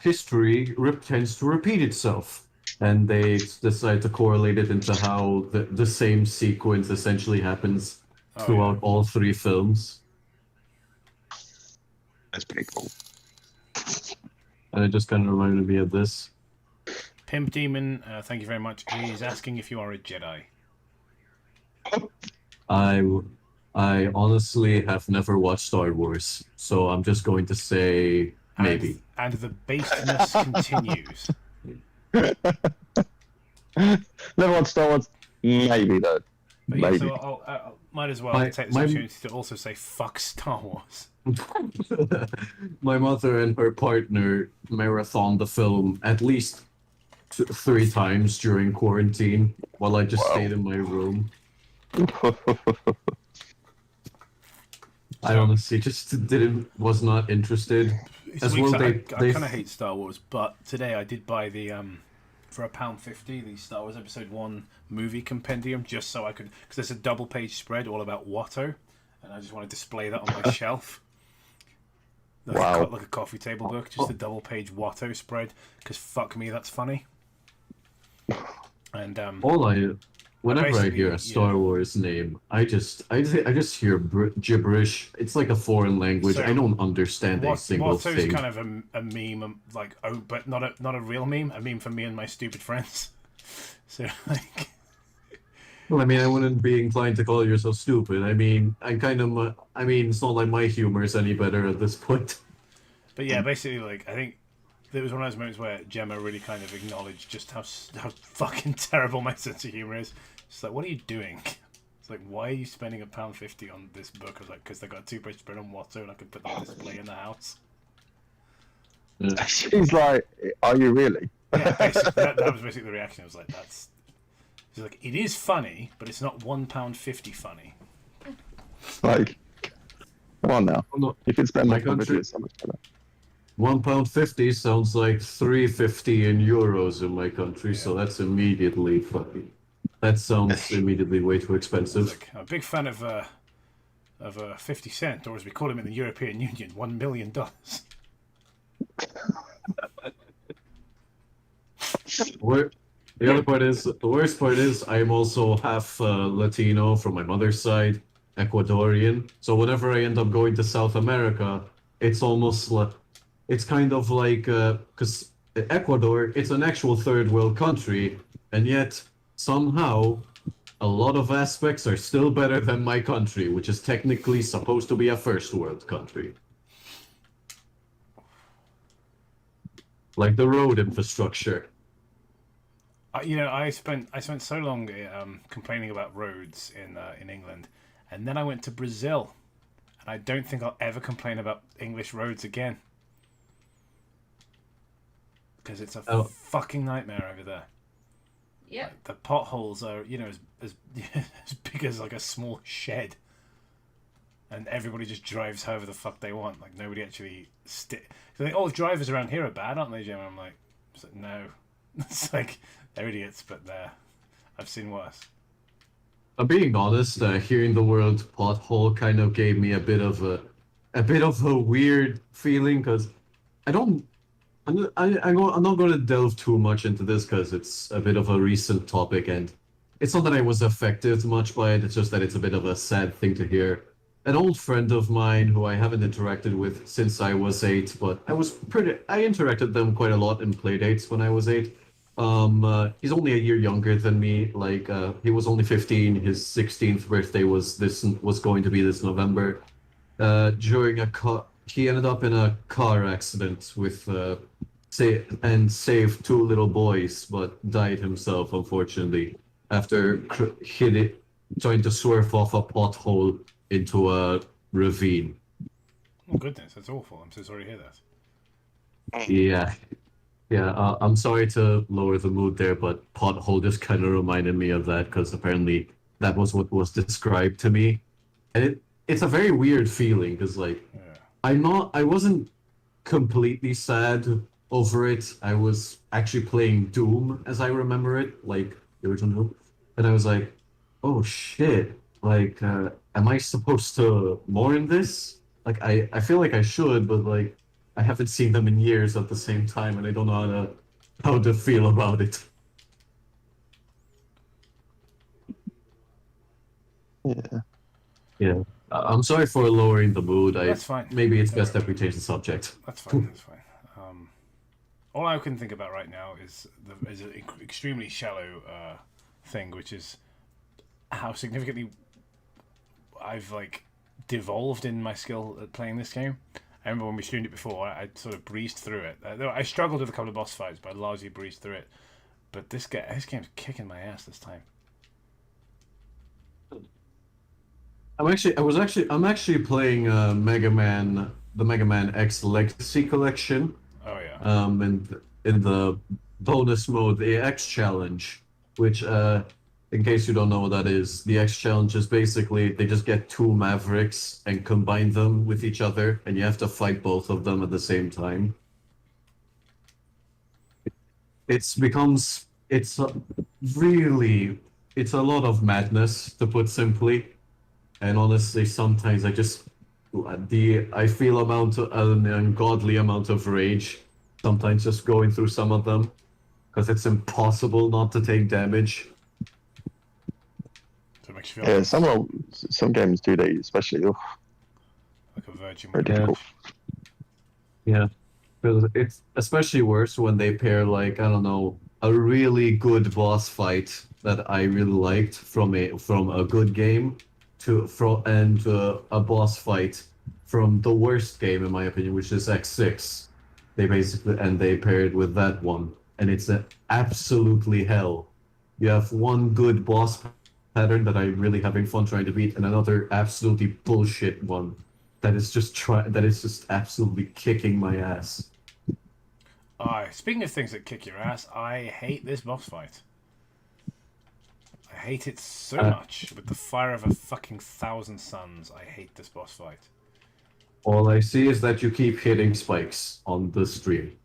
history tends to repeat itself," and they decide to correlate it into how the same sequence essentially happens throughout all three films. That's pretty cool. And it just kind of reminded me of this. Pimp Demon, thank you very much. He's asking if you are a Jedi. I honestly have never watched Star Wars, so I'm just going to say maybe. And the basedness continues. Never watched Star Wars. Maybe though. But yeah, Maybe. so I might as well My- take this my- opportunity to also say fuck Star Wars. My mother and her partner marathoned the film at least 3 times during quarantine while I just Wow. stayed in my room. I honestly just was not interested. It's As weird, well, so I they- kind of hate Star Wars, but today I did buy the for £1.50 the Star Wars Episode 1 movie compendium just so I could, because there's a double page spread all about Watto, and I just want to display that on my shelf. Like, Wow. like a coffee table book, just a double page Watto spread, because fuck me, that's funny. And Whenever I basically, hear a Star Wars name, I just hear gibberish. It's like a foreign language. So, I don't understand a single Watto's thing. kind of a meme, like, oh, but not a real meme, a meme for me and my stupid friends. So like, Well, I mean, I wouldn't be inclined to call yourself stupid. I mean, it's not like my humor is any better at this point. but yeah, basically, like, I think there was one of those moments where Gemma really kind of acknowledged just how fucking terrible my sense of humor is. She's like, "What are you doing?" It's like, "Why are you spending £1.50 on this book?" I was like, "Because they got a 2-page spread on Watto, and I could put that on display in the house." She's like, "Are you really?" Yeah, basically, that was basically the reaction. I was like, "That's." She's like, "It is funny, but it's not £1.50 funny." Like, come on now. Oh, no. You could spend My my country country- so much better. £1.50 sounds like €3.50 in euros in my country, so that's immediately fucking. That sounds immediately way too expensive. Like, I'm a big fan of 50 Cent, or as we call him in the European Union, $1 million. The other part is, the worst part is, I'm also half Latino from my mother's side, Ecuadorian. So whenever I end up going to South America, it's almost like, it's kind of like, because Ecuador, it's an actual third world country, and yet somehow a lot of aspects are still better than my country, which is technically supposed to be a first world country. Like the road infrastructure. I spent so long complaining about roads in England, and then I went to Brazil, and I don't think I'll ever complain about English roads again, because it's a fucking nightmare over there. Yep. Like, the potholes are as as big as like a small shed, and everybody just drives however the fuck they want. Like nobody actually They're like, oh, drivers around here are bad, aren't they, Jim? And I'm like, no. It's like they're idiots, but I've seen worse. Being honest, hearing the word pothole kind of gave me a bit of a weird feeling because I don't. I'm not going to delve too much into this because it's a bit of a recent topic, and it's not that I was affected much by it. It's just that it's a bit of a sad thing to hear. An old friend of mine who I haven't interacted with since I was 8, but I interacted them quite a lot in playdates when I was 8. He's only a year younger than me. Like, he was only 15. His 16th birthday was going to be this November. He ended up in a car accident with saved 2 little boys, but died himself, unfortunately, after trying to swerve off a pothole into a ravine. Oh goodness, that's awful. I'm so sorry to hear that. Yeah. I'm sorry to lower the mood there, but pothole just kind of reminded me of that because apparently that was what was described to me, and it's a very weird feeling because like I wasn't completely sad over it. I was actually playing Doom as I remember it, like the original Doom, and I was like, oh shit, like am I supposed to mourn this? Like I feel like I should, but like I haven't seen them in years at the same time, and I don't know how to feel about it. Yeah. Yeah. I'm sorry for lowering the mood. That's fine. Maybe it's best that we change the subject. That's fine. That's fine. All I can think about right now is an extremely shallow thing, which is how significantly I've like devolved in my skill at playing this game. I remember when we streamed it before, I sort of breezed through it. I struggled with a couple of boss fights, but I largely breezed through it. But this game's kicking my ass this time. I'm actually playing the Mega Man X Legacy Collection. Oh yeah. And in the bonus mode, the X Challenge, which in case you don't know what that is, the X Challenge is basically they just get 2 Mavericks and combine them with each other, and you have to fight both of them at the same time. It's a lot of madness, to put simply. And honestly, sometimes I feel an ungodly amount of rage. Sometimes just going through some of them, because it's impossible not to take damage. So it makes you feel some games do that, especially. like a virgin. Very difficult. Yeah, because it's especially worse when they pair like I don't know a really good boss fight that I really liked from a good game and a boss fight from the worst game in my opinion, which is X6. They paired with that one, and it's absolutely hell. You have one good boss pattern that I'm really having fun trying to beat, and another absolutely bullshit one that is just absolutely kicking my ass. Speaking of things that kick your ass, I hate this boss fight. I hate it so much. With the fire of a fucking 1,000 suns, I hate this boss fight. All I see is that you keep hitting spikes on the stream.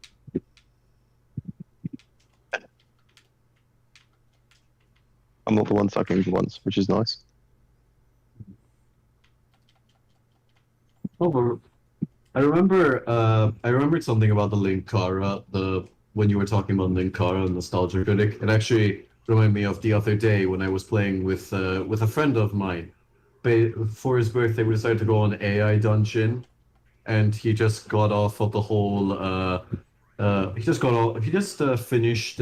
I'm not the one sucking the ones, which is nice. Oh, I remembered something about the Linkara, when you were talking about Linkara and Nostalgia Critic. It actually reminded me of the other day when I was playing with a friend of mine. For his birthday, we decided to go on AI dungeon, and he just got off of the whole he just finished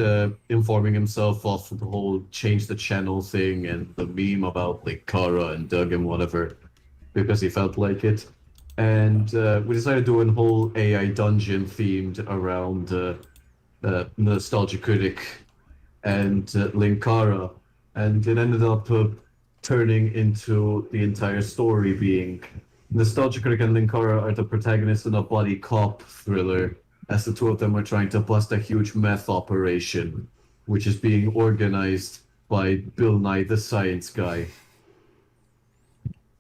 informing himself of the whole change the channel thing and the meme about like Kara and Doug and whatever, because he felt like it. And we decided to do a whole AI dungeon themed around Nostalgia Critic and Linkara, and it ended up turning into the entire story being Nostalgia Critic and Linkara are the protagonists in a buddy cop thriller, as the two of them are trying to bust a huge meth operation, which is being organized by Bill Nye the Science Guy.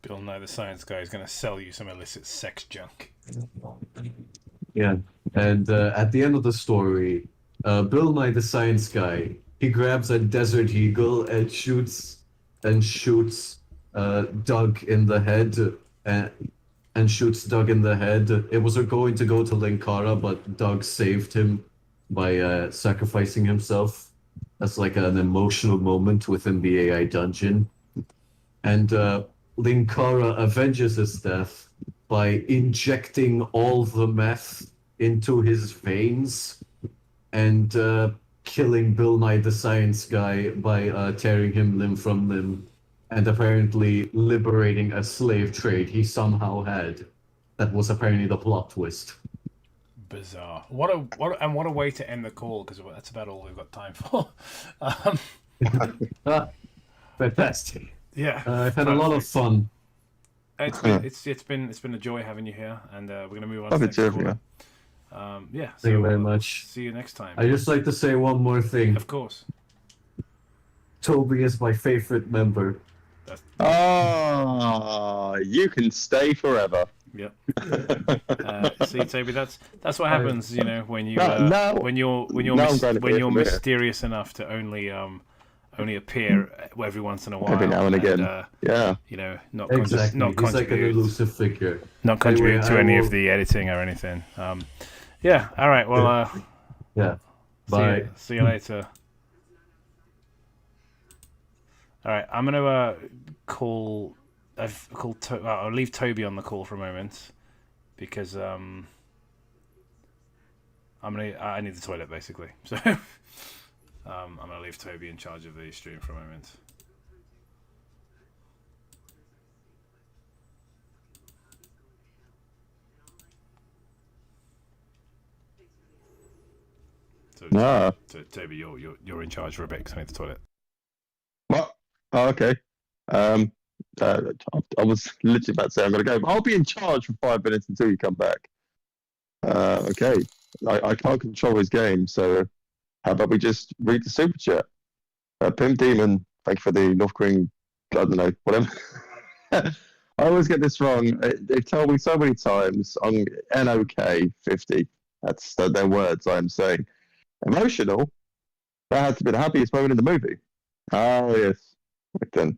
Bill Nye the Science Guy is going to sell you some illicit sex junk. Yeah, and at the end of the story, Bill Nye the Science Guy, he grabs a Desert Eagle and shoots Doug in the head, and shoots Doug in the head. It was going to go to Linkara, but Doug saved him by sacrificing himself. That's like an emotional moment within the AI dungeon. And Linkara avenges his death by injecting all the meth into his veins and killing Bill Nye the Science Guy by tearing him limb from limb and apparently liberating a slave trade he somehow had. That was apparently the plot twist. Bizarre. What a way to end the call, because that's about all we've got time for. Fantastic. Yeah, I've had a lot of fun. It's been a joy having you here, and we're going to move on to the next caller. Yeah. Thank you very much. See you next time. I just like to say one more thing. Of course. Toby is my favorite member. You can stay forever. Yep. See, Toby, that's what happens, you know, when you when you're mysterious enough to only appear every once in a while. Every now and again. Yeah. You know, not He's like an elusive figure. Not contribute to any of the editing or anything. Yeah. All right. Well. Yeah. Bye. See you later. All right. I'm gonna call. I'll leave Toby on the call for a moment because I need the toilet basically. So I'm gonna leave Toby in charge of the stream for a moment. So Toby, you're in charge for a bit because I need the toilet. What? Oh, okay. I was literally about to say I'm going to go, but I'll be in charge for 5 minutes until you come back. Okay. I can't control his game, so how about we just read the super chat? Pimp Demon, thank you for the North Korean, I don't know, whatever. I always get this wrong. They've told me so many times on NOK 50. That's their words I'm saying. Emotional? That had to be the happiest moment in the movie. Oh, yes. Then.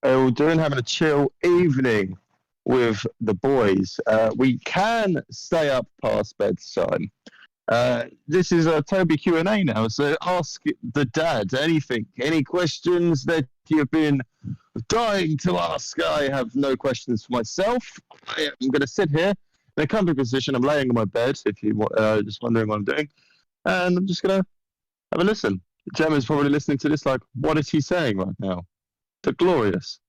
We're doing having a chill evening with the boys. We can stay up past bedtime. This is a Toby Q&A now, so ask the dad anything, any questions that you've been dying to ask. I have no questions for myself. I'm going to sit here in a comfy position. I'm laying on my bed, if you just wondering what I'm doing, and I'm just going to have a listen. Gemma's probably listening to this like, what is he saying right now? The glorious.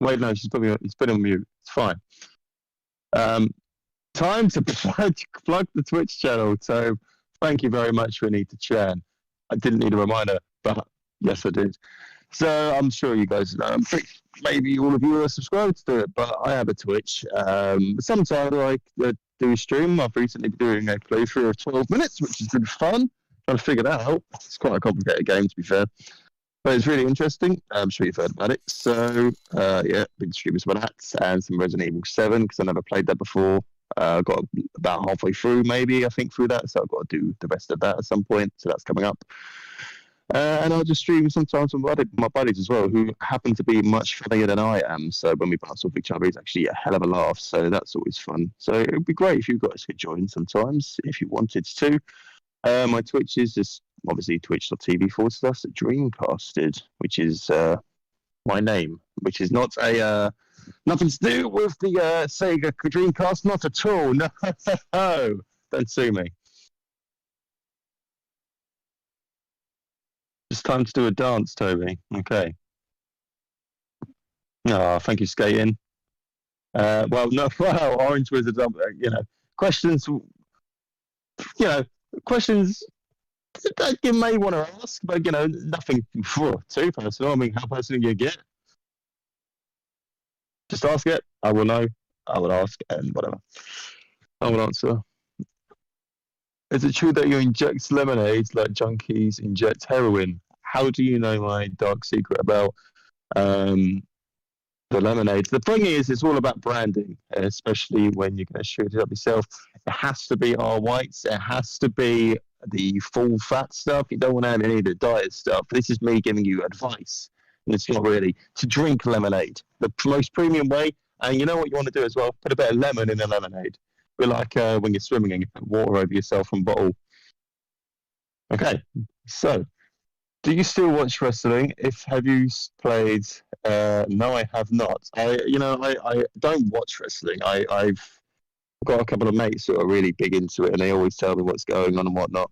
Wait, no, he's been on mute. It's fine. Time to plug the Twitch channel. So thank you very much, Renita Chan. I didn't need a reminder, but yes, I did. So I'm sure you guys know. Maybe all of you are subscribed to it, but I have a Twitch. Sometimes I do a stream. I've recently been doing a playthrough of 12 minutes, which has been fun. Trying to figure that out. It's quite a complicated game, to be fair. But it's really interesting. I'm sure you've heard about it. So, yeah, big streamers for that. And some Resident Evil 7, because I never played that before. Got about halfway through, maybe, I think, through that. So I've got to do the rest of that at some point. So that's coming up. And I'll just stream sometimes with my buddies as well, who happen to be much funnier than I am. So when we bounce off each other, it's actually a hell of a laugh. So that's always fun. So it would be great if you guys could join sometimes, if you wanted to. My Twitch is just obviously twitch.tv/Dreamcasted, which is my name, which is not a nothing to do with the Sega Dreamcast, not at all. No, don't sue me. It's time to do a dance, Toby. Okay. Oh, thank you, skating. Well, no, well, Orange Wizard, questions, questions that you may want to ask, but, nothing too personal. I mean, how personal you get? Just ask it. I will know. I will ask, and whatever. I will answer. Is it true that you inject lemonade like junkies inject heroin? How do you know my dark secret about the lemonade? The thing is, it's all about branding, especially when you're going to shoot it up yourself. It has to be our whites. It has to be the full fat stuff. You don't want to have any of the diet stuff. This is me giving you advice. And it's not really to drink lemonade. The most premium way, and you know what you want to do as well? Put a bit of lemon in the lemonade. Be like when you're swimming and you put water over yourself from a bottle. Okay, so do you still watch wrestling? If have you played? No, I have not. I don't watch wrestling. I've got a couple of mates who are really big into it, and they always tell me what's going on and whatnot.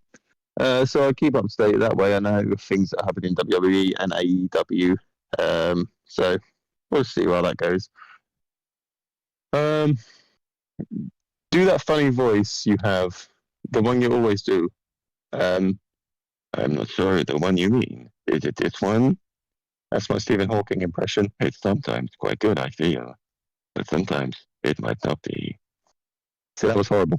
So I keep up to date that way. I know things that happen in WWE and AEW. So we'll see how that goes. Do that funny voice you have, the one you always do. I'm not sure the one you mean. Is it this one? That's my Stephen Hawking impression. It's sometimes quite good, I feel, but sometimes it might not be. So that was horrible.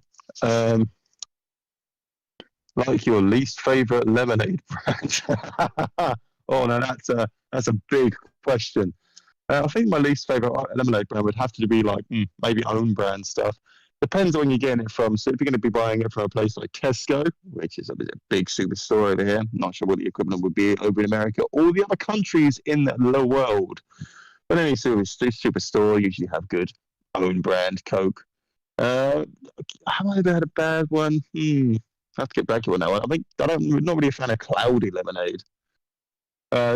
Like your least favorite lemonade brand? Oh no, that's a big question. I think my least favorite lemonade brand would have to be like maybe own brand stuff. Depends on where you're getting it from. So if you're going to be buying it from a place like Tesco, which is a big superstore over here, not sure what the equivalent would be over in America, or the other countries in the world. But any superstore usually have good own brand Coke. Have I ever had a bad one? I have to get back to it now. I'm not really a fan of cloudy lemonade.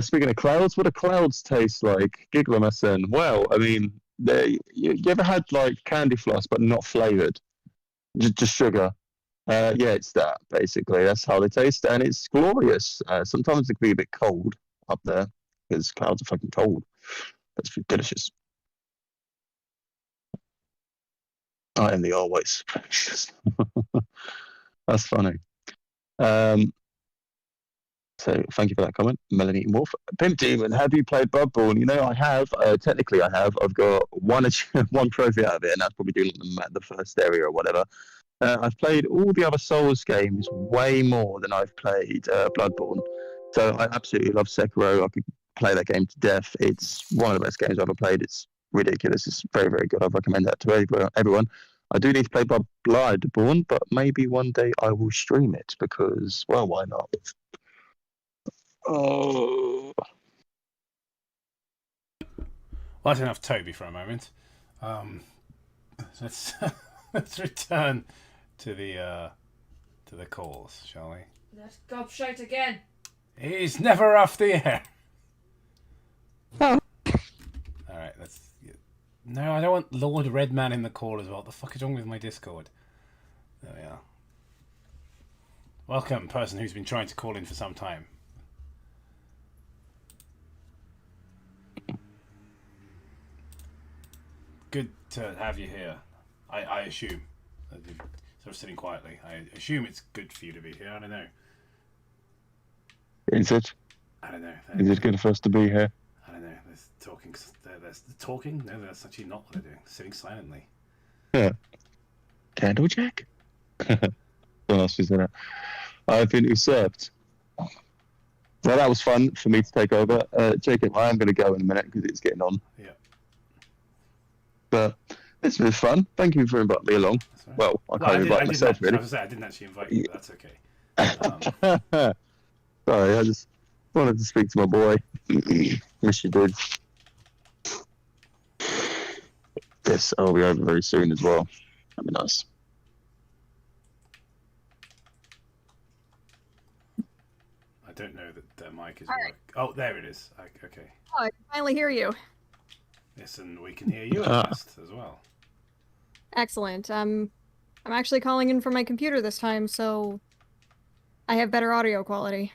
Speaking of clouds, what do clouds taste like? Giggle MSN. Well, I mean, you ever had like candy floss but not flavored, just sugar? Yeah, it's that basically. That's how they taste, and it's glorious. Sometimes it can be a bit cold up there because clouds are fucking cold. That's delicious. I am the always. That's funny. So thank you for that comment, Melanie Wolf. Pimp Demon, have you played Bloodborne? You know, I have. Technically, I have. I've got one trophy out of it, and that's probably doing the first area or whatever. I've played all the other Souls games way more than I've played Bloodborne. So I absolutely love Sekiro. I could play that game to death. It's one of the best games I've ever played. It's ridiculous. It's very, very good. I recommend that to everyone. I do need to play Bloodborne, but maybe one day I will stream it because, well, why not? Oh. Well, that's enough Toby for a moment. Let's let's return to the calls, shall we? Let's gobshite again. He's never off the air. Oh. All right, let's. No, I don't want Lord Redman in the call as well. What the fuck is wrong with my Discord? There we are. Welcome, person who's been trying to call in for some time. Good to have you here. I assume. Sort of sitting quietly. I assume it's good for you to be here. I don't know. Is it? I don't know. Is it good for us to be here? I don't know. There's talking. There's talking. No, that's actually not what they're doing. Sitting silently. Yeah. Candlejack? What else is there? I've been usurped. Well, that was fun for me to take over. Jacob, I am going to go in a minute because it's getting on. Yeah. But it's been fun. Thank you for inviting me along. Right. Well, I can't invite myself, really. I was going to say, I didn't actually invite you, but that's okay. Sorry, I just wanted to speak to my boy. Wish you did. Yes, I'll be over very soon as well. That'd be nice. I don't know that the mic is working. Oh, there it is. Okay. Oh, I can finally hear you. Listen, we can hear you, Ah. Ernest, as well. Excellent. I'm actually calling in from my computer this time, so I have better audio quality.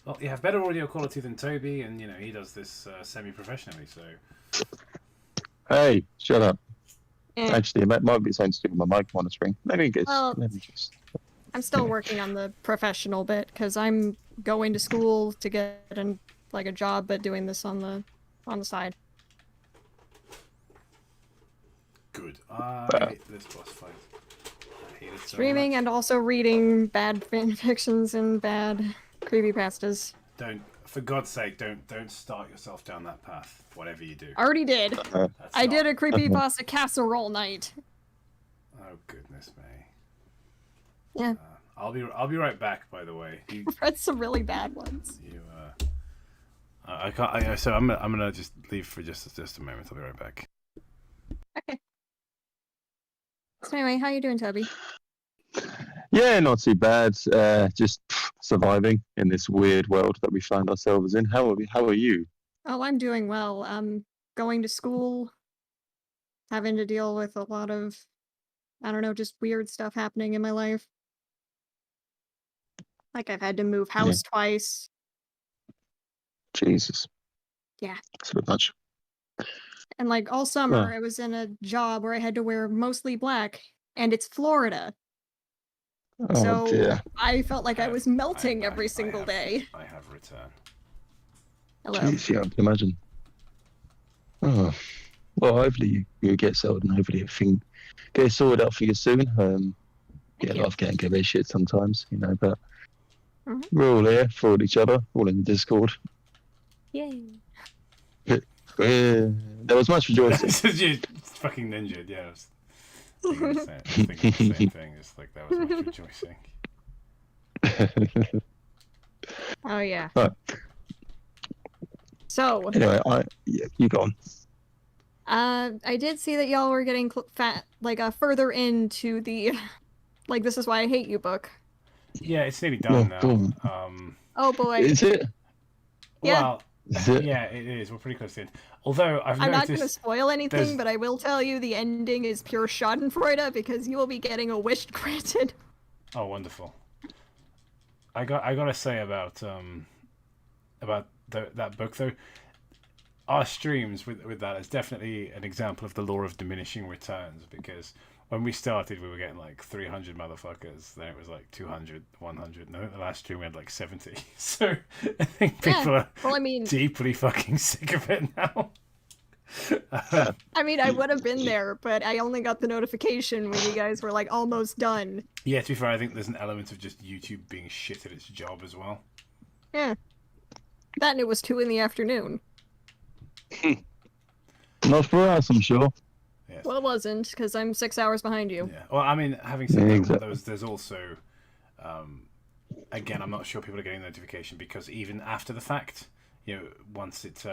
Well, you have better audio quality than Toby, and you know he does this semi-professionally. So Hey, shut up. Eh. Actually, it might be something to do with my mic monitoring. Maybe just. Well, Let me just. I'm still working on the professional bit because I'm going to school to get a job, but doing this on the side. good. I hate this boss fight. I hate it so Streaming much. and also reading bad fan fictions and bad creepypastas. Don't, for God's sake, don't start yourself down that path. Whatever you do. Already did. That's I not- did a creepypasta casserole night. Oh goodness me. Yeah. I'll be right back. By the way, you, I've read some really bad ones. I can't. So I'm gonna just leave for just a moment. I'll be right back. Okay. So anyway, how you doing, Toby? Yeah, not too bad. Just surviving in this weird world that we find ourselves in. How are you? Oh, I'm doing well. Going to school, having to deal with a lot of, I don't know, just weird stuff happening in my life. Like I've had to move house twice. Jesus. Yeah. That's a bit much. And like all summer, I was in a job where I had to wear mostly black, and it's Florida. Oh So dear. I felt like I was melting every I single have- day. I have returned. Hello. Jeez, yeah, I can imagine. Oh, well, hopefully you get settled and hopefully everything gets sorted out for you soon. Thank I you. love getting give a shit sometimes, but Mhm. we're all here for each other, all in the Discord. Yay. There was much rejoicing. You fucking ninja, yeah. I was thinking the same thing. It's like that was much rejoicing. Oh yeah. Right. So, Anyway, you go on. I did see that y'all were getting further into the, like, This Is Why I Hate You book. Yeah, it's nearly done Well, now. Oh boy. Is it? Yeah. Well, Is it? yeah, it is. We're pretty close to the end. Although I'm not going to noticed, spoil anything, there's- but I will tell you the ending is pure Schadenfreude because you will be getting a wish granted. oh, wonderful. I gotta say about that book though. Our streams with that is definitely an example of the law of diminishing returns, because when we started we were getting like 300 motherfuckers, then it was like 200, 100, and I think the last stream we had like 70. So I think people are Well, I mean, deeply fucking sick of it now. I would have been there, but I only got the notification when you guys were like almost done. Yeah, to be fair, I think there's an element of just YouTube being shit at its job as well. Yeah. That and it was 2 in the afternoon. Not for us, I'm sure. Yes. Well, it wasn't, because I'm 6 hours behind you. Yeah. Well, I mean, having said Yeah, that, exactly. there's also, again, I'm not sure people are getting notification because even after the fact, once it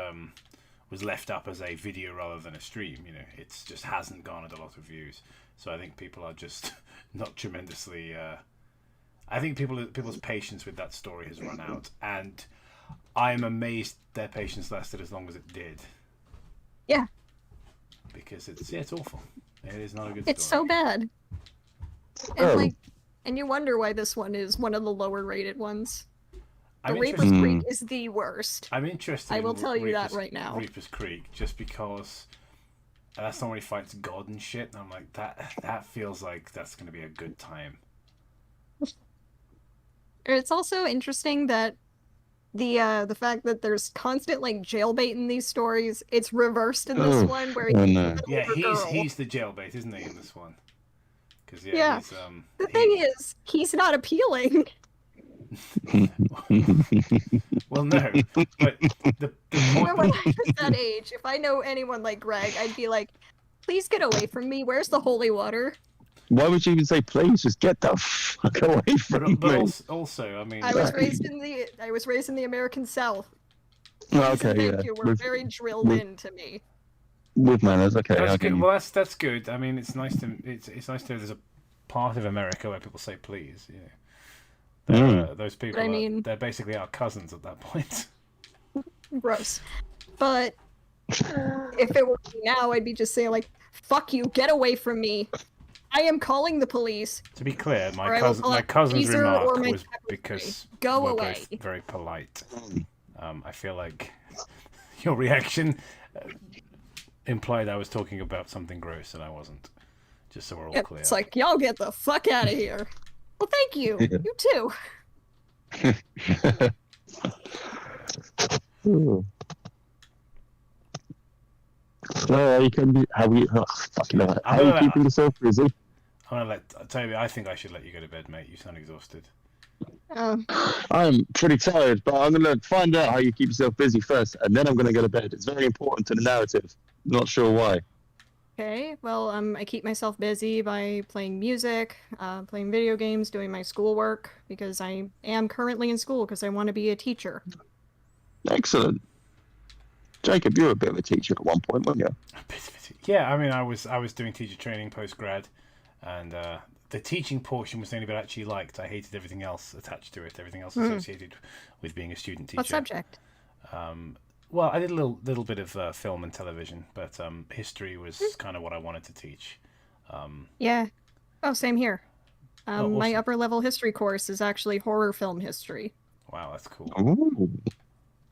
was left up as a video rather than a stream, it's just hasn't garnered a lot of views. So I think people are just not tremendously. I think people's patience with that story has run out, and I'm amazed their patience lasted as long as it did. Yeah. Because it's awful. It is not a good It's story. so bad. Oh. And you wonder why this one is one of the lower rated ones. The I'm Reaper's interested- Creek is the worst. I'm interested. I will in tell you that Reaper's- right now. Reaper's Creek, just because that's not when he fights God and shit. And I'm like, that feels like that's going to be a good time. It's also interesting that the fact that there's constant jailbait in these stories, it's reversed in this Oh, one where oh he's no. an Yeah, older girl. he's the jailbait, isn't he, in this one? Because Yeah. he's The thing is, he's not appealing. well, no, but the Even when point. I was that age, if I know anyone like Greg, I'd be like, please get away from me. Where's the holy water? Why would you even say please? Just get the fuck away from But me. also, I mean, I was Right. raised in the American South. Oh, These and okay, thank yeah. you were With, very drilled with- into me. with manners, okay. that's I good. get you. Well, that's good. I mean, it's nice to it's nice to know there's a part of America where people say please. Those people. I mean- they're basically our cousins at that point. Gross. But If it were me now, I'd be just saying like, "Fuck you, get away from me! I am calling the police." To be clear, Or my I will cousin's taser or remark my was pepper spray. because Go we're away. both very polite. I feel like your reaction implied I was talking about something gross, and I wasn't. Just so we're all clear. It's like, y'all get the fuck out of here. Well, thank you. You too. No, you can be. How are you keeping yourself busy? I'm gonna let Toby. I think I should let you go to bed, mate. You sound exhausted. I'm pretty tired, but I'm gonna find out how you keep yourself busy first, and then I'm gonna go to bed. It's very important to the narrative. Not sure why. Okay, well, I keep myself busy by playing music, playing video games, doing my schoolwork, because I am currently in school because I want to be a teacher. Excellent. Jacob, you were a bit of a teacher at one point, weren't you? Yeah, I mean, I was doing teacher training post grad, and the teaching portion was the only bit I actually liked. I hated everything else attached to it, everything else associated with being a student teacher. What subject? Well, I did a little bit of film and television, but history was kind of what I wanted to teach. Yeah. Oh, same here. Awesome. My upper level history course is actually horror film history. Wow, that's cool. Ooh.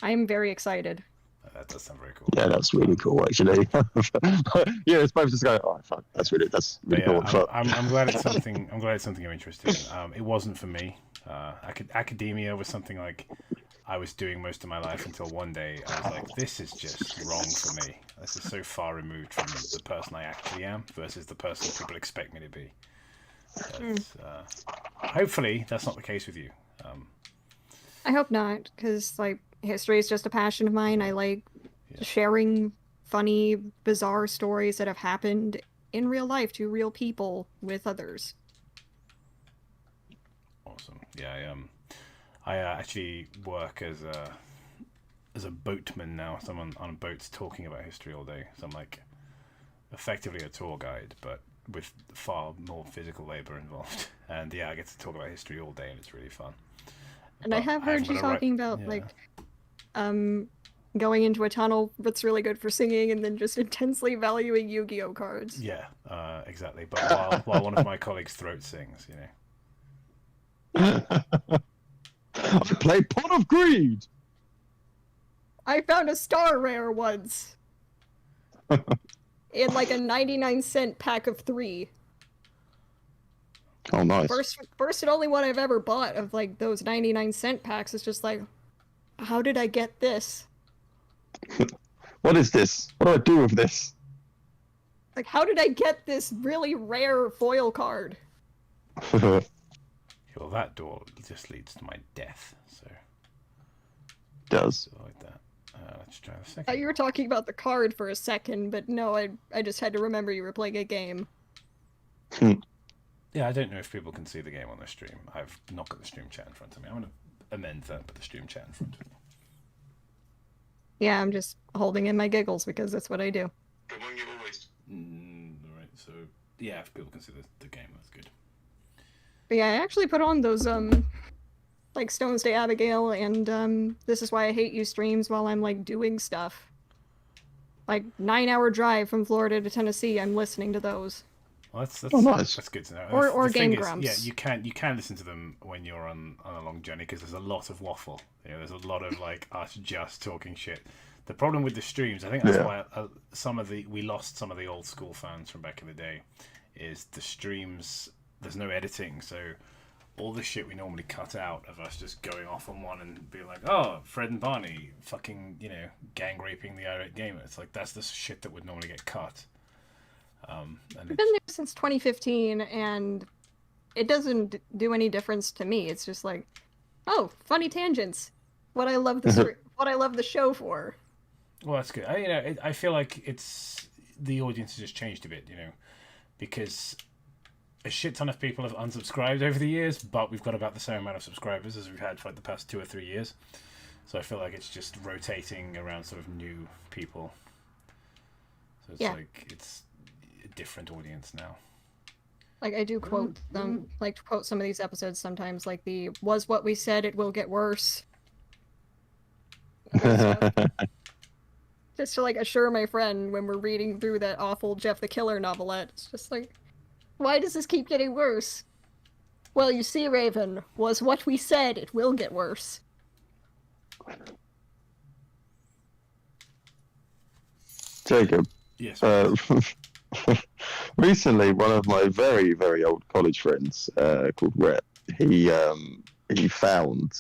I am very excited. That does sound very cool. Yeah, that's really cool, actually. Yeah, it's both just going. Oh, fuck, that's really Yeah, cool. I'm glad it's something. I'm glad it's something you're interested in. It wasn't for me. Academia was something like I was doing most of my life until one day I was like, this is just wrong for me. This is so far removed from the person I actually am versus the person people expect me to be. Hopefully, that's not the case with you. I hope not, because like history is just a passion of mine. I like sharing funny, bizarre stories that have happened in real life to real people with others. Awesome. Yeah, I actually work as a boatman now. So I'm on boats talking about history all day. So I'm like effectively a tour guide, but with far more physical labor involved. And yeah, I get to talk about history all day, and it's really fun. And I have heard you talking about like going into a tunnel that's really good for singing, and then just intensely valuing Yu-Gi-Oh cards. Yeah, exactly. But while one of my colleagues throat sings, you know. I play Pot of Greed. I found a star rare once. In like a 99-cent pack of 3. Oh, nice. First and only one I've ever bought of like those 99-cent packs. It's just like, how did I get this? What is this? What do I do with this? Like, how did I get this really rare foil card? Well, that door just leads to my death. So Does. like that. Let's try the I second. thought you were talking about the card for a second, but no, I just had to remember you were playing a game. Yeah, I don't know if people can see the game on the stream. I've not got the stream chat in front of me. I'm going to amend that, put the stream chat in front of me. Yeah, I'm just holding in my giggles because that's what I do. Right, so yeah, if people can see the game, that's good. But yeah, I actually put on those like Stones to Abigail and This Is Why I Hate You streams while I'm like doing stuff. Like 9-hour drive from Florida to Tennessee, I'm listening to those. Well, that's nice. That's good to know. Or The thing Game is, Grumps. Yeah, you can listen to them when you're on a long journey because there's a lot of waffle. You know, there's a lot of like us just talking shit. The problem with the streams, I think that's why we lost some of the old school fans from back in the day, is the streams. There's no editing, so all the shit we normally cut out of us just going off on one and being like, oh, Fred and Barney fucking, gang raping the irate gamer. It's like that's the shit that would normally get cut. And I've been there since 2015, and it doesn't do any difference to me. It's just like, oh, funny tangents. What I love the show for. Well, that's good. I feel like the audience has just changed a bit, because a shit ton of people have unsubscribed over the years, but we've got about the same amount of subscribers as we've had for like the past 2 or 3 years. So I feel like it's just rotating around sort of new people. So it's like it's a different audience now. Like I do quote them, like to quote some of these episodes sometimes, like the "was what we said, it will get worse." just to like assure my friend when we're reading through that awful Jeff the Killer novelette. It's just like, why does this keep getting worse? Well, you see, Raven, was what we said, it will get worse. Jacob, Yes. recently one of my very, very old college friends called Rhett, he found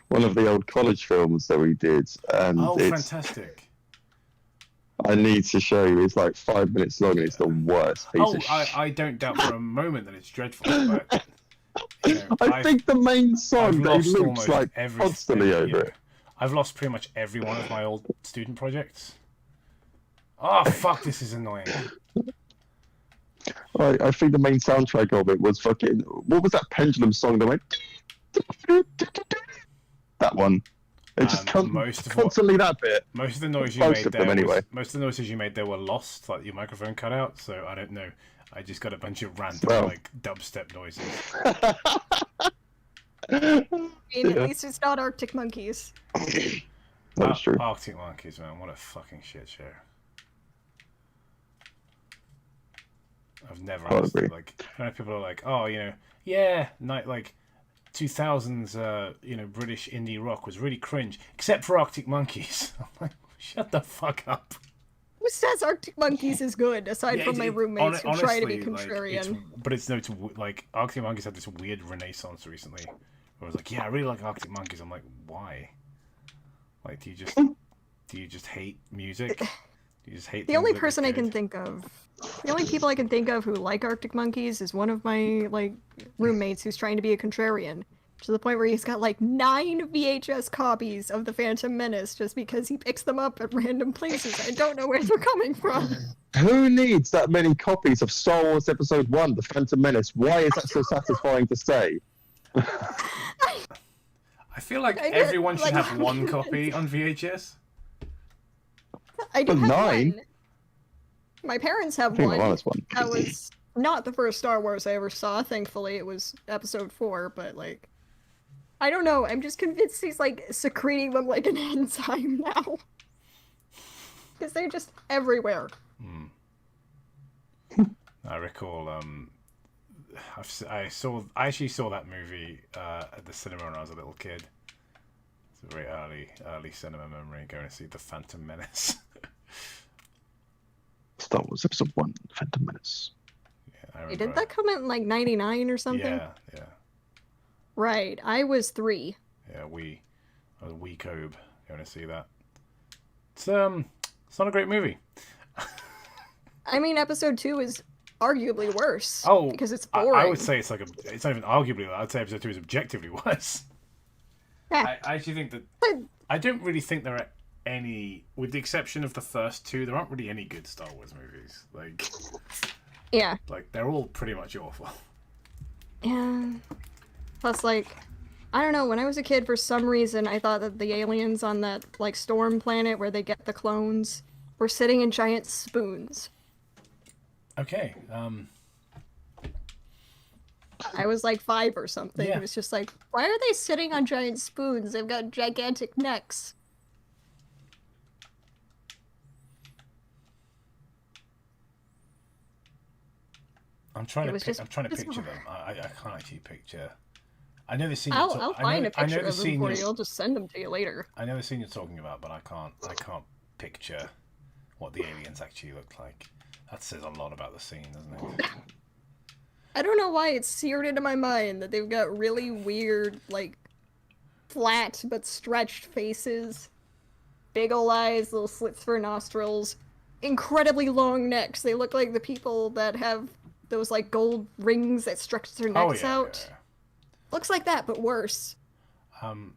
one of the old college films that we did, and Oh, it's fantastic. I need to show you. It's like 5 minutes long, and it's the worst piece of shit. I don't doubt for a moment that it's dreadful, but you know, I think the main song I've that lost he loops almost like every, constantly over you know, it. I've lost pretty much every one of my old student projects. Oh fuck! This is annoying. I think the main soundtrack of it was fucking. What was that pendulum song that went? That one. It just constantly that bit. Most of the noise you Most made of them, there anyway. most of the noises you made there were lost, like your microphone cut out. So I don't know. I just got a bunch of random Well. like dubstep noises. I mean, at least it's not Arctic Monkeys. That's true. Arctic Monkeys, man, what a fucking shit show. I've never I understood. agree. Like, I know people are like, oh, you know, yeah, like 2000s, you know, British indie rock was really cringe, except for Arctic Monkeys. I'm like, shut the fuck up. Who says Arctic Monkeys is good, aside Yeah, from my roommates who try to be honestly, contrarian? But it's no, like Arctic Monkeys had this weird renaissance recently. Where I was like, yeah, I really like Arctic Monkeys. I'm like, why? Like, do you just hate music? Do you just hate The only person I can think of, the only people I can think of who like Arctic Monkeys is one of my like roommates who's trying to be a contrarian, to the point where he's got like 9 VHS copies of The Phantom Menace just because he picks them up at random places. I don't know where they're coming from. Who needs that many copies of Star Wars Episode 1, The Phantom Menace? Why is that so satisfying to say? I feel like I get, everyone should like, have one copy on VHS. I do But have 9? one. My parents have I think the one. last one. That was not the first Star Wars I ever saw. Thankfully, it was Episode 4. But like, I don't know. I'm just convinced he's like secreting them like an enzyme now, because they're just everywhere. I recall. I actually saw that movie at the cinema when I was a little kid. It's a very early cinema memory, going to see The Phantom Menace. Star Wars Episode 1, The Phantom Menace. Yeah, I Hey, remember. did that come in like '99 or something? Yeah. Right. I was 3. Yeah, I was a wee cobe going to see that. It's not a great movie. I mean, Episode 2 is arguably worse. Oh, because it's boring. I would say it's like it's not even arguably. I'd say Episode 2 is objectively worse. Yeah. I actually think that I don't really think there are any, with the exception of the first 2, there aren't really any good Star Wars movies. Yeah. Like they're all pretty much awful. Yeah. Plus, like, I don't know. When I was a kid, for some reason, I thought that the aliens on that like storm planet where they get the clones were sitting in giant spoons. Okay. I was like 5 or something. Yeah. It was just like, why are they sitting on giant spoons? They've got gigantic necks. I'm trying It was to just picture bizarre. them. I can't actually picture. I know the scene. I'll find a I know picture the of them scene. for you. I'll just send them to you later. I know the scene you're talking about, but I can't picture what the aliens actually look like. That says a lot about the scene, doesn't it? I don't know why it's seared into my mind that they've got really weird, like, flat but stretched faces, big ol' eyes, little slits for nostrils, incredibly long necks. They look like the people that have those, like, gold rings that stretch their necks out. Yeah. Looks like that, but worse. No,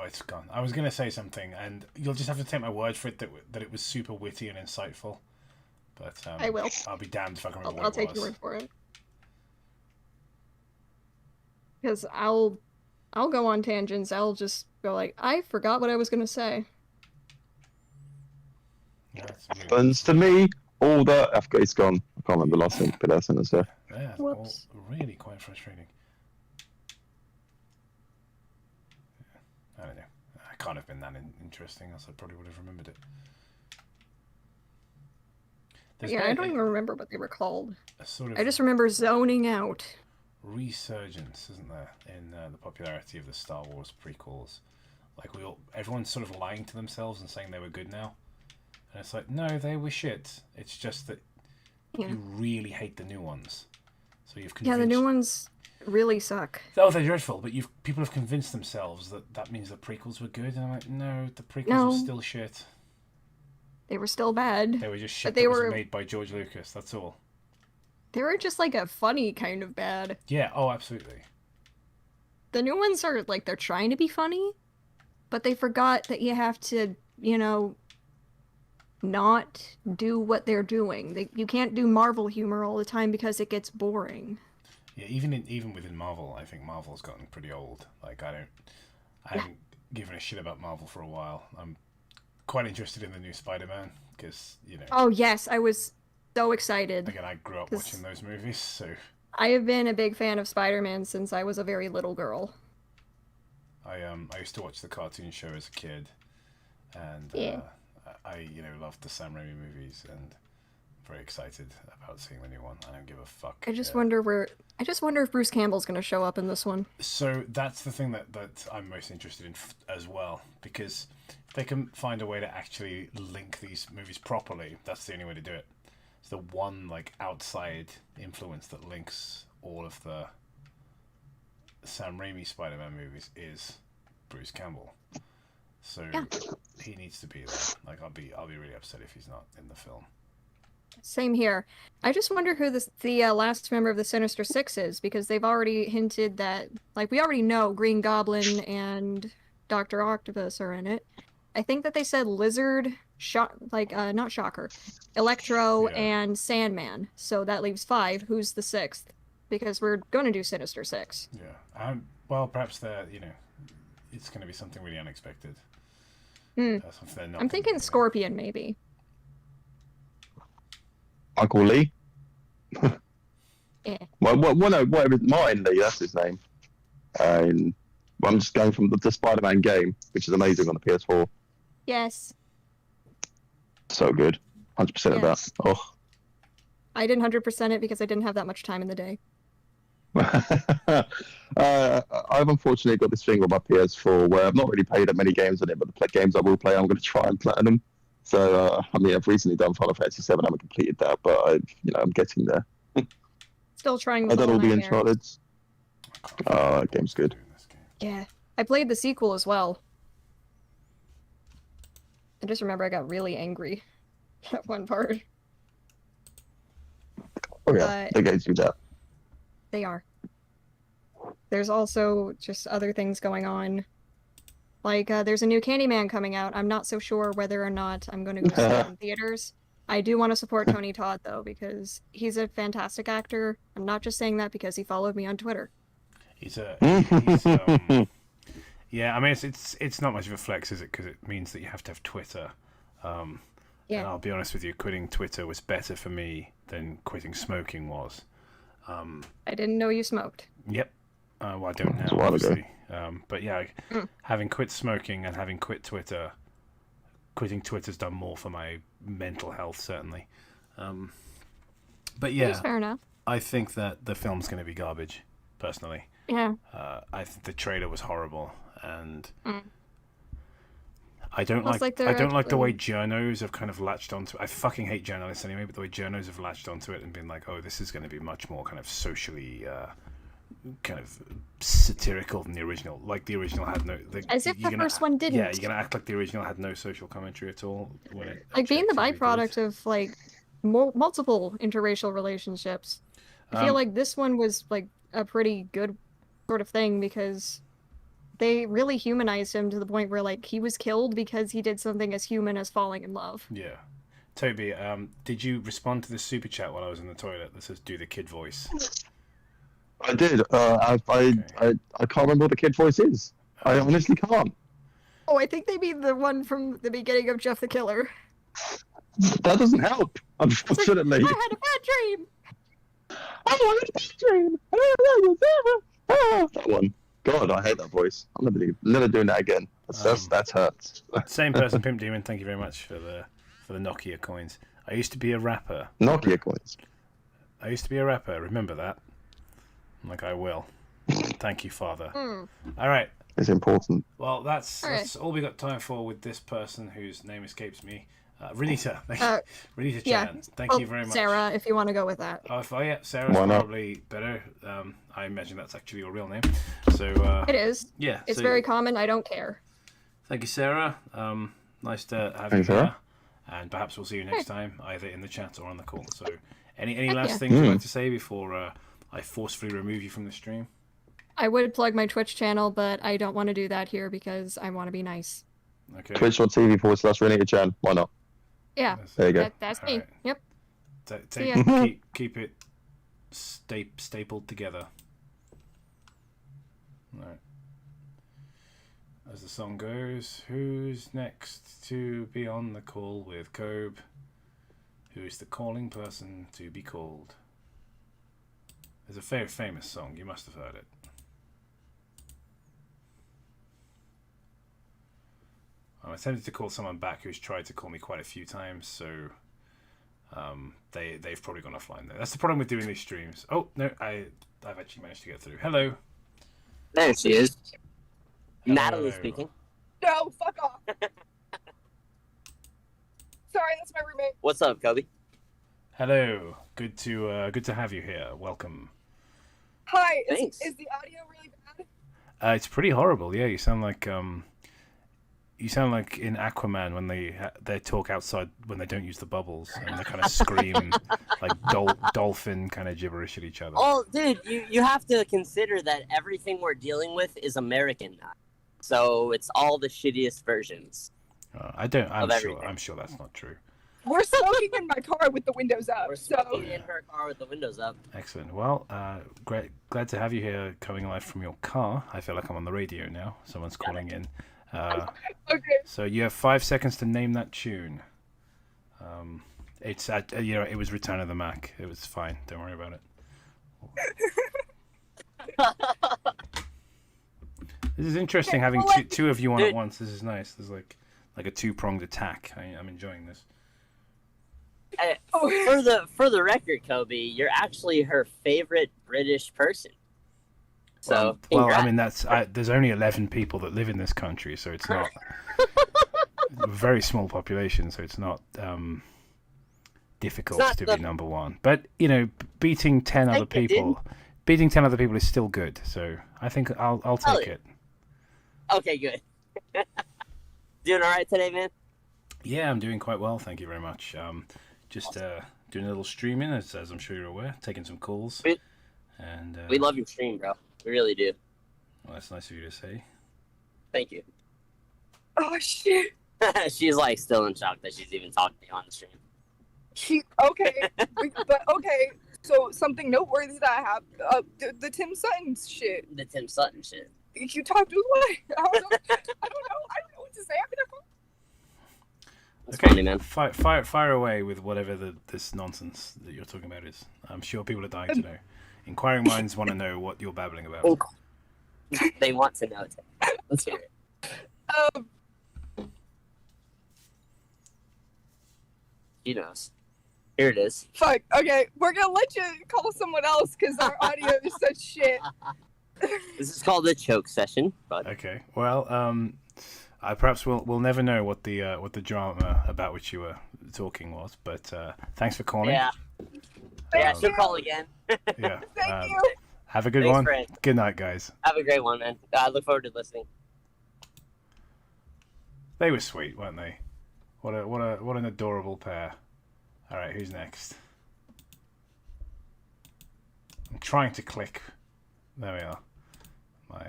it's gone. I was going to say something, and you'll just have to take my word for it that it was super witty and insightful. But I will. I'll be damned if I can remember I'll what it take was. your word for it. Because I'll go on tangents. I'll just go like, I forgot what I was gonna say. Yeah, it's really, Happens to me all the... It's gone. I can't remember the last thing, but that's in there. yeah, it's Whoops. all really quite frustrating. I don't know. I can't have been that interesting, else I probably would have remembered it. There's Yeah, I been don't even remember what they were called. a sort of I just remember zoning out. resurgence, isn't there, in the popularity of the Star Wars prequels? Like everyone's sort of lying to themselves and saying they were good now, and it's like, no, they were shit. It's just that you really hate the new ones, so you've convinced... Yeah, the new ones really suck. Oh, they're dreadful, but people have convinced themselves that means the prequels were good, and I'm like, no, the prequels were still shit. They were still bad. They were just shit they that was were made by George Lucas, that's all. They were just like a funny kind of bad. Yeah, oh, absolutely. The new ones are like, they're trying to be funny, but they forgot that you have to, not do what they're doing. You can't do Marvel humor all the time because it gets boring. Yeah, even within Marvel, I think Marvel's gotten pretty old. Like, I haven't given a shit about Marvel for a while. I'm quite interested in the new Spider-Man because, Oh yes, I was so excited. Again, I grew up watching those movies, so I have been a big fan of Spider-Man since I was a very little girl. I used to watch the cartoon show as a kid, and I loved the Sam Raimi movies, and very excited about seeing the new one. I don't give a fuck. I just wonder if Bruce Campbell's going to show up in this one. So that's the thing that I'm most interested in as well, because if they can find a way to actually link these movies properly, that's the only way to do it. It's the one outside influence that links all of the Sam Raimi Spider-Man movies is Bruce Campbell. So he needs to be there. I'll be really upset if he's not in the film. Same here. I just wonder who the last member of the Sinister Six is, because they've already hinted that, we already know Green Goblin and Dr. Octopus are in it. I think that they said Lizard, not Shocker, Electro, and Sandman. So that leaves 5. Who's the 6th? Because we're going to do Sinister Six. Yeah. Well, perhaps they're, it's going to be something really unexpected. I'm thinking Scorpion, maybe. Uncle Lee? Yeah. Well, whatever. Martin Lee, that's his name. I'm just going from the Spider-Man game, which is amazing on the PS4. Yes. So good. 100% of that. Oh. I didn't 100% it because I didn't have that much time in the day. I've unfortunately got this thing with my PS4 where I've not really played that many games on it, but the games I will play, I'm going to try and platinum. So, I've recently done Final Fantasy 7. I haven't completed that, but I'm getting there. Still trying. I've done all the Uncharted. Game's good. Yeah, I played the sequel as well. I just remember I got really angry at one part. Oh yeah, they games do that. They are. There's also just other things going on. There's a new Candyman coming out. I'm not so sure whether or not I'm going to go see it in theaters. I do want to support Tony Todd, though, because he's a fantastic actor. I'm not just saying that because he followed me on Twitter. Yeah, I mean, it's not much of a flex, is it? Because it means that you have to have Twitter. And I'll be honest with you, quitting Twitter was better for me than quitting smoking was. I didn't know you smoked. Yep. Well, I don't now, a while obviously. But yeah, having quit smoking and having quit Twitter, quitting Twitter's done more for my mental health, certainly. But yeah, that's fair enough. I think that the film's going to be garbage, personally. Yeah. The trailer was horrible, and I don't Plus, like the way journos have kind of latched onto it. I fucking hate journalists anyway, but the way journos have latched onto it and been like, oh, this is going to be much more kind of socially kind of satirical than the original. Like the original had no... As if the first one didn't. Yeah, you're going to act like the original had no social commentary at all. When it being the byproduct of multiple interracial relationships. I feel like this one was a pretty good sort of thing because they really humanized him to the point where he was killed because he did something as human as falling in love. Yeah. Toby, did you respond to this super chat while I was in the toilet that says do the kid voice? I did. I can't remember what the kid voice is. I honestly can't. Oh, I think they mean the one from the beginning of Jeff the Killer. That doesn't help, unfortunately. I had a bad dream. I had a bad dream. That one. God, I hate that voice. I'm never doing that again. That hurts. Same person, Pimp Demon. Thank you very much for the Nokia coins. I used to be a rapper. Nokia coins. I used to be a rapper. Remember that? Like I will. Thank you, Father. All right. It's important. Well, that's All right. that's all we got time for with this person whose name escapes me. Renita. Renita yeah. Chan. Thank you very much. Sarah, if you want to go with that. Oh, yeah, Sarah's Why not? probably better. I imagine that's actually your real name. So It is. yeah, It's so, very common. I don't care. Thank you, Sarah. Nice to have Thanks, you here, Sarah. and perhaps we'll see you next time, either in the chat or on the call. So, any Heck last yeah. things you'd like to say before I forcefully remove you from the stream? I would plug my Twitch channel, but I don't want to do that here because I want to be nice. Okay. Twitch.tv/Renita Chan. Why not? Yeah, There you go. that's me. Alright. Yep. Take, ya. keep it stapled together. Right. As the song goes, who's next to be on the call with Kobe? Who is the calling person to be called? There's a very famous song. You must have heard it. I'm attempting to call someone back who's tried to call me quite a few times, so they've probably gone offline there. That's the problem with doing these streams. Oh no, I've actually managed to get through. Hello. There she is. Hello. Natalie speaking. No, fuck off. Sorry, that's my roommate. What's up, Kobe? Hello. Good to have you here. Welcome. Hi, Thanks. is the audio really bad? It's pretty horrible. Yeah, you sound like in Aquaman when they talk outside when they don't use the bubbles and they kind of scream like dolphin kind of gibberish at each other. Oh, dude, you have to consider that everything we're dealing with is American now. So it's all the shittiest versions. I'm sure that's not true. We're smoking in my car with the windows up, We're so... smoking in her car with the windows up. Excellent. Well, glad to have you here, coming live from your car. I feel like I'm on the radio now. Someone's calling in. Okay. So you have 5 seconds to name that tune. It's it was Return of the Mac. It was fine. Don't worry about it. This is interesting having two of you on at once. This is nice. There's like a two-pronged attack. I'm enjoying this. For the record, Kobe, you're actually her favorite British person. So, well, I congrats. mean there's only 11 people that live in this country, so it's not a very small population. So it's not difficult to be number one. But beating 10 other people is still good. So I think I'll take it. Okay, good. Doing all right today, man? Yeah, I'm doing quite well. Thank you very much. Just doing a little streaming, as I'm sure you're aware, taking some calls. And we love your stream, bro. We really do. Well, that's nice of you to say. Thank you. Oh, shit. She's like still in shock that she's even talking to you on the stream. Okay, but okay, so something noteworthy that I have, the Tim Sutton shit. The Tim Sutton shit. You talked to what? I don't know what to say after that. That's Okay, funny, man. fire away with whatever this nonsense that you're talking about is. I'm sure people are dying to know. Inquiring minds want to know what you're babbling about. They want to know. Let's hear it. She knows. Here it is. Fuck, okay, we're gonna let you call someone else because our audio is such shit. This is called the choke session. But Okay. Well, perhaps we'll never know what the drama about which you were talking was. But thanks for calling. yeah, she'll call again. Yeah. Thank you. Have a good Thanks, one. Fred. Good night, guys. Have a great one, man. I look forward to listening. They were sweet, weren't they? What an adorable pair. All right, who's next? I'm trying to click. There we are. My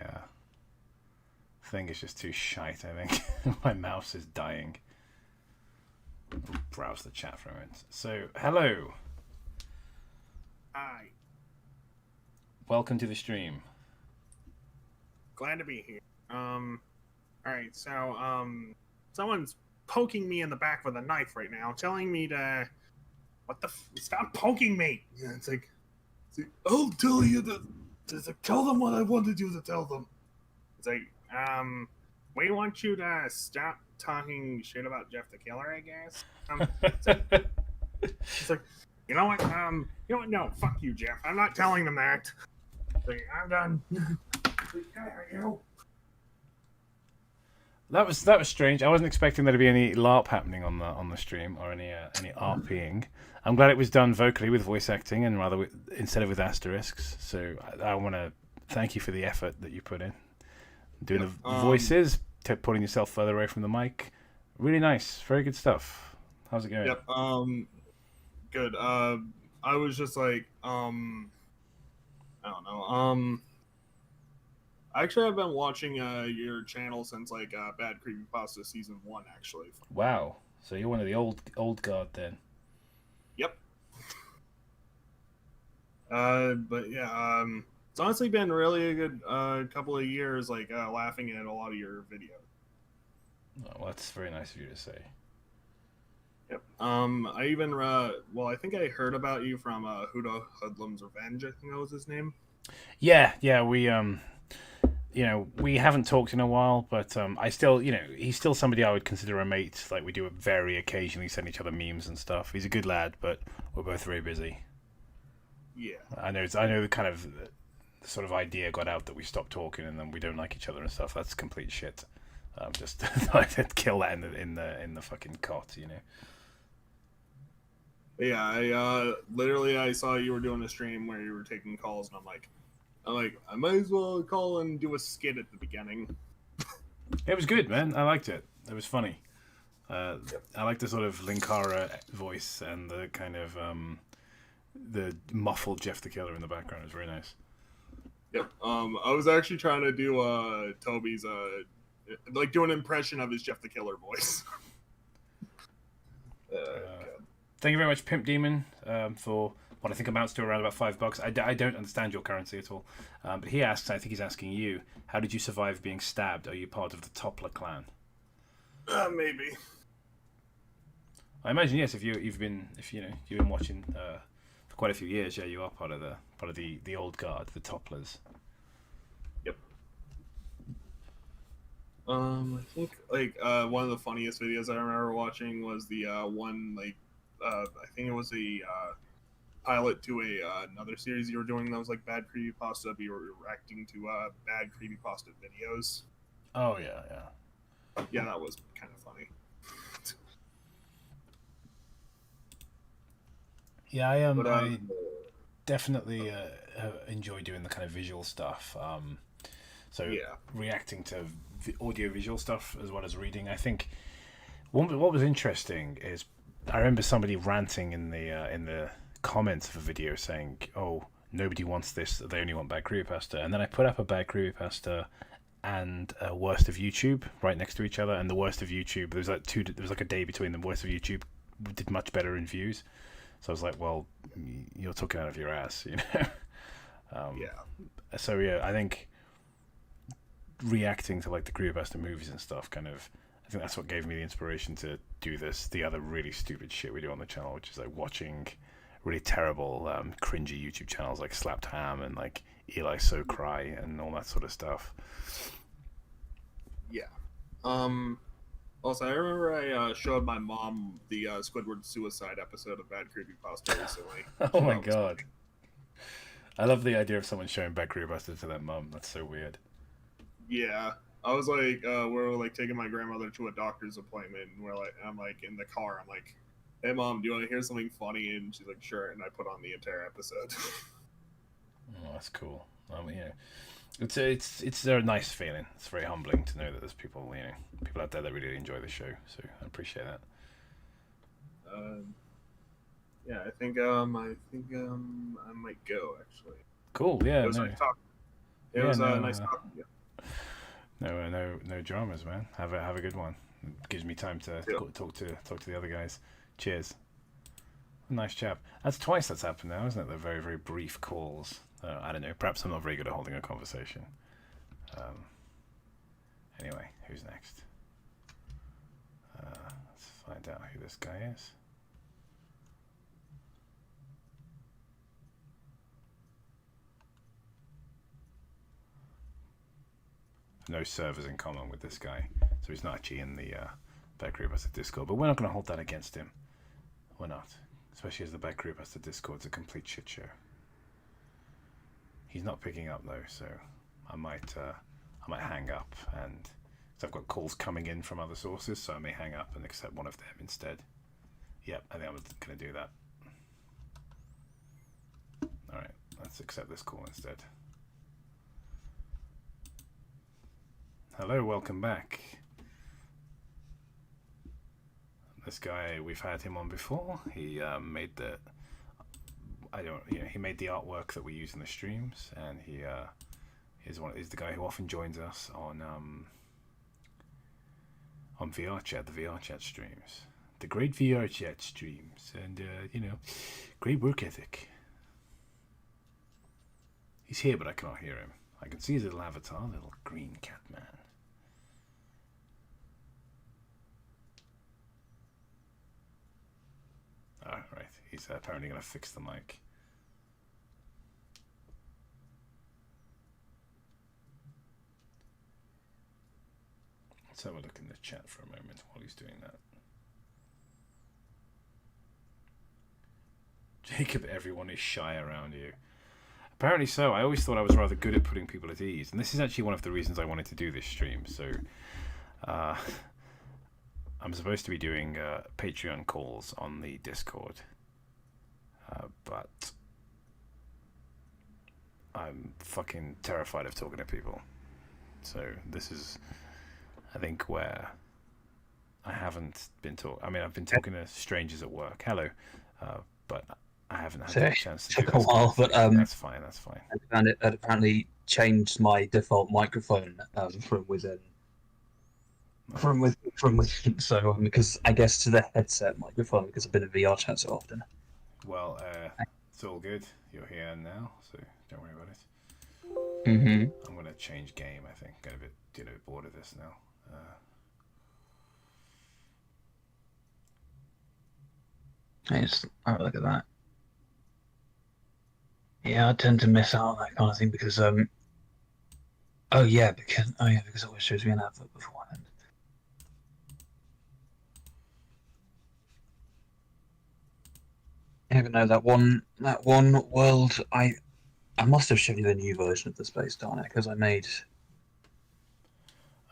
thing is just too shite, I think. My mouse is dying. I'll browse the chat for a minute. So, hello. Hi. Welcome to the stream. Glad to be here. Alright, so, someone's poking me in the back with a knife right now, telling me to... Stop poking me! Yeah, it's like I'll tell you tell them what I wanted you to tell them. It's like, we want you to stop talking shit about Jeff the Killer, I guess. It's like, you know what? You know what? No, fuck you, Jeff. I'm not telling them that. Like, I'm done. You. That was strange. I wasn't expecting there to be any LARP happening on the stream or any RPing. I'm glad it was done vocally with voice acting and instead of with asterisks. So I want to thank you for the effort that you put in doing the voices, putting yourself further away from the mic. Really nice, very good stuff. How's it going? Yep. Good. I was just like, I don't know. Actually, I've been watching your channel since like Bad Creepypasta season 1. Actually. Wow. So you're one of the old guard then. Yep. But yeah, it's honestly been really a good couple of years, like laughing at a lot of your videos. Oh, well, that's very nice of you to say. Yep. I even well, I think I heard about you from Huda Hoodlum's Revenge. I think that was his name. Yeah. We we haven't talked in a while, but I still, he's still somebody I would consider a mate. Like, we do very occasionally send each other memes and stuff. He's a good lad, but we're both very busy. Yeah. I know the kind of the sort of idea got out that we stopped talking and then we don't like each other and stuff. That's complete shit. Just I'd kill that in the fucking cot, Yeah, I literally I saw you were doing a stream where you were taking calls, and I'm like, I might as well call and do a skit at the beginning. It was good, man. I liked it. It was funny. I like the sort of Linkara voice and the kind of the muffled Jeff the Killer in the background. It was very nice. Yep. I was actually trying to do Toby's like do an impression of his Jeff the Killer voice. Thank you very much, Pimp Demon, for what I think amounts to around about $5. I don't understand your currency at all. But he asks, I think he's asking you, how did you survive being stabbed? Are you part of the Toppler clan? Maybe. I imagine yes. If you've been watching for quite a few years, yeah, you are part of the old guard, the Topplers. Yep. I think like one of the funniest videos I remember watching was the one like I think it was a pilot to another series you were doing that was like Bad Creepypasta, but you were reacting to Bad Creepypasta videos. Oh yeah. Yeah, that was kind of funny. Yeah, I definitely enjoy doing the kind of visual stuff. So yeah, reacting to audio visual stuff as well as reading. I think what was interesting is I remember somebody ranting in the comments of a video saying, "Oh, nobody wants this. They only want Bad Creepypasta." And then I put up a Bad Creepypasta and Worst of YouTube right next to each other. And the Worst of YouTube, there was like a day between them. Worst of YouTube did much better in views. So I was like, "Well, you're talking out of your ass," Yeah. So yeah, I think reacting to like the Creepypasta movies and stuff I think that's what gave me the inspiration to do the other really stupid shit we do on the channel, which is like watching really terrible cringy YouTube channels like Slapped Ham and like Eli So Cry and all that sort of stuff. Yeah. Also, I remember I showed my mom the Squidward suicide episode of Bad Creepypasta recently. Oh my god. I love the idea of someone showing Bad Creepypasta to their mum. That's so weird. Yeah. I was like, we're like taking my grandmother to a doctor's appointment, and I'm like in the car. I'm like, "Hey mom, do you want to hear something funny?" And she's like, "Sure." And I put on the entire episode. Oh, that's cool. It's a nice feeling. It's very humbling to know that there's people out there that really enjoy the show. So I appreciate that. Yeah, I think I might go actually. Cool. Yeah. It was nice talking. It was nice talking to you. No dramas, man. Have a good one. It gives me time to talk to the other guys. Cheers. Nice chap. That's twice that's happened now, isn't it? They're very, very brief calls. I don't know. Perhaps I'm not very good at holding a conversation. Anyway, who's next? Let's find out who this guy is. No servers in common with this guy, so he's not actually in the back group as a Discord. But we're not going to hold that against him. We're not, especially as the back group as the Discord's a complete shit show. He's not picking up though, so I might hang up, and cause I've got calls coming in from other sources, so I may hang up and accept one of them instead. Yep, I think I'm going to do that. All right, let's accept this call instead. Hello, welcome back. This guy, we've had him on before. He made the he made the artwork that we use in the streams, and he is the guy who often joins us on VR chat, the VR chat streams, the great VR chat streams, and great work ethic. He's here, but I cannot hear him. I can see his little avatar, little green cat man. Oh, right. He's apparently going to fix the mic. Let's have a look in the chat for a moment while he's doing that. Jacob, everyone is shy around you. Apparently so. I always thought I was rather good at putting people at ease, and this is actually one of the reasons I wanted to do this stream. So, I'm supposed to be doing Patreon calls on the Discord, but I'm fucking terrified of talking to people. So this is, I think, where I haven't been talking. I mean, I've been talking to strangers at work. Hello, but I haven't had a chance to. Took a while, but that's fine. That's fine. And it had apparently changed my default microphone from within. From within, so because I guess to the headset microphone because I've been in VR chat so often. Well, it's all good. You're here now, so don't worry about it. I'm gonna change game. I think get a bit bored of this now. Let's have a look at that. Yeah, I tend to miss out on that kind of thing because because it always shows me an advert beforehand. I don't know that one world. I must have shown you the new version of the Space Diner because I made.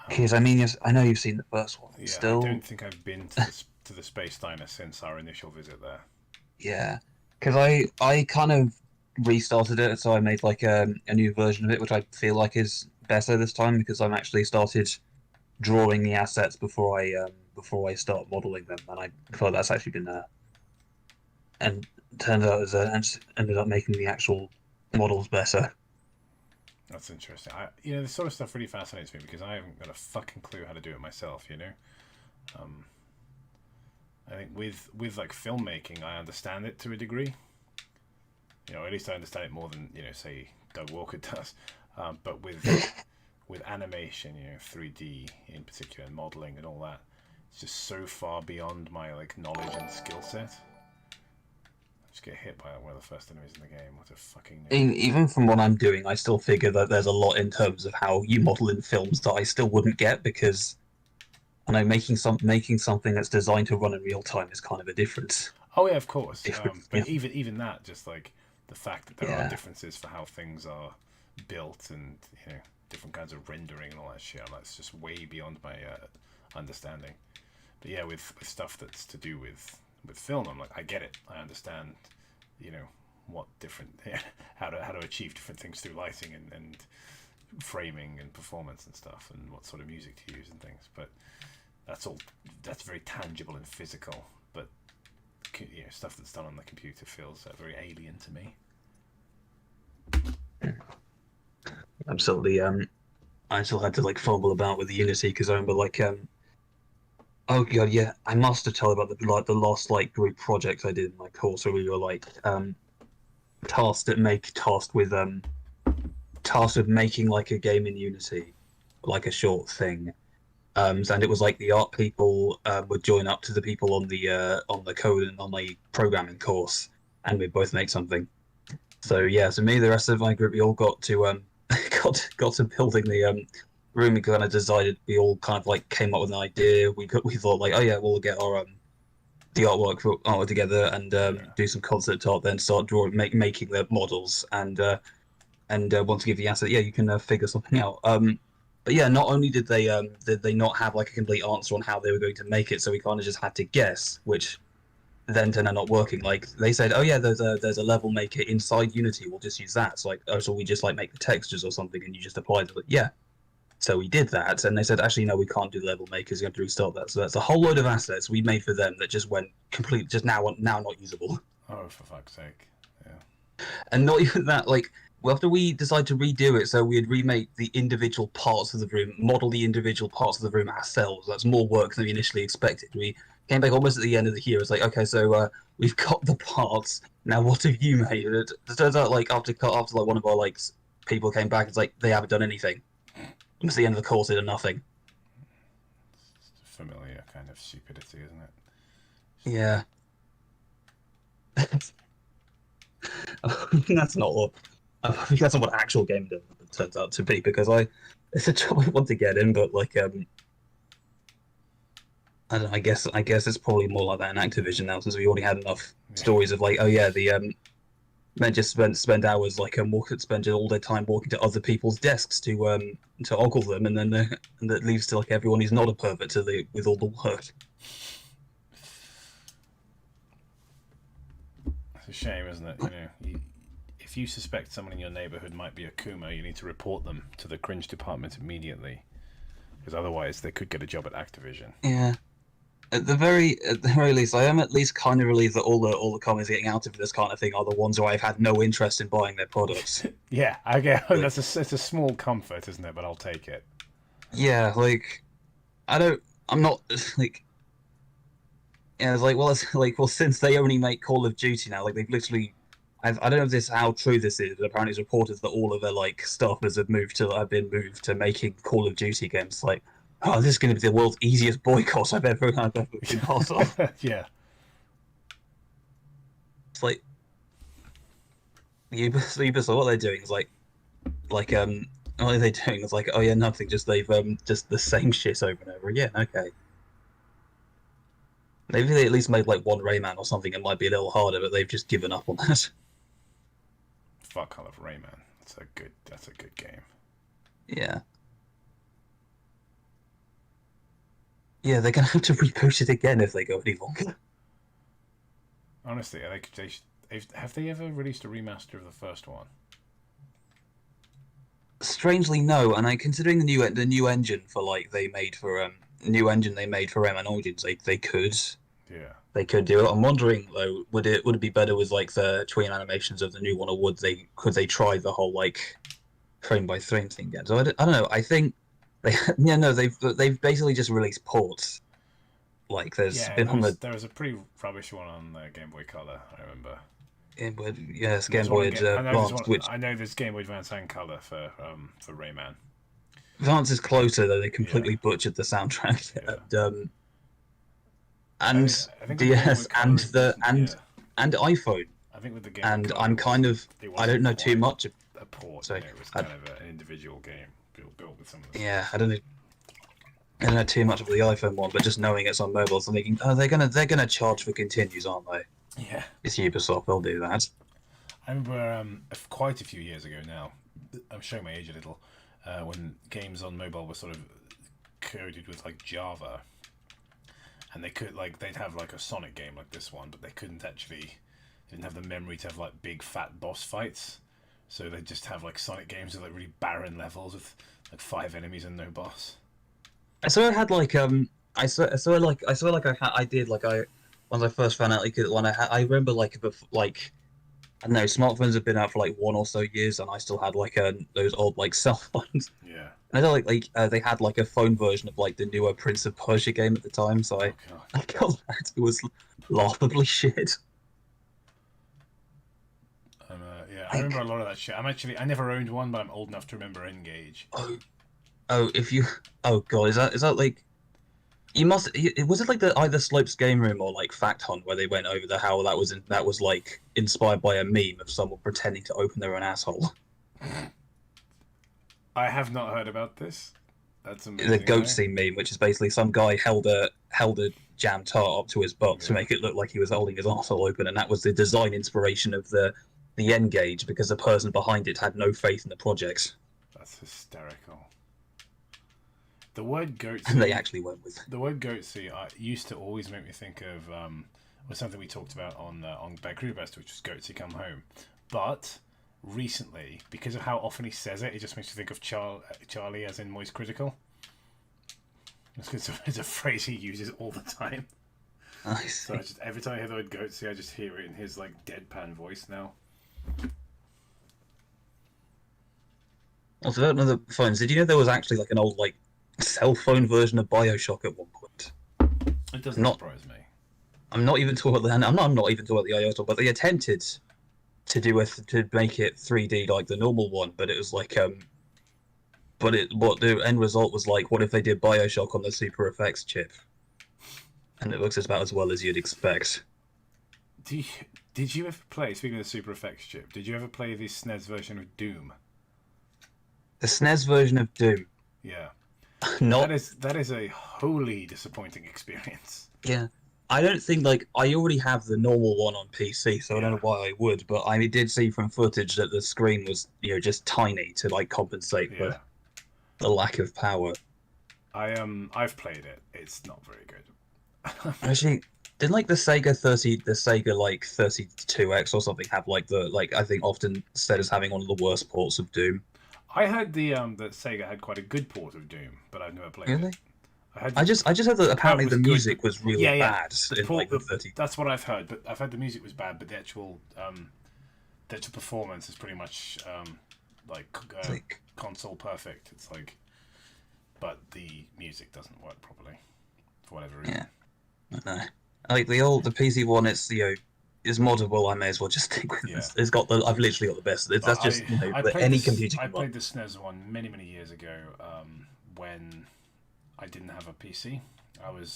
Because I mean, yes, I know you've seen the first one. Yeah, Still, I don't think I've been to the Space Diner since our initial visit there. Yeah, because I kind of restarted it, so I made like a new version of it, which I feel like is better this time because I've actually started drawing the assets before I start modeling them, and I feel that's actually been and turned out ended up making the actual models better. That's interesting. This sort of stuff really fascinates me because I haven't got a fucking clue how to do it myself. I think with like filmmaking, I understand it to a degree. At least I understand it more than say Doug Walker does. But with animation, 3D in particular, and modeling and all that, it's just so far beyond my like knowledge and skill set. Just get hit by one of the first enemies in the game. What a fucking... Even from what I'm doing, I still figure that there's a lot in terms of how you model in films that I still wouldn't get because I know making something that's designed to run in real time is kind of a difference. Oh yeah, of course. But even that, just like the fact that there are differences for how things are built and different kinds of rendering and all that shit, that's just way beyond my understanding. But yeah, with stuff that's to do with film, I'm like, I get it. I understand, what different, how to achieve different things through lighting and framing and performance and stuff, and what sort of music to use and things. But that's very tangible and physical. But stuff that's done on the computer feels very alien to me. Absolutely. I still had to like fumble about with Unity because I remember like oh god, yeah, I must have told about the last like group project I did in my course where we were like tasked with making like a game in Unity, like a short thing. And it was like the art people would join up to the people on the code and on the programming course, and we'd both make something. So yeah, so me, the rest of my group, we all got to got to building room, we kind of decided, we all kind of like came up with an idea. We thought like, oh yeah, we'll get our the artwork together and do some concept art, then start making the models and want to give the asset. Yeah, you can figure something out. But yeah, not only did they not have like a complete answer on how they were going to make it, so we kind of just had to guess, which then turned out not working. Like they said, oh yeah, there's a level maker inside Unity, we'll just use that. So like, oh, so we just like make the textures or something, and you just apply them. Yeah. So we did that, and they said, actually, no, we can't do the level makers. You have to restart that. So that's a whole load of assets we made for them that just went complete, just now not usable. Oh, for fuck's sake! Yeah. And not even that, like. Well, after we decided to redo it, so we'd remake the individual parts of the room, model the individual parts of the room ourselves. That's more work than we initially expected. We came back almost at the end of the year. It's like, okay, so we've got the parts. Now, what have you made? It turns out, like after like one of our like people came back, it's like they haven't done anything. Almost the end of the course, they did nothing. It's familiar kind of stupidity, isn't it? Yeah. That's not what. I think that's not what actual game development turns out to be, because it's a job I want to get in, but like I don't know, I guess it's probably more like that in Activision now, since we already had enough stories of like, oh yeah, the men just spend hours like spend all their time walking to other people's desks to ogle them, and then and that leaves to like everyone who's not a pervert with all the work. It's a shame, isn't it? If you suspect someone in your neighborhood might be a Kuma, you need to report them to the cringe department immediately, because otherwise they could get a job at Activision. Yeah. At the very least, I am at least kind of relieved that all the comments getting out of this kind of thing are the ones where I've had no interest in buying their products. Yeah, I get it's a small comfort, isn't it? But I'll take it. Yeah, like I'm not like. Yeah, it's like well, since they only make Call of Duty now, like they've literally. I don't know if how true this is, but apparently it's reported that all of their like staffers have been moved to making Call of Duty games. Like, oh, this is going to be the world's easiest boycott I've ever been part of. Yeah. It's like Ubisoft, what they're doing is like what are they doing? It's like, oh yeah, nothing. Just they've just the same shit over and over again. Okay. Maybe they at least made like one Rayman or something. It might be a little harder, but they've just given up on that. Fuck, I love Rayman. That's a good game. Yeah. Yeah, they're gonna have to reboot it again if they go any longer. Honestly, have they ever released a remaster of the first one? Strangely, no. And considering the new engine for like they made for Rayman Origins, they could. Yeah. They could do it. I'm wondering though, would it be better with like the tween animations of the new one, or could they try the whole like frame by frame thing again? So I don't know. I think they've basically just released ports. Like there was a pretty rubbish one on Game Boy Color. I remember. Game Boy Advance. I know there's Game Boy Advance and Color for Rayman. Advance is closer, though they completely butchered the soundtrack. Yeah. And I think DS and iPhone. I think with the game. And I'm kind of I don't know too much. A port. So it was kind of an individual game built with some of the. Yeah, I don't know too much of the iPhone one, but just knowing it's on mobile, so thinking, oh, they're gonna charge for continues, aren't they? Yeah. It's Ubisoft, they'll do that. I remember quite a few years ago now. I'm showing my age a little. When games on mobile were sort of coded with like Java, and they'd have like a Sonic game like this one, but they didn't have the memory to have like big fat boss fights, so they'd just have like Sonic games with like really barren levels with like 5 enemies and no boss. I sort of had like once I first found out I remember like I don't know, smartphones have been out for like 1 or so years, and I still had like those old like cell phones. Yeah. And I know they had like a phone version of like the newer Prince of Persia game at the time, so I got that. It was laughably shit. I remember a lot of that shit. I never owned one, but I'm old enough to remember Engage. Oh god, is that like was it like the either Slopes Game Room or like Fact Hunt where they went over how that was like inspired by a meme of someone pretending to open their own asshole? I have not heard about this. That's the amazing. goat eh? scene meme, which is basically some guy held a jam tart up to his butt to Yeah. make it look like he was holding his arsehole open, and that was the design inspiration of the end gauge because the person behind it had no faith in the project, That's hysterical. The word goatsy. and they actually went with. The word goatsy used to always make me think of was something we talked about on Bad Crew Best, which was Goatsy Come Home. But recently, because of how often he says it, it just makes me think of Charlie as in Moist Critical. It's a phrase he uses all the time. So every time I hear the word goatsy, I just hear it in his like deadpan voice now. Also, another phones. Did you know there was actually like an old like cell phone version of BioShock at one point? It doesn't surprise me. I'm not even talking about the. I'm not even talking about the IO, but they attempted to make it 3D like the normal one, but it was like but the end result was like, what if they did BioShock on the Super Effects chip? And it looks about as well as you'd expect. Did you ever play, speaking of the Super Effects chip, did you ever play the SNES version of Doom? The SNES version of Doom. Yeah. Not. That is a wholly disappointing experience. Yeah. I don't think, like, I already have the normal one on PC, so I don't know why I would, but I did see from footage that the screen was, just tiny to, like, compensate for the lack of power. I've played it. It's not very good. Actually, didn't like the Sega 32X or something have I think often said as having one of the worst ports of Doom. I heard that Sega had quite a good port of Doom, but I've never played it. I just heard that apparently the music was really bad in the 30. That's what I've heard, but I've heard the music was bad, but the actual performance is pretty much console perfect. It's like, but the music doesn't work properly for whatever reason. Yeah, no. Like the PC one, it's is moddable. I may as well just stick with this. It's got I've literally got the best. That's just any computer. I played the SNES one many years ago when I didn't have a PC.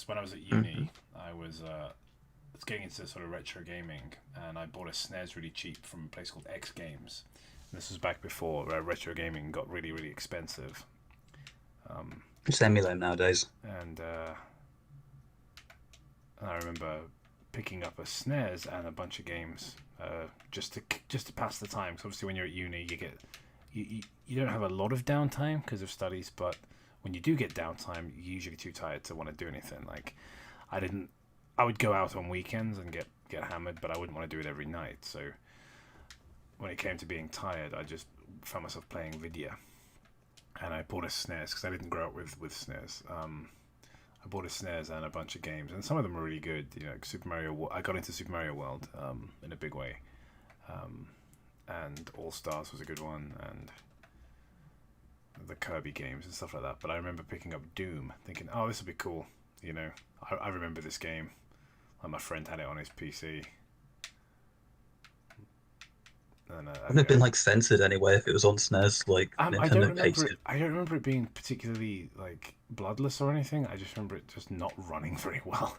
When I was at uni. I was getting into sort of retro gaming, and I bought a SNES really cheap from a place called X Games. And this was back before retro gaming got really expensive. It's emulate nowadays. And I remember picking up a SNES and a bunch of games just to pass the time. Because obviously, when you're at uni, you don't have a lot of downtime because of studies, but when you do get downtime, you're usually too tired to want to do anything. Like, I would go out on weekends and get hammered, but I wouldn't want to do it every night. So when it came to being tired, I just found myself playing Vidya. And I bought a SNES because I didn't grow up with SNES. I bought a SNES and a bunch of games, and some of them were really good. Like Super Mario. I got into Super Mario World in a big way, and All Stars was a good one, and the Kirby games and stuff like that. But I remember picking up Doom, thinking, "Oh, this will be cool." I remember this game. Like my friend had it on his PC. And, wouldn't it been censored anyway if it was on SNES? Like Nintendo I don't remember it being particularly bloodless or anything. I just remember it just not running very well.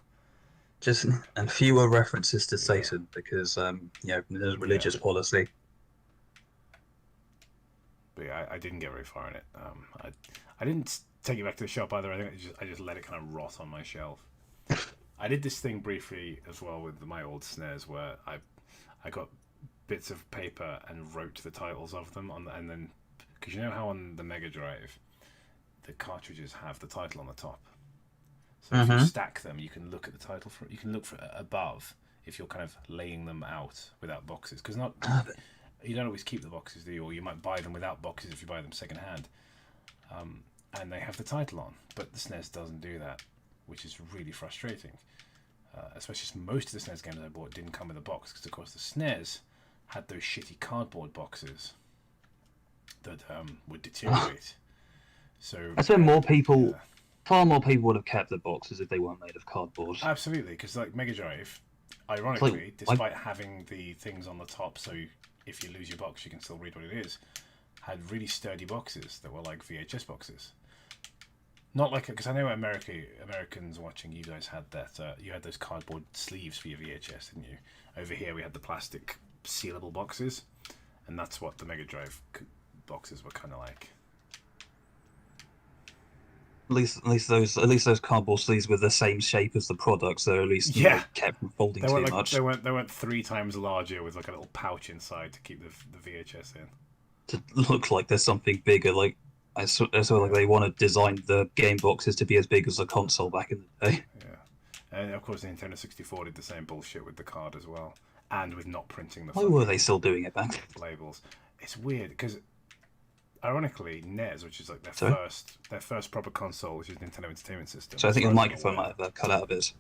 And fewer references to Satan because there's religious policy. But yeah, I didn't get very far in it. I didn't take it back to the shop either. I think I just let it kind of rot on my shelf. I did this thing briefly as well with my old SNES where I got bits of paper and wrote the titles of them and then because you know how on the Mega Drive the cartridges have the title on the top, so if you stack them you can look at the title you can look for above if you're kind of laying them out without boxes, because you don't always keep the boxes, do you? Or you might buy them without boxes if you buy them second hand, and they have the title on, but the SNES doesn't do that, which is really frustrating, especially since most of the SNES games I bought didn't come with a box, because of course the SNES had those shitty cardboard boxes that would deteriorate. So I swear far more people would have kept the boxes if they weren't made of cardboard. Absolutely, because Mega Drive, ironically, despite having the things on the top, so if you lose your box you can still read what it is, had really sturdy boxes that were like VHS boxes. Not like, because I know Americans watching, you guys had that. You had those cardboard sleeves for your VHS, didn't you? Over here we had the plastic sealable boxes, and that's what the Mega Drive boxes were kind of like. At least those cardboard sleeves were the same shape as the product, so at least Yeah. kept from folding They were too much. They went 3 times larger with like a little pouch inside to keep the VHS in. To look like there's something bigger. Like I saw like they want to design the game boxes to be as big as the console back in the day. Yeah, and of course the Nintendo 64 did the same bullshit with the card as well, and with not printing the. Why were they still doing it back then? Labels. It's weird because, ironically, NES, which is like their first proper console, which is Nintendo Entertainment System. So I think your microphone might have cut out a bit.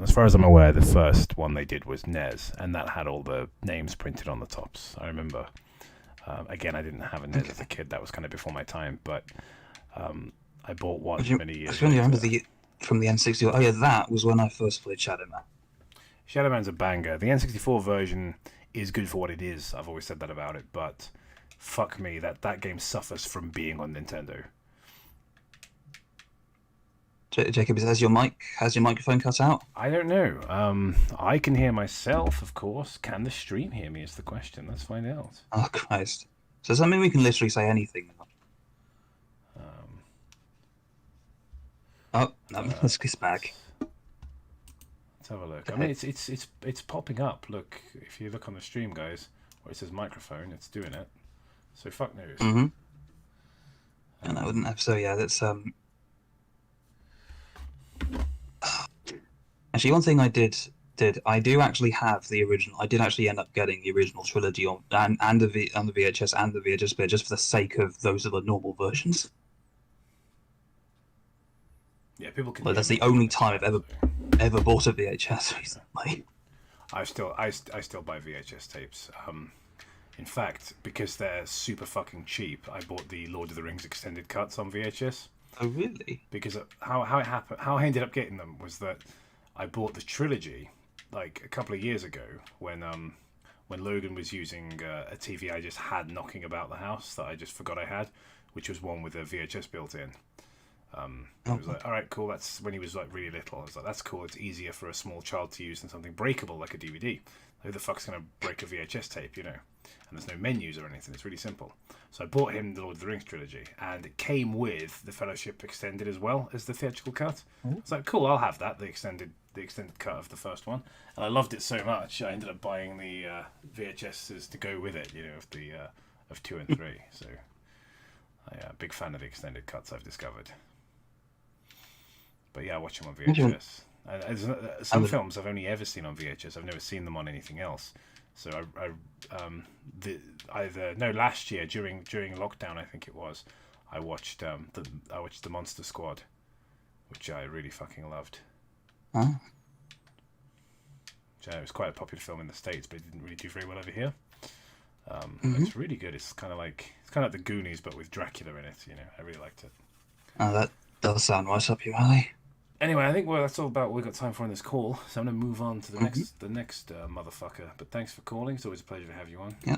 As far as I'm aware, the first one they did was NES, and that had all the names printed on the tops. I remember. Again, I didn't have a NES as a kid. That was kind of before my time, but I bought one many years ago. I remember from the N64. Oh yeah, that was when I first played Shadow Man. Shadow Man's a banger. The N64 version is good for what it is. I've always said that about it, but fuck me, that game suffers from being on Nintendo. Jacob, has your microphone cut out? I don't know. I can hear myself, of course. Can the stream hear me is the question. Let's find out. Oh, Christ. So does that mean we can literally say anything now? Oh, no, let's get back. Let's have a look. I mean, it's popping up. Look, if you look on the stream, guys, where it says microphone, it's doing it. So fuck news. Mm-hmm. And I wouldn't have. So yeah, that's Actually, one thing I did I do actually have the original. I did actually end up getting the original trilogy on the VHS and the VHS player just for the sake of those are the normal versions. Yeah, people can. Like, that's the only time I've ever bought a VHS recently. I still buy VHS tapes. In fact, because they're super fucking cheap, I bought the Lord of the Rings extended cuts on VHS. Oh really? Because how it happened, how I ended up getting them was that I bought the trilogy like a couple of years ago when Logan was using a TV I just had knocking about the house that I just forgot I had, which was one with a VHS built in. It was like, all right, cool. That's when he was like really little. I was like, that's cool. It's easier for a small child to use than something breakable like a DVD. Who the fuck's gonna break a VHS tape, you know? And there's no menus or anything. It's really simple. So I bought him the Lord of the Rings trilogy, and it came with the Fellowship extended as well as the theatrical cut. I was like, cool, I'll have that. The extended cut of the first one, and I loved it so much I ended up buying the VHSs to go with it, you know, of 2 and 3. So I'm a big fan of the extended cuts I've discovered. But yeah, I watch them on VHS. Some films I've only ever seen on VHS. I've never seen them on anything else. So last year during lockdown, I think it was, I watched the Monster Squad, which I really fucking loved. Huh? It was quite a popular film in the States, but it didn't really do very well over here. It's really good. It's kind of like the Goonies, but with Dracula in it. You know, I really liked it. Oh, that does sound right up your alley. Anyway, I think that's all about what we've got time for in this call. So I'm going to move on to the next motherfucker. But thanks for calling. It's always a pleasure to have you on. Yeah.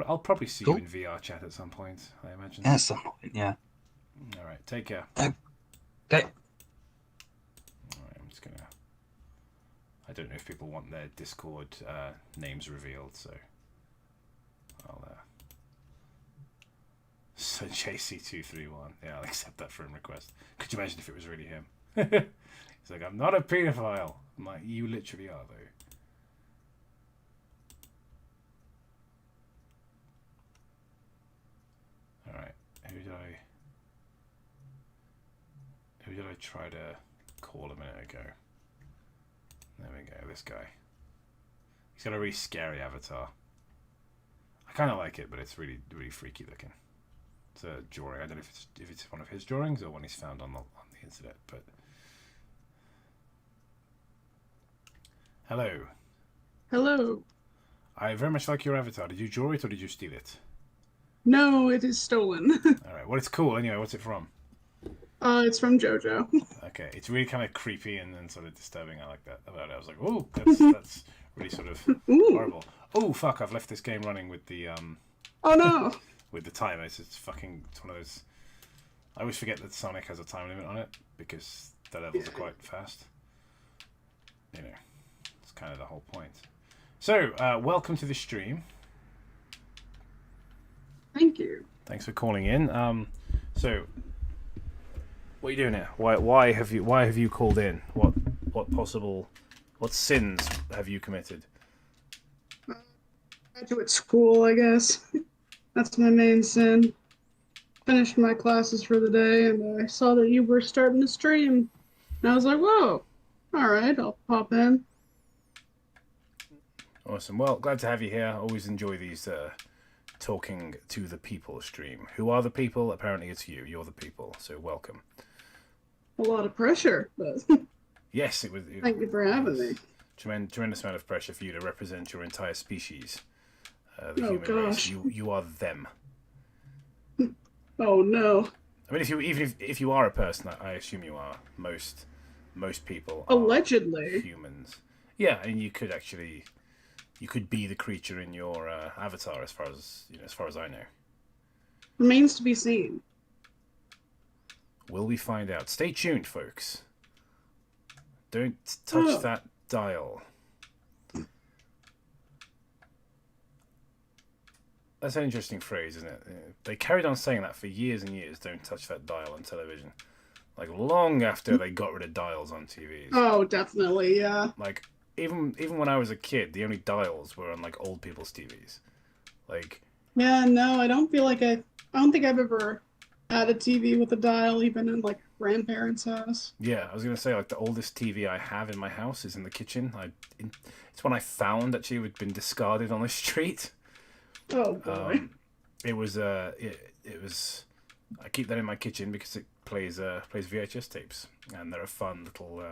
I'll probably see you in VR chat at some point, I imagine. Yeah, at some point, yeah. All right, take care. Okay. All right, I'm just gonna. I don't know if people want their Discord names revealed, so I'll. So JC231, yeah, I'll accept that friend request. Could you imagine if it was really him? He's like, I'm not a paedophile. I'm like, you literally are, though. Alright, who did I try to call a minute ago? There we go, this guy. He's got a really scary avatar. I kind of like it, but it's really, really freaky looking. It's a drawing. I don't know if it's one of his drawings or one he's found on the internet, but... Hello. Hello. I very much like your avatar. Did you draw it or did you steal it? No, it is stolen. Alright, well, it's cool anyway. What's it from? It's from JoJo. Okay, it's really kind of creepy and sort of disturbing. I like that about it. I was like, oh, that's really sort of horrible. Oh, fuck, I've left this game running with the... Oh, no. With the timer. It's one of those... I always forget that Sonic has a time limit on it because the levels are quite fast. You know, it's kind of the whole point. So, welcome to the stream. Thank you. Thanks for calling in. So, What are you doing here? Why have you called in? What sins have you committed? Graduate school, I guess. That's my main sin. Finished my classes for the day, and I saw that you were starting to stream. And I was like, whoa, all right, I'll pop in. Awesome. Well, glad to have you here. I always enjoy these talking to the people stream. Who are the people? Apparently it's you. You're the people, so welcome. A lot of pressure, but Yes, it was. thank you for having me. Tremendous amount of pressure for you to represent your entire species, the Oh, human race. gosh. You are them. Oh no. I mean, if you are a person, I assume you are. Most people are Allegedly. humans. Yeah, and you could be the creature in your avatar, as far as I know. Remains to be seen. Will we find out? Stay tuned, folks. Don't touch that dial. That's an interesting phrase, isn't it? They carried on saying that for years and years. Don't touch that dial on television. Like long after they got rid of dials on TVs. Oh, definitely, yeah. Like even when I was a kid, the only dials were on like old people's TVs. Like Yeah, no, I don't think I've ever had a TV with a dial, even in like grandparents' house. yeah, I was gonna say like the oldest TV I have in my house is in the kitchen. It's one I found actually had been discarded on the street. Oh boy. It was it was. I keep that in my kitchen because it plays VHS tapes, and they're a fun little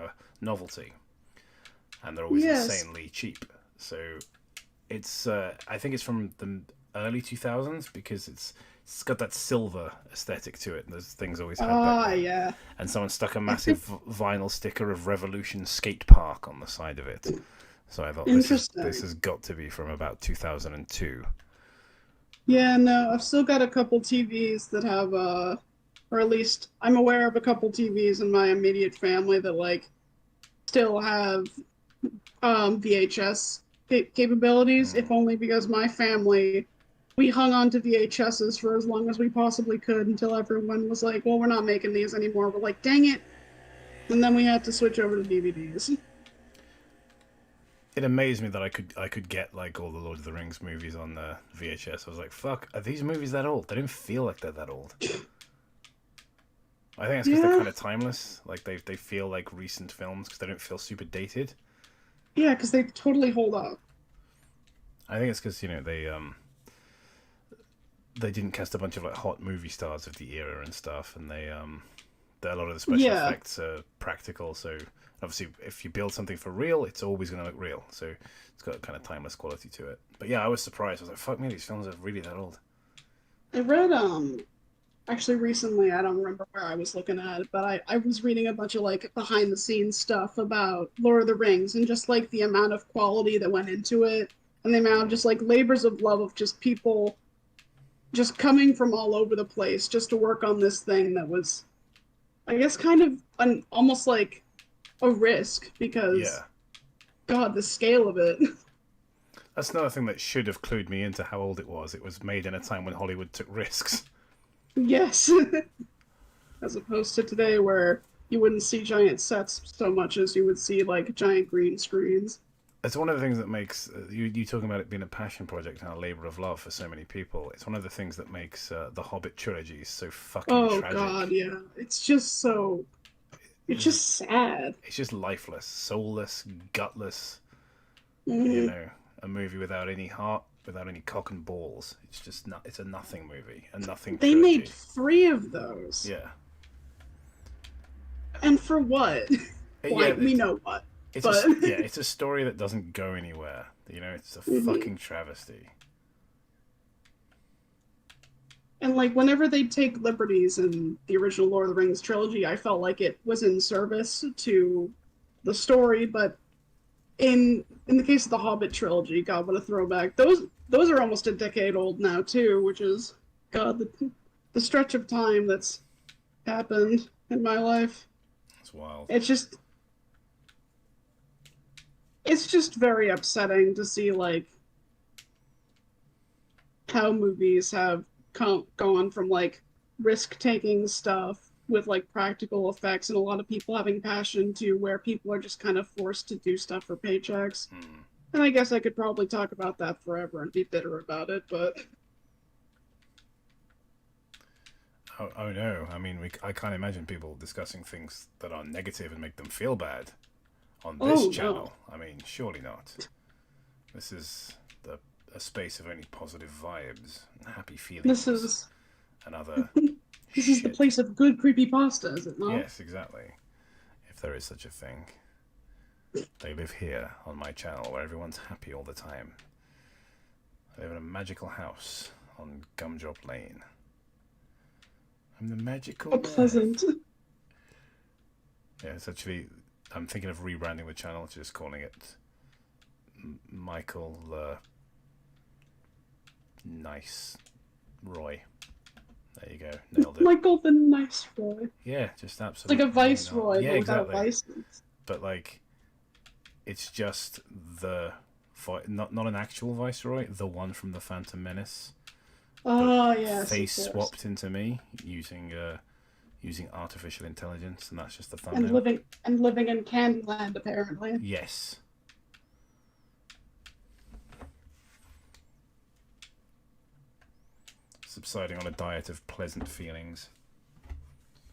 novelty, and they're always Yes. insanely cheap. So it's I think it's from the early 2000s because it's got that silver aesthetic to it. Those things always had that. Yeah. And someone stuck a massive vinyl sticker of Revolution Skate Park on the side of it. So I thought this Interesting. has got to be from about 2002. Yeah, no, I've still got a couple TVs that have, or at least I'm aware of a couple TVs in my immediate family that, like, still have VHS capabilities, if only because my family, we hung on to VHSs for as long as we possibly could until everyone was like, well, we're not making these anymore. We're like, dang it. And then we had to switch over to DVDs. It amazed me that I could get like all the Lord of the Rings movies on the VHS. I was like, "Fuck, are these movies that old?" They didn't feel like they're that old. I think it's because they're kind of timeless. Like they feel like recent films because they don't feel super dated. Yeah, because they totally hold up. I think it's because they didn't cast a bunch of like hot movie stars of the era and stuff, and a lot of the special effects are practical. So obviously, if you build something for real, it's always going to look real. So it's got a kind of timeless quality to it. But yeah, I was surprised. I was like, "Fuck me, these films are really that old." I read, actually recently, I don't remember where I was looking at it, but I was reading a bunch of, like, behind-the-scenes stuff about Lord of the Rings and just, like, the amount of quality that went into it and the amount of just, like, labors of love of just people just coming from all over the place just to work on this thing that was, I guess, kind of almost like a risk because, God, the scale of it. That's another thing that should have clued me into how old it was. It was made in a time when Hollywood took risks. Yes. As opposed to today where you wouldn't see giant sets so much as you would see, like, giant green screens. It's one of the things that makes you talking about it being a passion project and a labor of love for so many people. It's one of the things that makes the Hobbit trilogy so fucking tragic. Oh God, yeah. It's just so. It's just sad. It's just lifeless, soulless, gutless. Mhm. You know, a movie without any heart, without any cock and balls. It's just not. It's a nothing movie, a nothing. They trilogy. made 3 of those. Yeah. And for what? Why? Yeah, We know what. It's But it's a story that doesn't go anywhere. You know, it's a fucking travesty. And like whenever they take liberties in the original Lord of the Rings trilogy, I felt like it was in service to the story. But in the case of the Hobbit trilogy, God, what a throwback! Those are almost a decade old now too, which is God the stretch of time that's happened in my life. It's wild. It's just very upsetting to see like how movies have gone from like risk-taking stuff with like practical effects and a lot of people having passion to where people are just kind of forced to do stuff for paychecks. And I guess I could probably talk about that forever and be bitter about it, but Oh no! I mean, I can't imagine people discussing things that are negative and make them feel bad on this channel. I mean, surely not. This is a space of only positive vibes and happy feelings. And other. This is the place of good creepypasta, is it not? Yes, exactly. If there is such a thing. They live here on my channel where everyone's happy all the time. I live in a magical house on Gumdrop Lane. I'm the magical pleasant. Yeah, it's actually... I'm thinking of rebranding the channel, just calling it Michael Nice Roy. There you go, nailed it. Michael the Nice Roy. Yeah, just absolutely. Like a viceroy, yeah, but exactly. without a license. But like, it's just the not an actual viceroy, the one from the Phantom Menace. Oh yes. Face swapped into me using artificial intelligence, and that's just the thumbnail. And living in Candyland, apparently. Yes. Subsiding on a diet of pleasant feelings.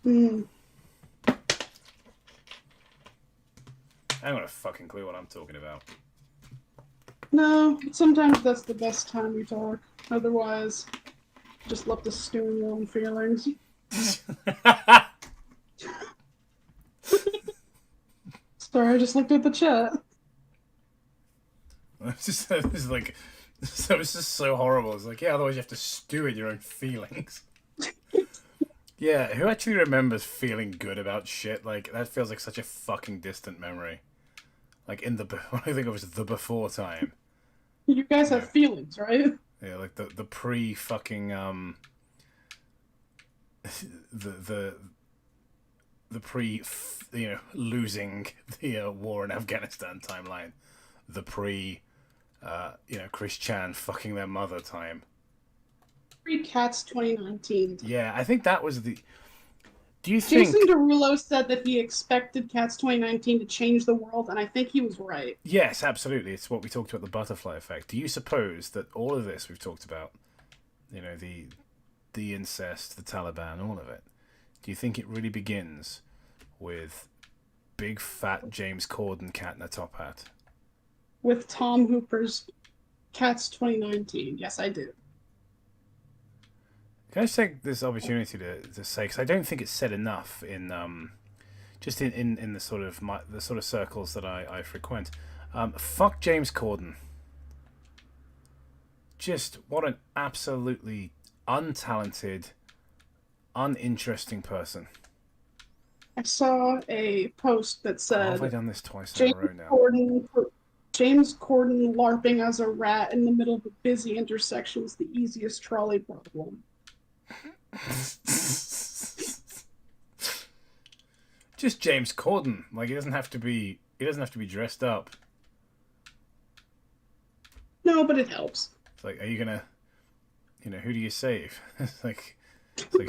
Mm. I haven't got a fucking clue what I'm talking about. No, sometimes that's the best time we talk. Otherwise, just love to stew in your own feelings. Sorry, I just looked at the chat. It's like, so it's just so horrible. It's like, yeah, otherwise you have to stew in your own feelings. Yeah, who actually remembers feeling good about shit? Like, that feels like such a fucking distant memory. Like, what I think of as the before time. You guys have feelings, right? Yeah, like the pre-fucking, the pre, losing the war in Afghanistan timeline. The pre, Chris Chan fucking their mother time. Pre-Cats 2019. Yeah, I think that was the... Do you think... Jason Derulo said that he expected Cats 2019 to change the world, and I think he was right. Yes, absolutely. It's what we talked about, the butterfly effect. Do you suppose that all of this we've talked about, the incest, the Taliban, all of it, do you think it really begins with big fat James Corden cat in a top hat? With Tom Hooper's Cats 2019. Yes, I do. Can I just take this opportunity to say, because I don't think it's said enough in just in the sort of circles that I frequent. Fuck James Corden. Just what an absolutely untalented, uninteresting person. I saw a post that said, how have I done this twice in a row now? James Corden LARPing as a rat in the middle of a busy intersection was the easiest trolley problem. Just James Corden. Like, he doesn't have to be dressed up. No, but it helps. It's like, are you gonna, who do you save? it's like who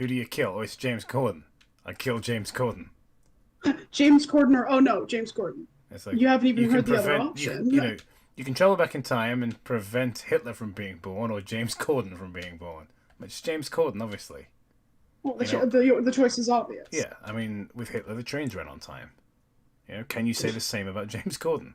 do you kill? Oh, it's James Corden. I kill James Corden. James Corden or James Corden. It's like, you haven't even heard the other option. You can travel back in time and prevent Hitler from being born or James Corden from being born. It's James Corden, obviously. Well, the choice is obvious. Yeah, I mean, with Hitler, the trains ran on time. Can you say the same about James Corden?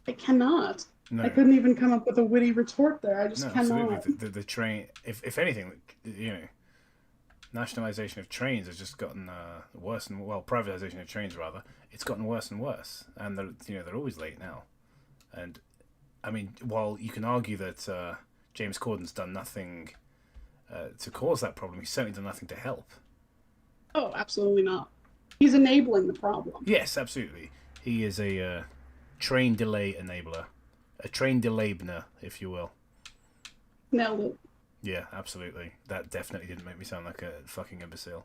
I cannot. No. I couldn't even come up with a witty retort there. I just cannot. Absolutely. The train, if anything, nationalization of trains has just gotten worse and privatization of trains rather. It's gotten worse and worse, and they're always late now. And I mean, while you can argue that James Corden's done nothing to cause that problem, he's certainly done nothing to help. Oh, absolutely not. He's enabling the problem. Yes, absolutely. He is a train delay enabler. A train delaybener, if you will. Nailed it. Yeah, absolutely. That definitely didn't make me sound like a fucking imbecile.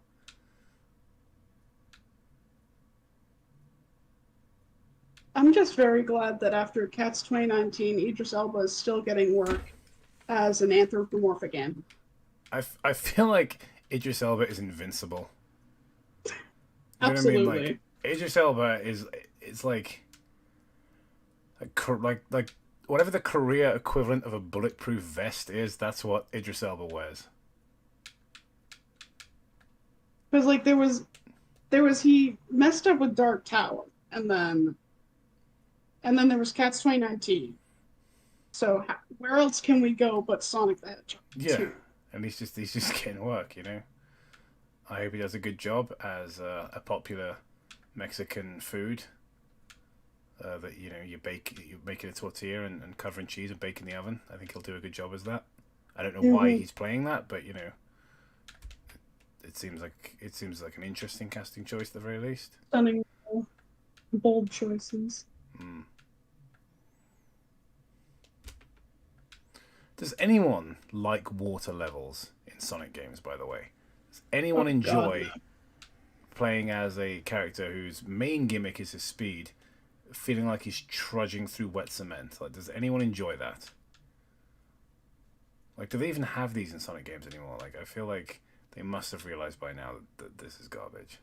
I'm just very glad that after Cats 2019, Idris Elba is still getting work as an anthropomorphic animal. I feel like Idris Elba is invincible. You know what I Absolutely. mean? Like Idris Elba is it's like whatever the Korea equivalent of a bulletproof vest is. That's what Idris Elba wears. Because like there was he messed up with Dark Tower, and then there was Cats 2019. So where else can we go but Sonic the Hedgehog? Yeah, 2? and he's just getting work, you know. I hope he does a good job as a popular Mexican food. That you make it a tortilla and cover in cheese and bake in the oven. I think he'll do a good job as that. I don't know why he's playing that, but you know, it seems like an interesting casting choice at the very least. Stunning, bold choices. Does anyone like water levels in Sonic games, by the way? Does anyone enjoy playing as a character whose main gimmick is his speed, feeling like he's trudging through wet cement? Like, does anyone enjoy that? Like, do they even have these in Sonic games anymore? Like, I feel like they must have realized by now that this is garbage.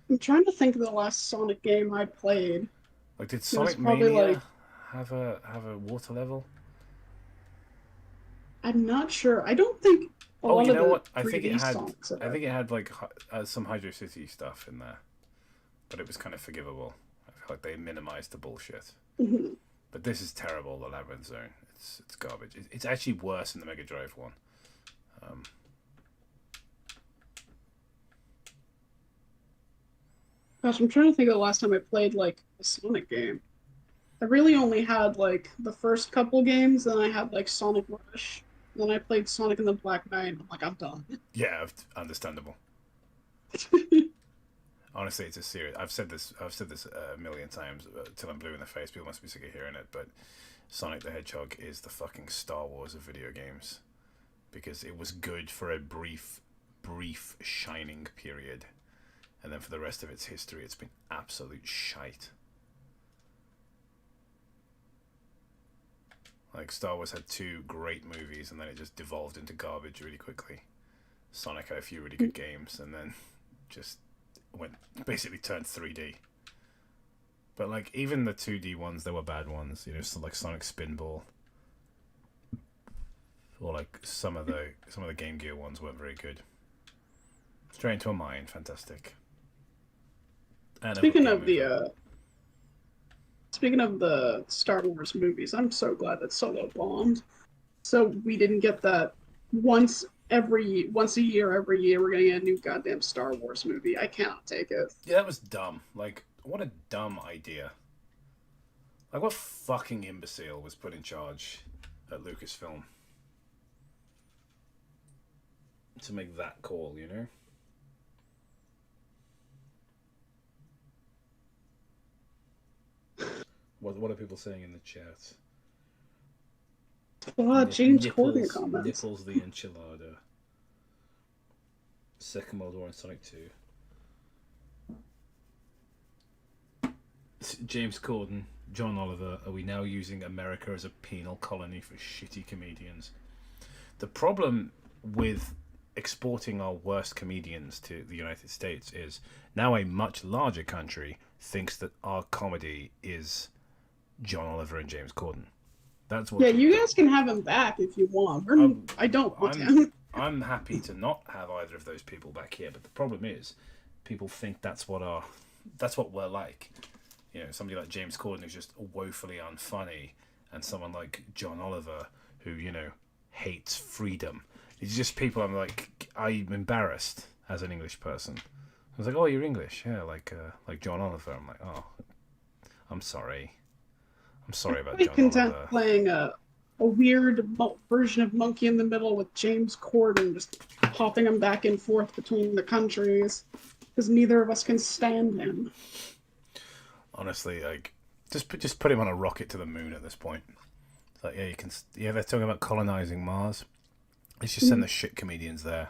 I'm trying to think of the last Sonic game I played. Like, did Sonic probably Mania have a water level? I'm not sure. I don't think. Oh, you know what? I think it had like some Hydro City stuff in there, but it was kind of forgivable. I feel like they minimized the bullshit. Mm-hmm. But this is terrible. The Labyrinth Zone. It's garbage. It's actually worse than the Mega Drive one. Gosh, I'm trying to think of the last time I played like a Sonic game. I really only had like the first couple games, then I had like Sonic Rush. Then I played Sonic and the Black Knight, and I'm like, I'm done. Yeah, understandable. Honestly, it's a serious. I've said this a million times till I'm blue in the face. People must be sick of hearing it, but Sonic the Hedgehog is the fucking Star Wars of video games, because it was good for a brief shining period, and then for the rest of its history, it's been absolute shite. Like, Star Wars had 2 great movies, and then it just devolved into garbage really quickly. Sonic had a few really good games, and then just basically turned 3D. But, like, even the 2D ones, there were bad ones. You know, so like Sonic Spinball. Or, like, some of the Game Gear ones weren't very good. Straight into a Mine, fantastic. And Speaking of the Star Wars movies, I'm so glad that Solo bombed. So we didn't get that once a year, every year we're gonna get a new goddamn Star Wars movie. I cannot take it. Yeah, that was dumb. Like, what a dumb idea. Like, what fucking imbecile was put in charge at Lucasfilm to make that call, you know? What are people saying in the chat? James Corden comments. Nipples the enchilada. Second World War and Sonic 2. James Corden, John Oliver, are we now using America as a penal colony for shitty comedians? The problem with exporting our worst comedians to the United States is now a much larger country thinks that our comedy is John Oliver and James Corden. That's what. Yeah, you guys can have him back if you want. I don't want him. I'm happy to not have either of those people back here, but the problem is, people think that's what we're like. You know, somebody like James Corden is just woefully unfunny, and someone like John Oliver, who, you know, hates freedom. It's just people I'm embarrassed as an English person. I was like, oh, you're English, yeah, like John Oliver. I'm like, oh, I'm sorry. I'm sorry about John content Oliver. Playing a weird version of Monkey in the Middle with James Corden, just hopping him back and forth between the countries, because neither of us can stand him. Honestly, like, just put him on a rocket to the moon at this point. It's like, yeah, they're talking about colonizing Mars. Let's just send the shit comedians there.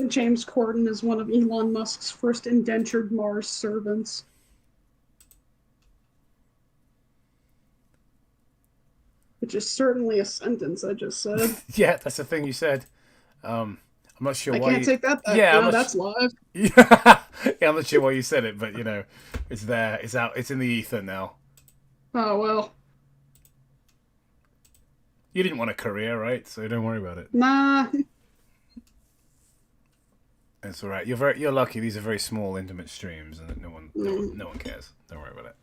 James Corden is one of Elon Musk's first indentured Mars servants. which is certainly a sentence I just said. Yeah, that's the thing you said. I'm not sure I why. can't take that back. Yeah, No, that's live. Yeah, I'm not sure why you said it, but you know, it's there. It's out. It's in the ether now. Oh well. You didn't want a career, right? So don't worry about it. Nah. It's all right. You're lucky. These are very small, intimate streams, and no one cares. Don't worry about it.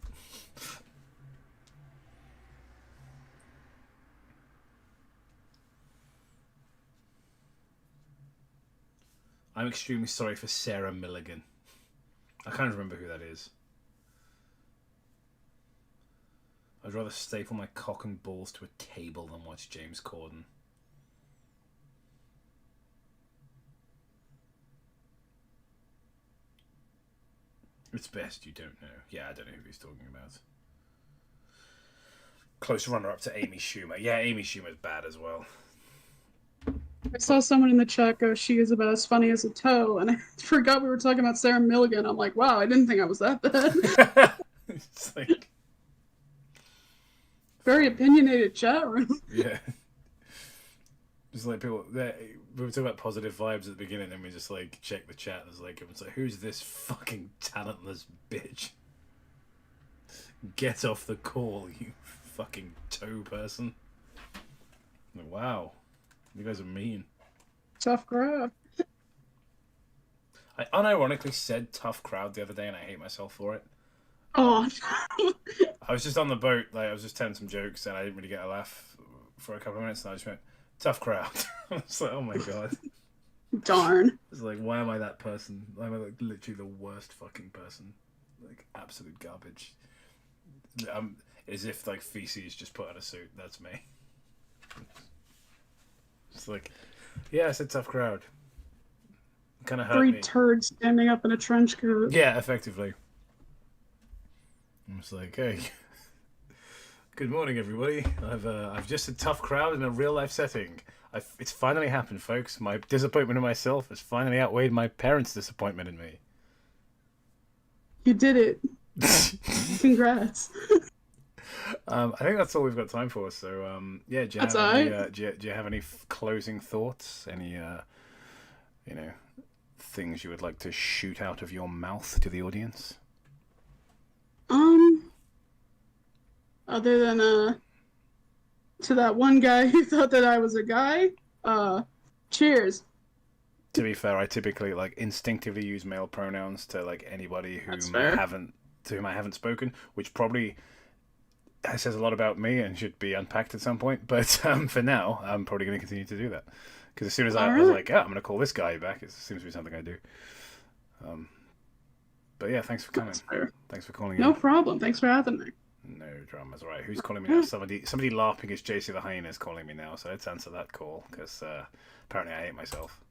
I'm extremely sorry for Sarah Milligan. I can't remember who that is. I'd rather staple my cock and balls to a table than watch James Corden. It's best you don't know. Yeah, I don't know who he's talking about. Close runner-up to Amy Schumer. Yeah, Amy Schumer's bad as well. I saw someone in the chat go, she is about as funny as a toe, and I forgot we were talking about Sarah Milligan. I'm like, wow, I didn't think I was that bad. It's like... Very opinionated chat room. Yeah. Just like people, we were talking about positive vibes at the beginning, and we just like check the chat. There's like, everyone's like, who's this fucking talentless bitch? Get off the call, you fucking toe person. Like, wow. You guys are mean. Tough crowd. I unironically said tough crowd the other day, and I hate myself for it. Oh. I was just on the boat, like I was just telling some jokes, and I didn't really get a laugh for a couple of minutes, and I just went, tough crowd. I was like, oh my god. Darn. It's like, why am I that person? Why am I like literally the worst fucking person? Like, absolute garbage. As if like feces just put on a suit. That's me. It's like, yeah, I said tough crowd. Kind of hurt Three me. turds standing up in a trench coat. Yeah, effectively. I'm just like, hey, good morning, everybody. I've just a tough crowd in a real life setting. It's finally happened, folks. My disappointment in myself has finally outweighed my parents' disappointment in me. You did it. Congrats. I think that's all we've got time for. So, yeah, do you have any closing thoughts? Any, things you would like to shoot out of your mouth to the audience? Other than to that one guy who thought that I was a guy, cheers. To be fair, I typically like instinctively use male pronouns to like anybody whom I haven't spoken, which probably says a lot about me and should be unpacked at some point. But for now, I'm probably going to continue to do that because as soon as I was like, I'm going to call this guy back, it seems to be something I do. But yeah, thanks for coming. Thanks for calling in. No problem. Thanks for having me. No dramas. All right, who's calling me now? Somebody LARPing as JC the Hyena is calling me now, so let's answer that call because apparently I hate myself.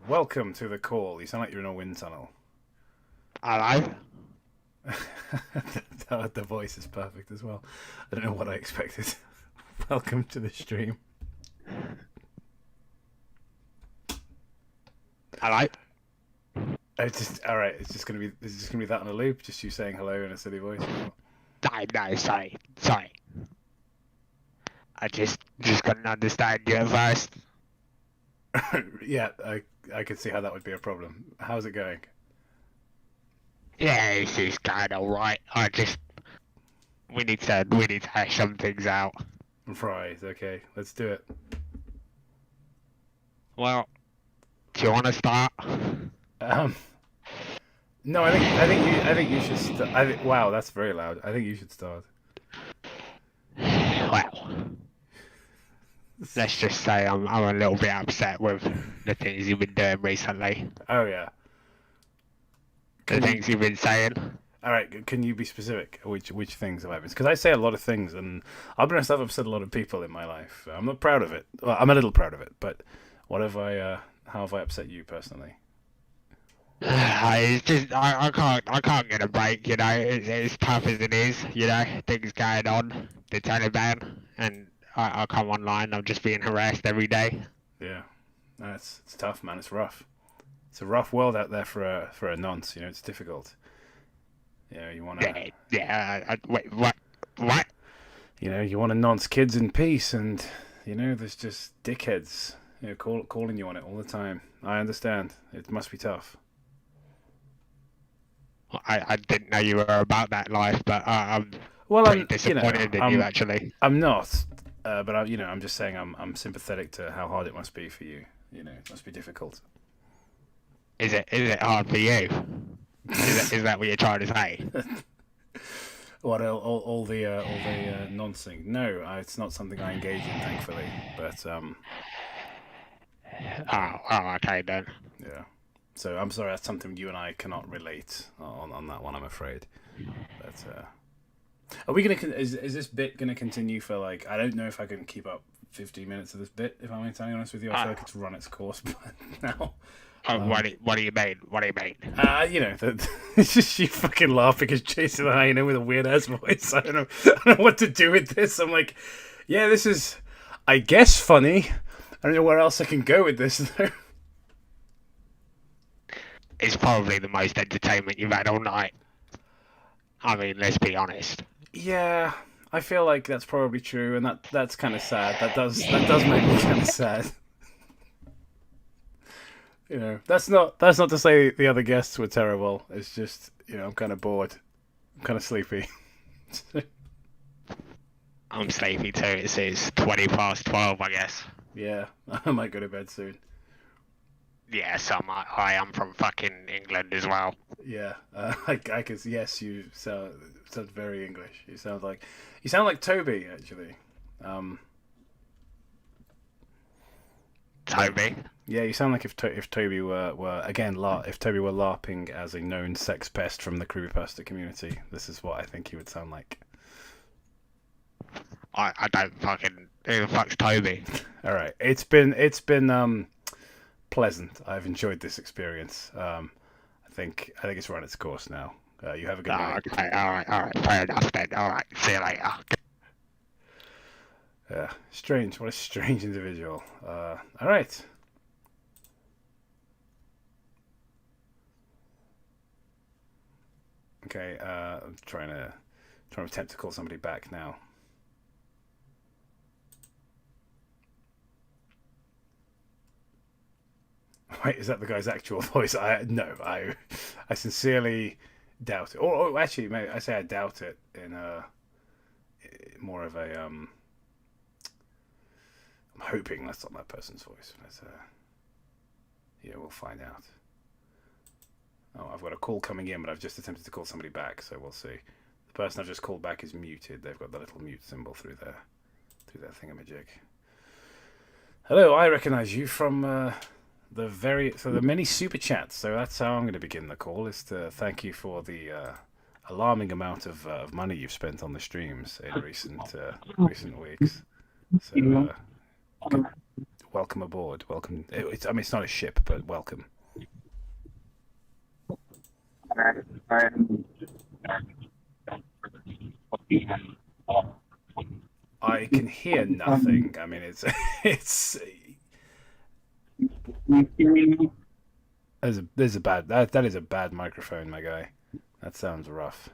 Welcome to the call. You sound like you're in a wind tunnel. Hello? The voice is perfect as well. I don't know what I expected. Welcome to the stream. Hello? It's just all right. It's just gonna be that on a loop. Just you saying hello in a silly voice. No, sorry. I just couldn't understand you at first. Yeah, I could see how that would be a problem. How's it going? Yeah, it's going alright. We need to hash some things out. Right. Okay. Let's do it. Well, do you want to start? No, I think you should start. Wow, that's very loud. I think you should start. Well, let's just say I'm a little bit upset with the things you've been doing recently. Oh yeah. The things you've been saying. All right, can you be specific? Which things have I been? Because I say a lot of things, and I'll be honest, I've upset a lot of people in my life. I'm not proud of it. Well, I'm a little proud of it, but what have I? How have I upset you personally? It's just I can't get a break, you know. It's tough as it is, you know. Things going on, the Taliban, and I come online. I'm just being harassed every day. Yeah, it's tough, man. It's rough. It's a rough world out there for a nonce. You know, it's difficult. You know, you want to. Wait, what? What? You know, you want to nonce kids in peace, and you know, there's just dickheads, you know, calling you on it all the time. I understand. It must be tough. I didn't know you were about that life, but I'm I'm disappointed in you actually. I'm not, but I'm just saying I'm sympathetic to how hard it must be for you. You know, it must be difficult. Is it hard for you? Is that what you're trying to say? What all the noncing? No, it's not something I engage in, thankfully. But Oh, okay then. Yeah. So I'm sorry, that's something you and I cannot relate on that one, I'm afraid. But are we gonna? Is this bit gonna continue for like? I don't know if I can keep up 15 minutes of this bit. If I'm entirely honest with you, I feel like it's run its course now. What do you mean? What do you mean? You know, it's just you fucking laugh because Jason Hyena with a weird ass voice. I don't know what to do with this. I'm like, yeah, this is, I guess, funny. I don't know where else I can go with this though. It's probably the most entertainment you've had all night. I mean, let's be honest. Yeah, I feel like that's probably true, and that's kind of sad. That does make me kind of sad. You know, that's not to say the other guests were terrible. It's just, you know, I'm kind of bored. I'm kind of sleepy. I'm sleepy too. It's 20 past 12, I guess. Yeah, I might go to bed soon. Yeah, so I am from fucking England as well. Yeah, I can. Yes, you sound very English. You sound like Toby actually. Toby. Yeah, you sound like if Toby were again if Toby were LARPing as a known sex pest from the creepypasta community. This is what I think he would sound like. I don't fucking. Who the fuck's Toby? All right, it's been pleasant. I've enjoyed this experience. I think it's run its course now. You have a good night. Okay, all right, fair enough then. All right, see you later. Yeah, strange. What a strange individual. All right. Okay, I'm trying to attempt to call somebody back now. Wait, is that the guy's actual voice? I sincerely doubt it. Or actually, maybe I say I doubt it in more of a I'm hoping that's not that person's voice. But yeah, we'll find out. Oh, I've got a call coming in, but I've just attempted to call somebody back, so we'll see. The person I've just called back is muted. They've got the little mute symbol through their thingamajig. Hello, I recognise you from the many super chats. So that's how I'm going to begin the call. Is to thank you for the alarming amount of money you've spent on the streams in recent weeks. So welcome aboard. Welcome. It's not a ship, but welcome. I can hear nothing. I mean, it's. There's a bad that is a bad microphone, my guy. That sounds rough.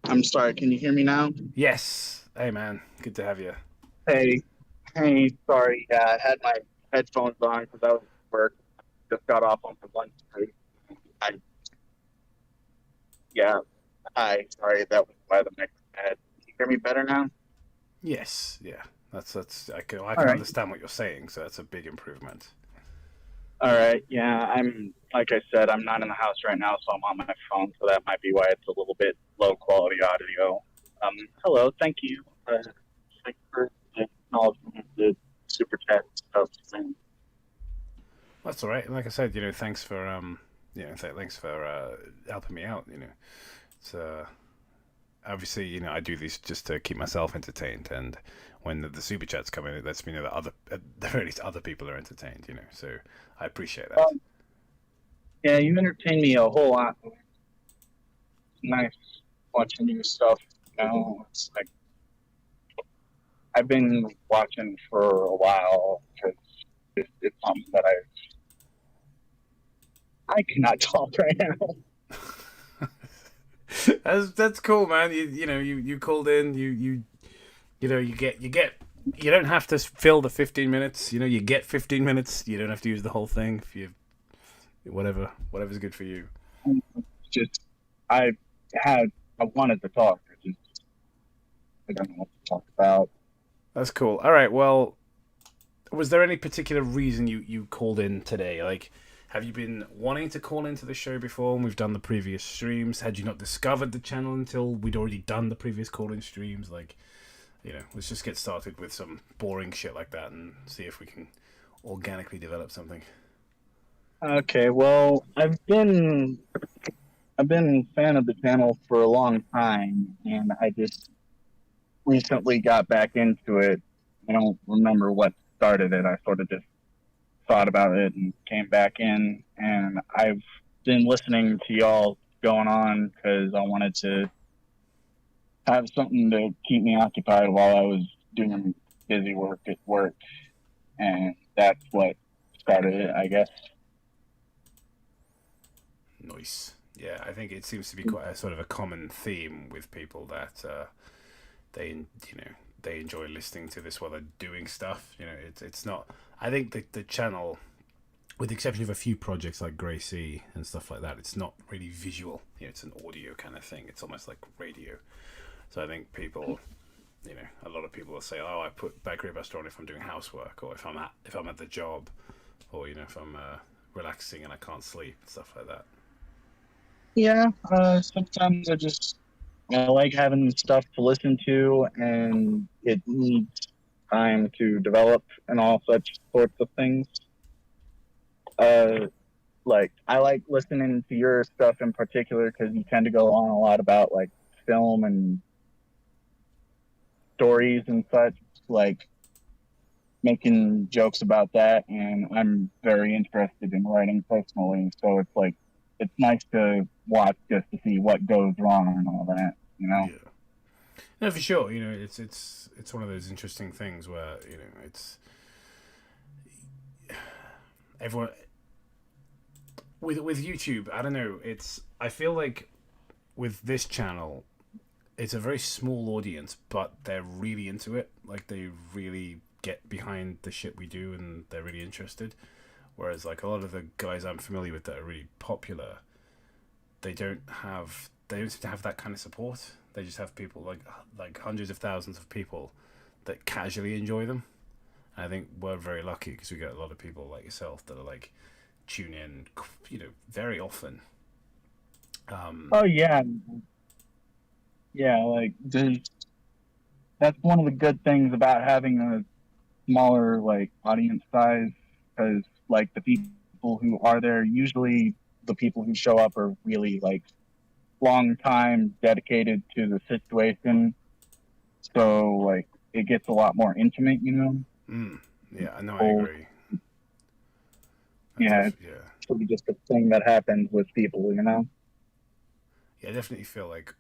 I'm sorry. Can you hear me now? Yes. Hey, man. Good to have you. Hey. Sorry. I had my headphones on because I was at work. Just got off on my lunch break. Sorry, that was by the next head. Can you hear me better now? Yes, yeah. That's I can right. understand what you're saying, so that's a big improvement. All right, yeah, like I said, I'm not in the house right now, so I'm on my phone, so that might be why it's a little bit low quality audio. Hello, thank you. Thanks for acknowledging the super chat stuff. That's all right. Like I said, thanks for thanks for helping me out. It's obviously, I do these just to keep myself entertained, and when the super chats come in, it lets me know that at the very least other people are entertained. So I appreciate that. Yeah, you entertain me a whole lot. Nice watching your stuff. It's like I've been watching for a while because it's something that I cannot talk right now. That's cool, man. You called in. You don't have to fill the 15 minutes. You get 15 minutes. You don't have to use the whole thing. If you whatever's good for you. Just I wanted to talk. I don't know what to talk about. That's cool. All right. Well, was there any particular reason you called in today? Like, have you been wanting to call into the show before when we've done the previous streams? Had you not discovered the channel until we'd already done the previous call-in streams? Like, let's just get started with some boring shit like that and see if we can organically develop something. Okay, well, I've been a fan of the channel for a long time, and I just recently got back into it. I don't remember what started it. I sort of just thought about it and came back in, and I've been listening to y'all going on because I wanted to have something to keep me occupied while I was doing busy work at work, and that's what started it, I guess. Nice. Yeah, I think it seems to be quite a sort of a common theme with people that they enjoy listening to this while they're doing stuff. It's not. I think the channel, with the exception of a few projects like Grey Sea and stuff like that, it's not really visual. It's an audio kind of thing. It's almost like radio. So I think people, a lot of people will say, "Oh, I put Back Ribester on if I'm doing housework, or if I'm at the job, or if I'm relaxing and I can't sleep, stuff like that." Yeah, sometimes I like having stuff to listen to, and it needs time to develop and all such sorts of things. Like I like listening to your stuff in particular because you tend to go on a lot about like film and stories and such, like making jokes about that, and I'm very interested in writing personally, so it's nice to watch just to see what goes wrong and all that, Yeah. No, for sure. It's one of those interesting things where it's everyone with YouTube. I don't know. I feel like with this channel, it's a very small audience, but they're really into it. Like they really get behind the shit we do, and they're really interested. Whereas like a lot of the guys I'm familiar with that are really popular, they don't seem to have that kind of support. They just have people like hundreds of thousands of people that casually enjoy them. And I think we're very lucky because we get a lot of people like yourself that are like tune in, very often. Oh yeah, like that's one of the good things about having a smaller like audience size, because like the people who are there, usually the people who show up are really like long time dedicated to the situation, so like it gets a lot more intimate, Yeah, I know. I agree. It's sort of just a thing that happens with people, Yeah, I definitely feel like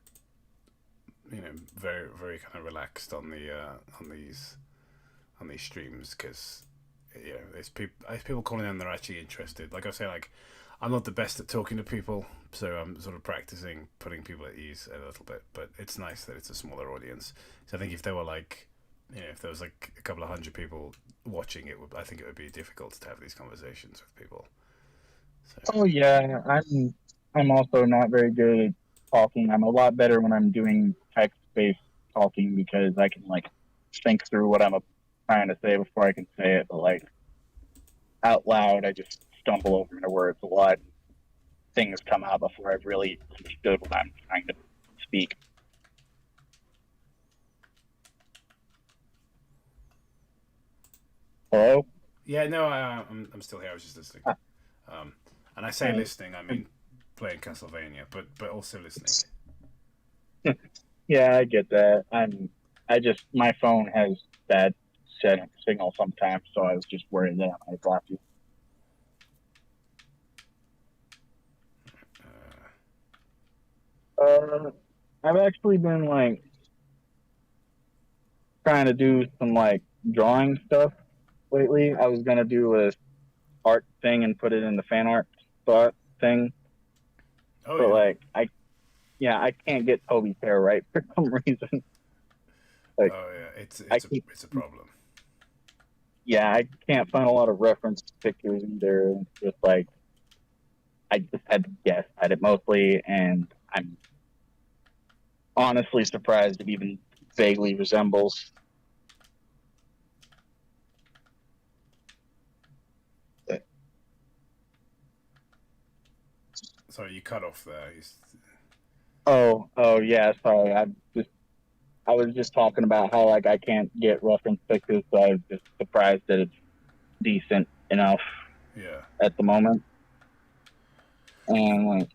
very very kind of relaxed on the on these streams because there's people calling in, they're actually interested. Like I say, like I'm not the best at talking to people, so I'm sort of practicing putting people at ease a little bit. But it's nice that it's a smaller audience. So I think if there were like, if there was like a couple of hundred people watching, I think it would be difficult to have these conversations with people. So. Oh yeah, I'm also not very good at talking. I'm a lot better when I'm doing text-based talking because I can like think through what I'm trying to say before I can say it. But like out loud, I just stumble over into words a lot. Things come out before I've really understood what I'm trying to speak. Hello? Yeah, no, I'm still here. I was just listening. And I say listening, I mean playing Castlevania, but also listening. Yeah, I get that. My phone has bad signal sometimes, so I was just worried that I might drop you. I've actually been like trying to do some like drawing stuff lately. I was gonna do a art thing and put it in the fan art thing. Oh, but yeah. like yeah, I can't get Toby's hair right for some reason. Like, Oh yeah, it's a problem. yeah, I can't find a lot of reference pictures either. It's just like I just had to guess at it mostly, and I'm honestly surprised it even vaguely resembles. Sorry, you cut off there. Oh yeah, sorry. I was just talking about how like I can't get reference pictures, so I was just surprised that it's decent enough. Yeah. At the moment, and like,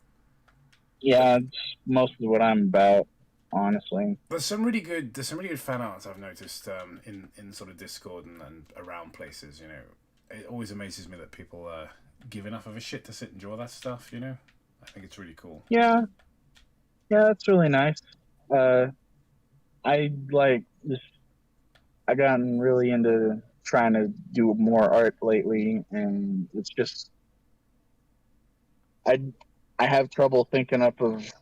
yeah, it's mostly what I'm about, honestly. There's some really good fan arts I've noticed in sort of Discord and around places. You know, it always amazes me that people give enough of a shit to sit and draw that stuff. You know, I think it's really cool. Yeah, that's really nice. I like just I gotten really into trying to do more art lately, and it's just I have trouble thinking up of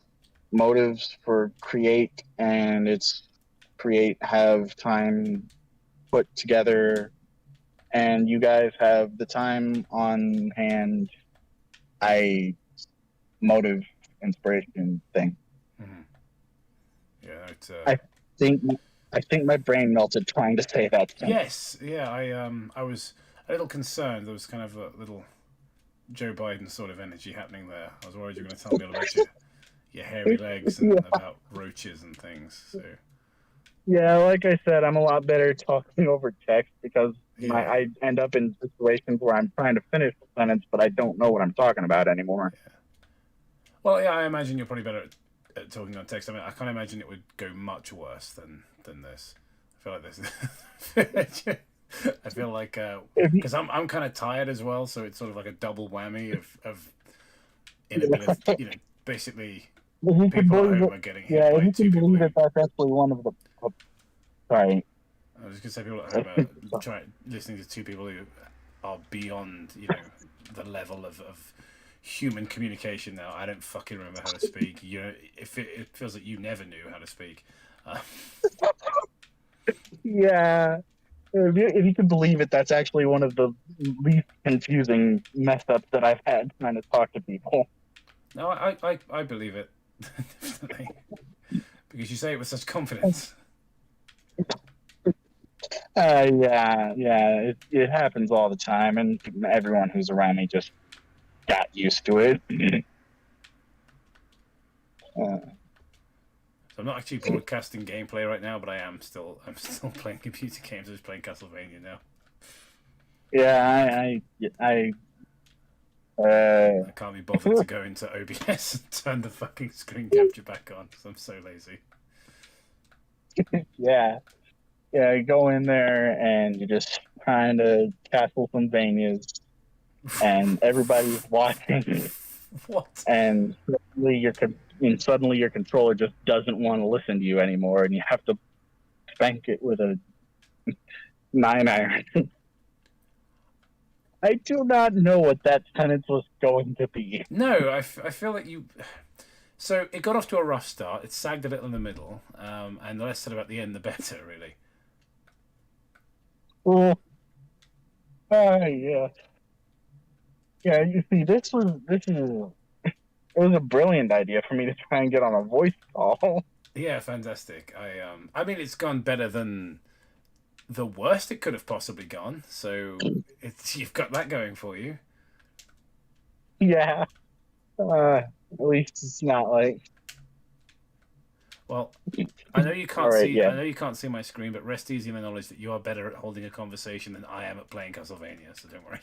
motives for create, and it's create, have time put together, and you guys have the time on hand. Motive inspiration thing. Mm-hmm. Yeah, it's. I think my brain melted trying to say that. Yes, yeah. I was a little concerned. There was kind of a little Joe Biden sort of energy happening there. I was worried you were going to tell me all about your hairy legs and about roaches and things. So. Yeah, like I said, I'm a lot better talking over text because I end up in situations where I'm trying to finish the sentence, but I don't know what I'm talking about anymore. Yeah. Well, yeah, I imagine you're probably better at talking on text. I mean, I can't imagine it would go much worse than this. I feel like this. I feel like because I'm kind of tired as well, so it's sort of like a double whammy of inability. You know, basically people at home are getting hit by two people. That's actually one of the. Sorry. I was just gonna say people at home are listening to two people who are beyond, you know, the level of human communication now. I don't fucking remember how to speak. You know, it feels like you never knew how to speak. Yeah. If you can believe it, that's actually one of the least confusing mess ups that I've had trying to talk to people. No, I believe it. Definitely. Because you say it with such confidence. Yeah, it happens all the time, and everyone who's around me just got used to it. So I'm not actually broadcasting gameplay right now, but I'm still playing computer games. I'm just playing Castlevania now. Yeah, I can't be bothered to go into OBS and turn the fucking screen capture back on because I'm so lazy. Yeah, you go in there and you're just trying to castle some Vanias, and everybody's watching. What? And suddenly your controller just doesn't want to listen to you anymore, and you have to spank it with a 9-iron. I do not know what that sentence was going to be. No, I feel like you. So it got off to a rough start. It sagged a little in the middle, and the less said about the end, the better, really. Well, yeah. Yeah, you see, it was a brilliant idea for me to try and get on a voice call. Yeah, fantastic. I mean, it's gone better than the worst it could have possibly gone. So you've got that going for you. Yeah. At least it's not like. Well, I know you can't Right, see. yeah. I know you can't see my screen, but rest easy in the knowledge that you are better at holding a conversation than I am at playing Castlevania. So don't worry.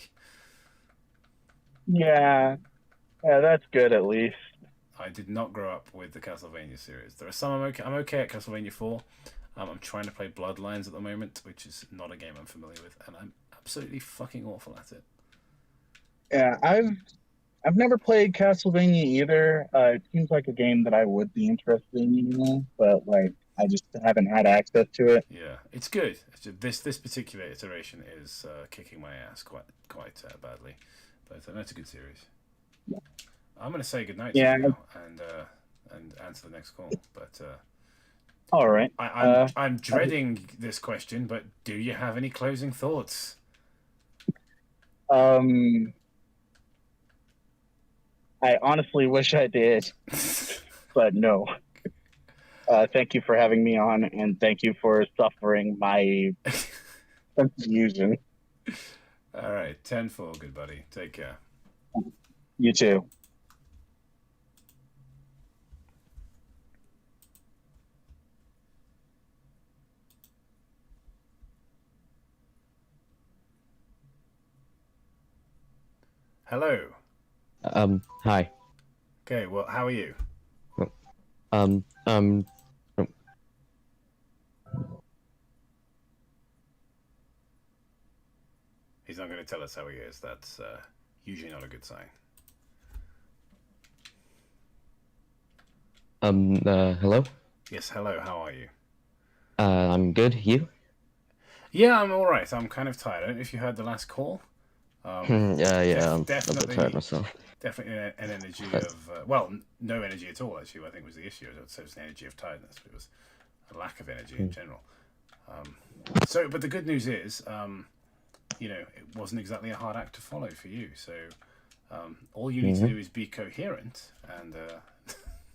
Yeah, that's good at least. I did not grow up with the Castlevania series. There are some I'm okay at Castlevania 4. I'm trying to play Bloodlines at the moment, which is not a game I'm familiar with, and I'm absolutely fucking awful at it. Yeah, I've never played Castlevania either. It seems like a game that I would be interested in, but like I just haven't had access to it. Yeah, it's good. It's just, this particular iteration is kicking my ass quite badly, but I know it's a good series. I'm going to say goodnight to you now, answer the next call. But All right. I'm dreading this question. But do you have any closing thoughts? I honestly wish I did, but no. Thank you for having me on, and thank you for suffering my confusion. All right, 10-4, good buddy. Take care. You too. Hello. Hi. Okay, well, how are you? Um, um, He's not going to tell us how he is. That's usually not a good sign. hello? Yes, hello, how are you? I'm good. You? Yeah, I'm all right. I'm kind of tired. I don't know if you heard the last call. Yeah, I'm a bit definitely tired myself. Definitely an energy of well, no energy at all. Actually, I think was the issue. So it's an energy of tiredness. But it was a lack of energy in general. But the good news is, you know, it wasn't exactly a hard act to follow for you. So all you need to do is be coherent and.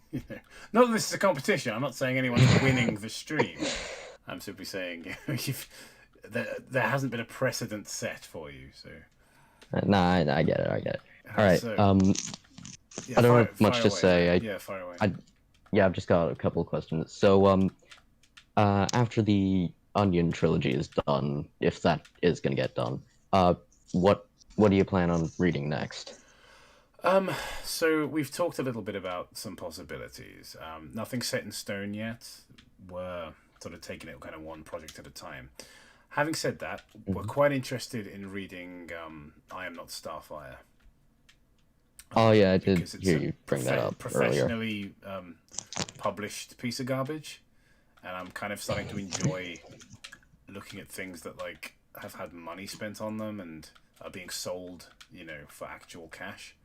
You know, not that this is a competition. I'm not saying anyone's winning the stream. I'm simply saying there hasn't been a precedent set for you. So. Nah, I get it. I get it. All right. So, I don't have much to say. Yeah, fire away. I've just got a couple of questions. So, after the Onion trilogy is done, if that is going to get done, what do you plan on reading next? So we've talked a little bit about some possibilities. Nothing set in stone yet. We're sort of taking it kind of one project at a time. Having said that, we're quite interested in reading I Am Not Starfire. Oh yeah, I did hear you bring that up professionally published piece of garbage, and I'm kind of starting to enjoy looking at things that like have had money spent on them and are being sold, you know, for actual cash,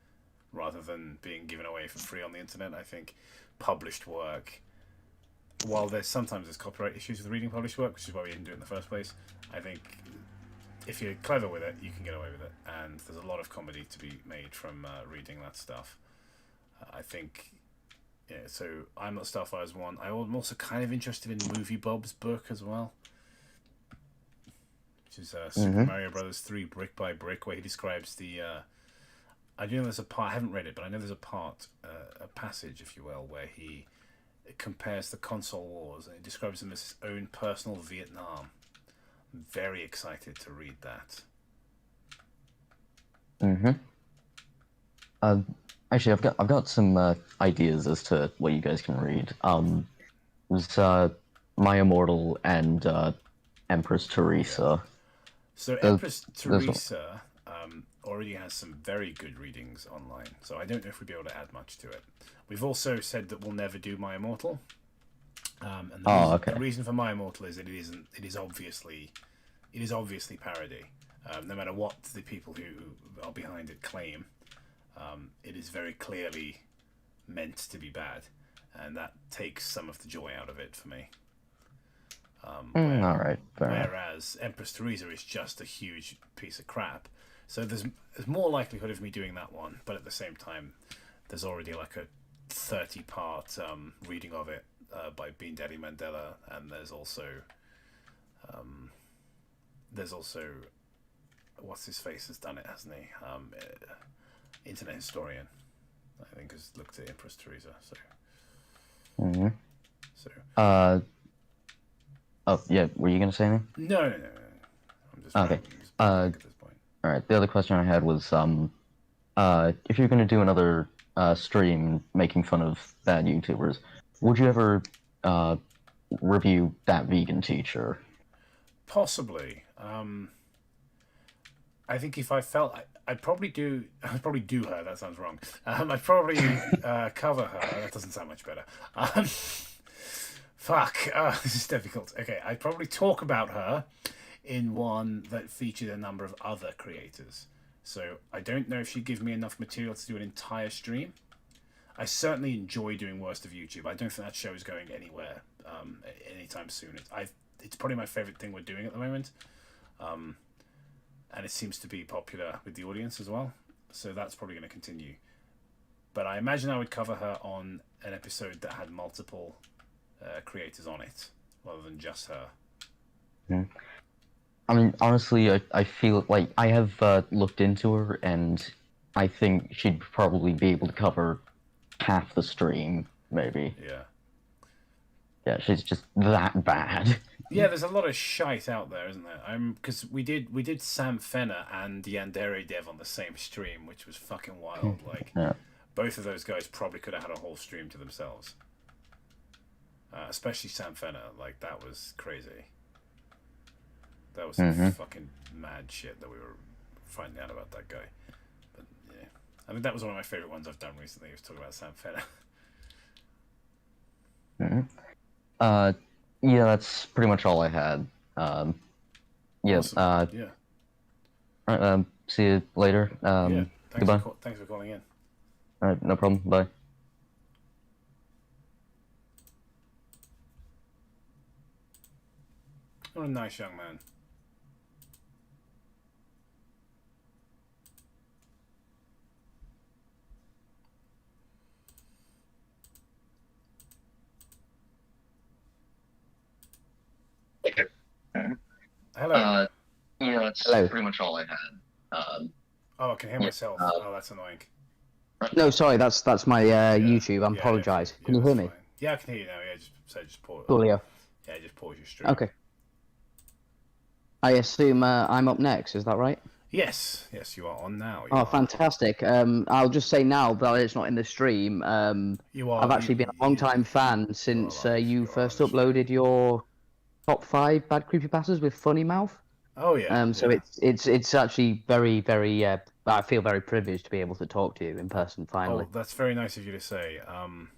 rather than being given away for free on the internet. I think published work, while sometimes there's copyright issues with reading published work, which is why we didn't do it in the first place, I think if you're clever with it, you can get away with it. And there's a lot of comedy to be made from reading that stuff. I think, yeah, so I'm Not Starfire is one. I'm also kind of interested in Movie Bob's book as well, which is Super Mario Brothers 3 Brick by Brick, where he describes the... I do know there's a part, I haven't read it, but I know there's a part, a passage, if you will, where he compares the console wars and he describes them as his own personal Vietnam. I'm very excited to read that. Actually, I've got some ideas as to what you guys can read. There's My Immortal and Empress Teresa. So Empress Teresa already has some very good readings online, so I don't know if we'd be able to add much to it. We've also said that we'll never do My Immortal. And the reason for My Immortal is that it is obviously parody. No matter what the people who are behind it claim, it is very clearly meant to be bad, and that takes some of the joy out of it for me. All right. Whereas Empress Teresa is just a huge piece of crap. So there's more likelihood of me doing that one, but at the same time, there's already like a 30-part reading of it by Bean Daddy Mandela, and there's also what's his face has done it, hasn't he? Internet historian, I think, has looked at Empress Teresa. Oh yeah, were you gonna say anything? No. I'm just okay. At this point. All right. The other question I had was, if you're gonna do another stream making fun of bad YouTubers, would you ever review That Vegan Teacher? Possibly. I think if I felt, I'd probably do her. That sounds wrong. I'd probably cover her. That doesn't sound much better. This is difficult. Okay, I'd probably talk about her in one that featured a number of other creators. So I don't know if she'd give me enough material to do an entire stream. I certainly enjoy doing Worst of YouTube. I don't think that show is going anywhere anytime soon. It's probably my favorite thing we're doing at the moment, and it seems to be popular with the audience as well. So that's probably going to continue. But I imagine I would cover her on an episode that had multiple creators on it, rather than just her. Yeah. I mean, honestly, I feel like I have looked into her, and I think she'd probably be able to cover half the stream, maybe. Yeah. Yeah, she's just that bad. Yeah, there's a lot of shite out there, isn't there? Because we did Sam Fenner and Yandere Dev on the same stream, which was fucking wild. Like, Yeah. both of those guys probably could have had a whole stream to themselves. Especially Sam Fenner, like that was crazy. That was some fucking mad shit that we were finding out about that guy. But yeah, I think that was one of my favorite ones I've done recently. Was talking about Sam Fenner. Yeah, that's pretty much all I had. Yes. Awesome. Yeah. All right. See you later. Yeah. Goodbye. Thanks for calling in. All right. No problem. Bye. What a nice young man. Hello. Yeah, that's pretty much all I had. Oh, I can hear myself. Oh, that's annoying. No, sorry, that's my YouTube. I apologise. Can you hear me? Yeah, I can hear you now. Yeah, just pause. Coolio. Yeah, just pause your stream. Okay. I assume I'm up next. Is that right? Yes, you are on now. Oh, fantastic. I'll just say now that it's not in the stream. I've actually been a long-time fan since you first uploaded your top 5 bad creepypastas with Funny Mouth. Oh yeah. So it's actually very, very. I feel very privileged to be able to talk to you in person finally. Oh, that's very nice of you to say. And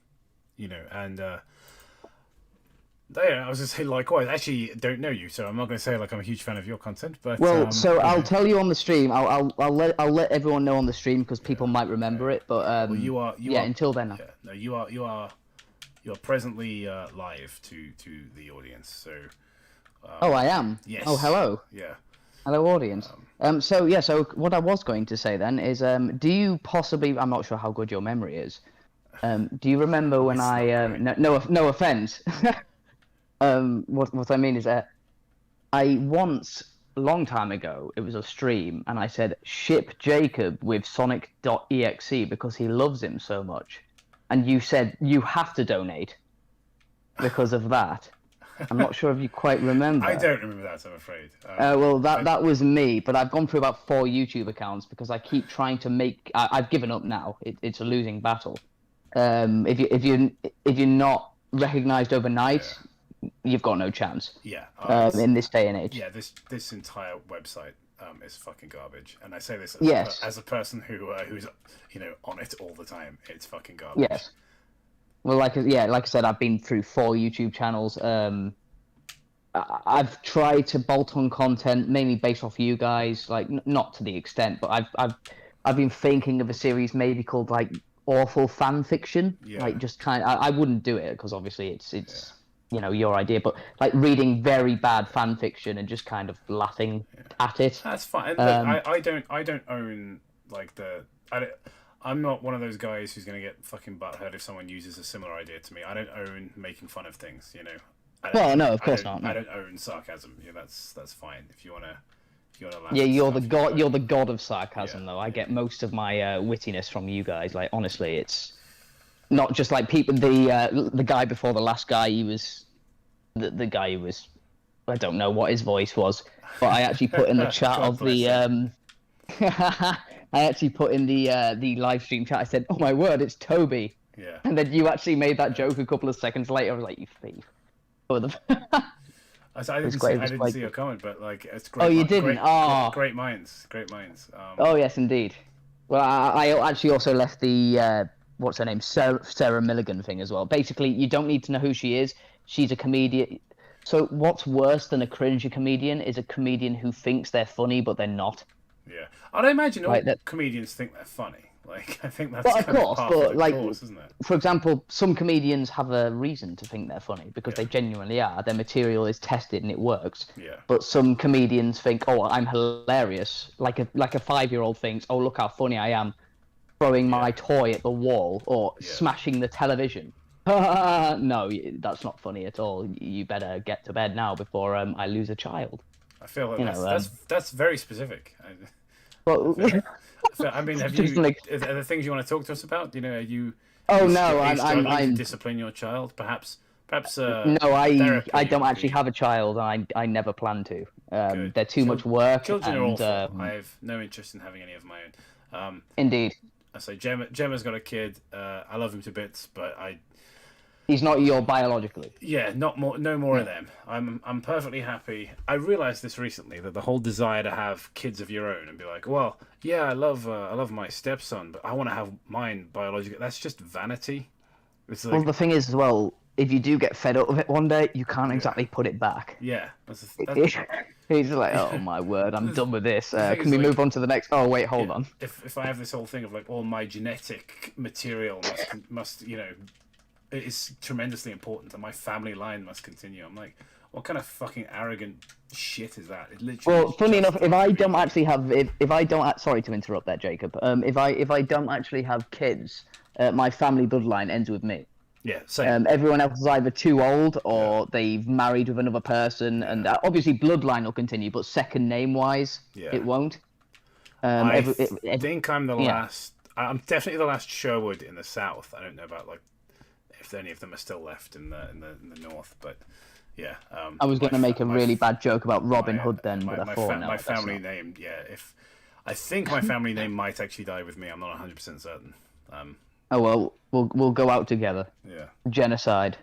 yeah, I was going to say likewise. Actually, don't know you, so I'm not going to say like I'm a huge fan of your content. But well, so I'll tell you on the stream. I'll let everyone know on the stream because people might remember it. But you are. Until then. Yeah, no, you are presently live to the audience. So. Oh, I am. Yes. Oh, hello. Yeah. Hello, audience. So what I was going to say then is, do you possibly? I'm not sure how good your memory is. Do you remember when no offense. What I mean is that I once, a long time ago, it was a stream, and I said, ship Jacob with Sonic.exe because he loves him so much. And you said, you have to donate because of that. I'm not sure if you quite remember. I don't remember that, I'm afraid. Well, that was me, but I've gone through about 4 YouTube accounts because I keep trying to make... I've given up now. It's a losing battle. If you're not recognised overnight... You've got no chance. Yeah. In this day and age. Yeah, this entire website is fucking garbage, and I say this as a person who's on it all the time. It's fucking garbage. Yes. Well, like I said, I've been through 4 YouTube channels. I've tried to bolt on content mainly based off you guys, like not to the extent, but I've been thinking of a series maybe called like Awful Fan Fiction. Yeah. Like just kind of, I wouldn't do it because obviously it's. Your idea, but like reading very bad fan fiction and just kind of laughing at it. That's fine. Look, I don't own like I'm not one of those guys who's gonna get fucking butthurt if someone uses a similar idea to me. I don't own making fun of things, Well, no, of course not. No. I don't own sarcasm. Yeah, that's fine. If you wanna laugh. Yeah, you're the god of sarcasm, though. I get most of my wittiness from you guys. Like honestly, it's not just like people. The guy before the last guy, he was the guy who was. I don't know what his voice was, but I actually put in the chat of the. I actually put in the live stream chat. I said, "Oh my word, it's Toby." Yeah. And then you actually made that joke a couple of seconds later. I was like, "You thief!" I didn't see your comment, but like it's great. Oh, you didn't? Great minds. Oh yes, indeed. Well, I actually also left the what's her name, Sarah Milligan thing as well. Basically, you don't need to know who she is. She's a comedian. So what's worse than a cringy comedian is a comedian who thinks they're funny but they're not. Yeah, I'd imagine all comedians think they're funny. Like, I think that's Well, of kind course, part of but the like, course, isn't it? for example, some comedians have a reason to think they're funny because they genuinely are. Their material is tested and it works. Yeah. But some comedians think, "Oh, I'm hilarious." Like a 5-year-old thinks, "Oh, look how funny I am, throwing my toy at the wall or smashing the television." No, that's not funny at all. You better get to bed now before I lose a child. I feel like You know, that's very specific. Well, I mean, have just you? like- Are there things you want to talk to us about? You know, are you? Oh, are you no, are you struggling I'm- to discipline your child. Perhaps. No, I therapy don't would actually have a child. I never plan to. They're too much Chil- work. Children are and, awful. I have no interest in having any of my own. Indeed. I say Gemma's got a kid. I love him to bits, but He's not your biologically. yeah, no more of them. I'm perfectly happy. I realized this recently that the whole desire to have kids of your own and be like, well, yeah, I love my stepson, but I want to have mine biologically. That's just vanity. It's like, Well, the thing is, as well, if you do get fed up with it one day, you can't exactly put it back. yeah, He's like, oh my word, I'm done with this. The thing Can is, we like- move on to the next? Oh wait, hold on. if I have this whole thing of like all my genetic material must it is tremendously important and my family line must continue. I'm like, what kind of fucking arrogant shit is that? It literally. Well, funny enough, if I don't actually have, if I don't, sorry to interrupt there, Jacob. If I don't actually have kids, my family bloodline ends with me. Yeah, same. Everyone else is either too old or they've married with another person, and obviously bloodline will continue, but second name wise, it won't. I think I'm the yeah. last. I'm definitely the last Sherwood in the south. I don't know about like if any of them are still left in the north, but yeah. I was going to make a really bad joke about Robin Hood then, but I thought no, my that's family not. name. Yeah, I think my family name might actually die with me. I'm not 100% certain. Oh well, we'll go out together. Yeah. Genocide.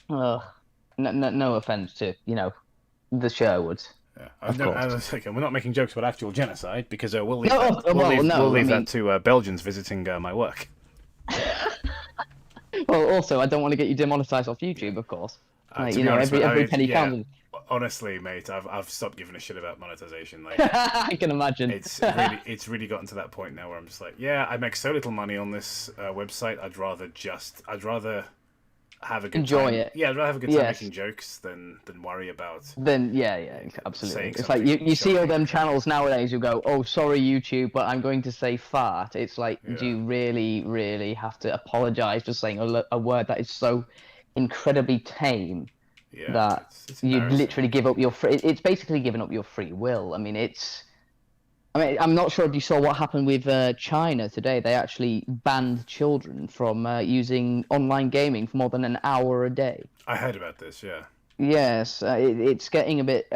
No offense to the Sherwoods. Yeah. Of No, course. okay, we're not making jokes about actual genocide because we'll leave No, that, well, no, we'll leave I mean- that to Belgians visiting my work. Well, also I don't want to get you demonetized off YouTube, of course. Like, To be honest, every I mean, penny yeah, counts. honestly, mate, I've stopped giving a shit about monetization. Like, I can imagine. It's really gotten to that point now where I'm just like, yeah, I make so little money on this website. I'd rather have a good Enjoy time. it. Yeah, I'd rather have a good time Yes. making jokes than worry about. Then yeah, absolutely. saying It's like something you see all them channels nowadays who go, "Oh, sorry YouTube, but I'm going to say fart." It's like, do you really have to apologize for saying a word that is so incredibly tame that it's you embarrassing. literally give up your free? It's basically giving up your free will. I mean, I'm not sure if you saw what happened with China today. They actually banned children from using online gaming for more than an hour a day. I heard about this. Yeah. Yes, it's getting a bit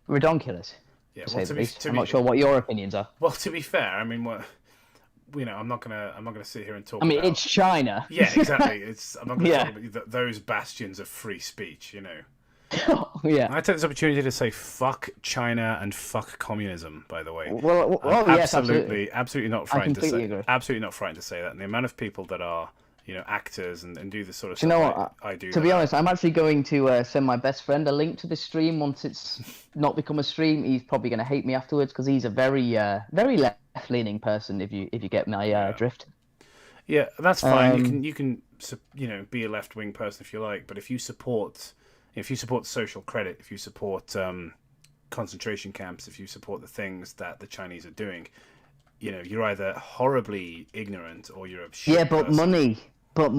redonkulous. Yeah, To well, say to the be- least. to I'm be- not sure what your opinions are. Well, to be fair, I mean, I'm not gonna sit here and talk. I mean, about... it's China. Yeah, exactly. I'm not gonna Yeah. talk about those bastions of free speech. Yeah. I take this opportunity to say fuck China and fuck communism. By the way, Well, I'm yes, absolutely. absolutely not I frightened to completely say, agree. absolutely not frightened to say that. And the amount of people that are, actors and do this sort of Do you stuff. know what? I do. To be honest, I'm actually going to send my best friend a link to this stream once it's not become a stream. He's probably going to hate me afterwards because he's a very left-leaning person. If you get my drift. Yeah, that's fine. You can be a left wing person if you like, but if you support social credit, if you support concentration camps, if you support the things that the Chinese are doing, you're either horribly ignorant or you're a shit Yeah, but person.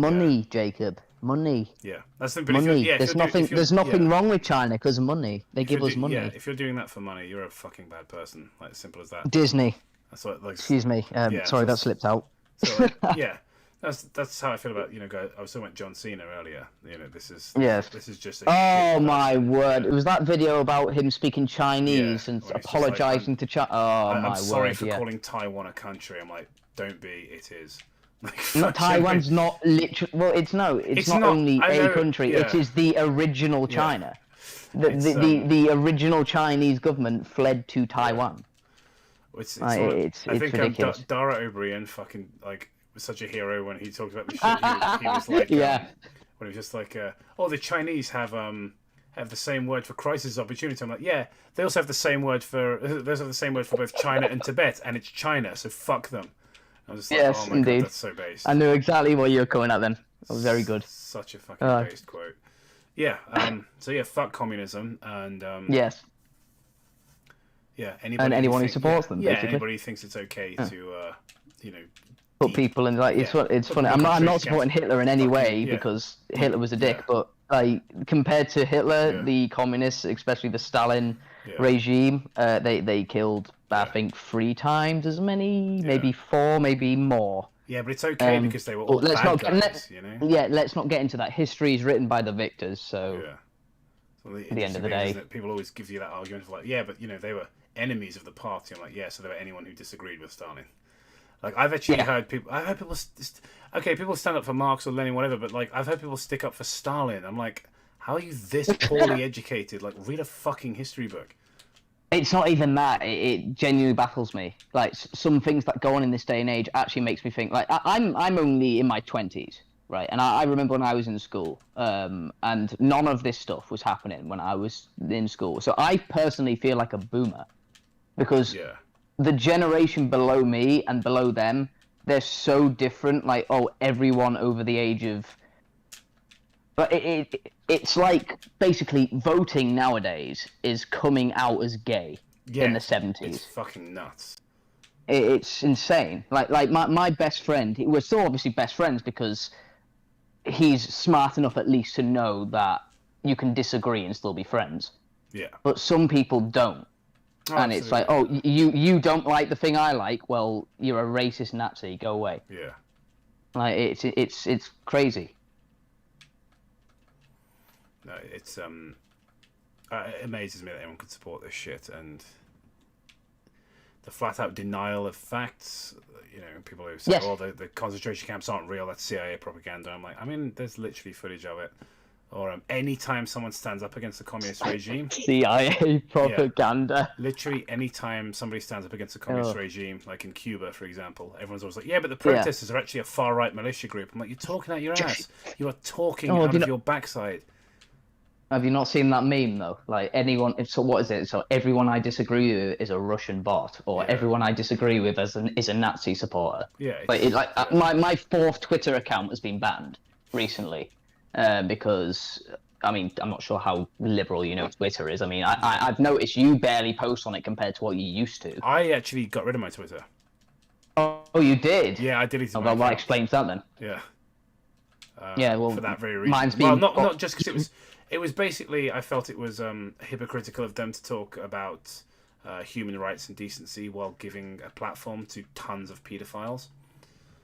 money, Jacob, money. Yeah, that's the. But if Money. you're, There's nothing. There's nothing wrong with China because of money. They give us money. Yeah, if you're doing that for money, you're a fucking bad person. Like, simple as that. Disney. That's what. Like, Excuse me. yeah, Sorry, that so- slipped out. So, yeah, that's how I feel about guys. I was talking about John Cena earlier. This is Yes. This is just. Oh my word! It was that video about him speaking Chinese and when he's just apologizing to China. Oh I'm my sorry word! for Yeah. calling Taiwan a country. I'm like, don't be. It is. Like, Not Taiwan's not literally. Well, it's It's not not- only I a know, country. It yeah. is the original Yeah. China. It's, The original Chinese government fled to Taiwan. It's It's I think ridiculous. Dara O'Brien fucking was such a hero when he talked about the shit he was like Yeah. when he was just like the Chinese have have the same word for crisis opportunity. I'm like, yeah, they also have the same word for both China and Tibet, and it's China, so fuck them. I was just like, Yes, oh my indeed. god, that's so based. I knew exactly what you were coming at then. That was very good. Such a fucking based quote. Yeah. So yeah, fuck communism, and yes. Yeah, anybody and anyone who supports them. Yeah, basically. anybody who thinks it's okay to, put people in like it's put funny. I'm not supporting Hitler in any way yeah. because Hitler was a dick, but like compared to Hitler, the communists, especially the Stalin regime, they killed I think 3 times as many, maybe 4, maybe more. Yeah, but it's okay because they were all let's bad not guys, you know. Yeah, let's not get into that. History is written by the victors, so. Yeah. So at the end of the day, people always give you that argument of like, yeah, but they were enemies of the party. I'm like, yeah, so they were anyone who disagreed with Stalin. Like I've actually heard people. People stand up for Marx or Lenin, whatever. But like I've heard people stick up for Stalin. I'm like, how are you this poorly educated? Like, read a fucking history book. It's not even that. It genuinely baffles me. Like some things that go on in this day and age actually makes me think. Like I'm only in my 20s, right? And I remember when I was in school, and none of this stuff was happening when I was in school. So I personally feel like a boomer because the generation below me and below them, they're so different. Like, everyone over the age of... But it's like, basically, voting nowadays is coming out as gay in the 70s. It's fucking nuts. It's insane. Like my best friend, we're still obviously best friends because he's smart enough at least to know that you can disagree and still be friends. Yeah. But some people don't. And it's like, you don't like the thing I like. Well, you're a racist Nazi. Go away. Yeah. Like it's crazy. No, it's it amazes me that anyone could support this shit, and the flat out denial of facts. People who say, "Oh, the concentration camps aren't real. That's CIA propaganda." I'm like, I mean, there's literally footage of it. Or anytime someone stands up against the communist regime, CIA propaganda. Yeah, literally, anytime somebody stands up against the communist regime, like in Cuba, for example, everyone's always like, "Yeah, but the protesters are actually a far-right militia group." I'm like, "You're talking out your ass. You are talking out of your backside." Have you not seen that meme though? Like so what is it? So everyone I disagree with is a Russian bot, or everyone I disagree with is a Nazi supporter. Yeah. My 4th Twitter account has been banned recently. Because I mean, I'm not sure how liberal Twitter is. I mean, I've noticed you barely post on it compared to what you used to. I actually got rid of my Twitter. Oh, you did? Yeah, I deleted my account. Well, that explains that then. Yeah. Well, for that very reason. Mine's been not just because it was basically I felt it was hypocritical of them to talk about human rights and decency while giving a platform to tons of paedophiles.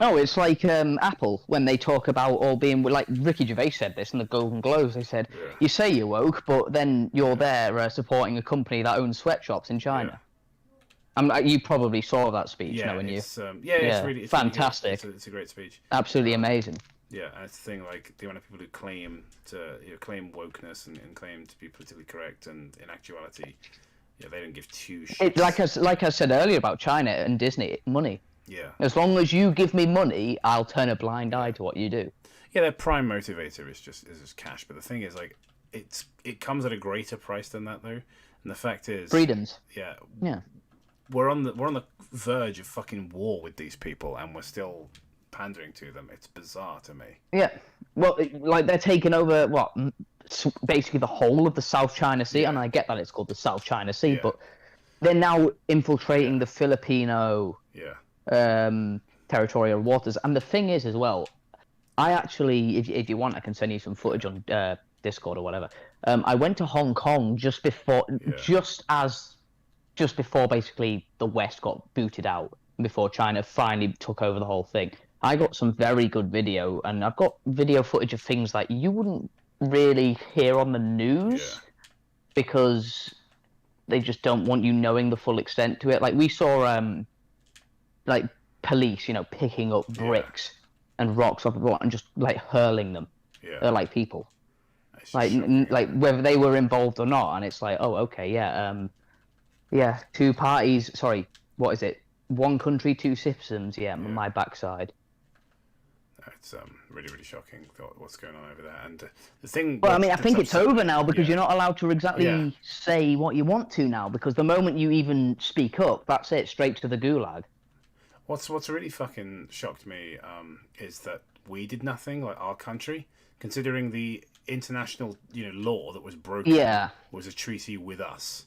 No, it's like Apple when they talk about all being like Ricky Gervais said this in the Golden Globes. They said, "You say you're woke, but then you're there supporting a company that owns sweatshops in China." You probably saw that speech, knowing you. It's really fantastic. Really it's a great speech. Absolutely amazing. Yeah, and it's the thing like the amount of people who claim claim wokeness and claim to be politically correct, and in actuality, they don't give two shits. Like I said earlier about China and Disney, money. Yeah. As long as you give me money, I'll turn a blind eye to what you do. Yeah, their prime motivator is just cash. But the thing is, like, it comes at a greater price than that, though. And the fact is, freedoms. Yeah. Yeah. We're on the verge of fucking war with these people, and we're still pandering to them. It's bizarre to me. Yeah. Well, like they're taking over basically the whole of the South China Sea, and I get that it's called the South China Sea, but they're now infiltrating the Filipino. Territorial waters. And the thing is as well, I actually, if you want, I can send you some footage on Discord or whatever. I went to Hong Kong just before basically the West got booted out, before China finally took over the whole thing. I got some very good video, and I've got video footage of things that you wouldn't really hear on the news because they just don't want you knowing the full extent to it. Like we saw like police, picking up bricks and rocks off the floor and just like hurling them, like people, like whether they were involved or not. And it's like, oh, okay, two parties. Sorry, what is it? One country, two systems. Yeah, my backside. it's really really shocking what's going on over there. And the thing. Well, I mean, I think it's over now because yeah. you're not allowed to exactly say what you want to now. Because the moment you even speak up, that's it, straight to the gulag. What's really fucking shocked me is that we did nothing, like our country, considering the international law that was broken was a treaty with us.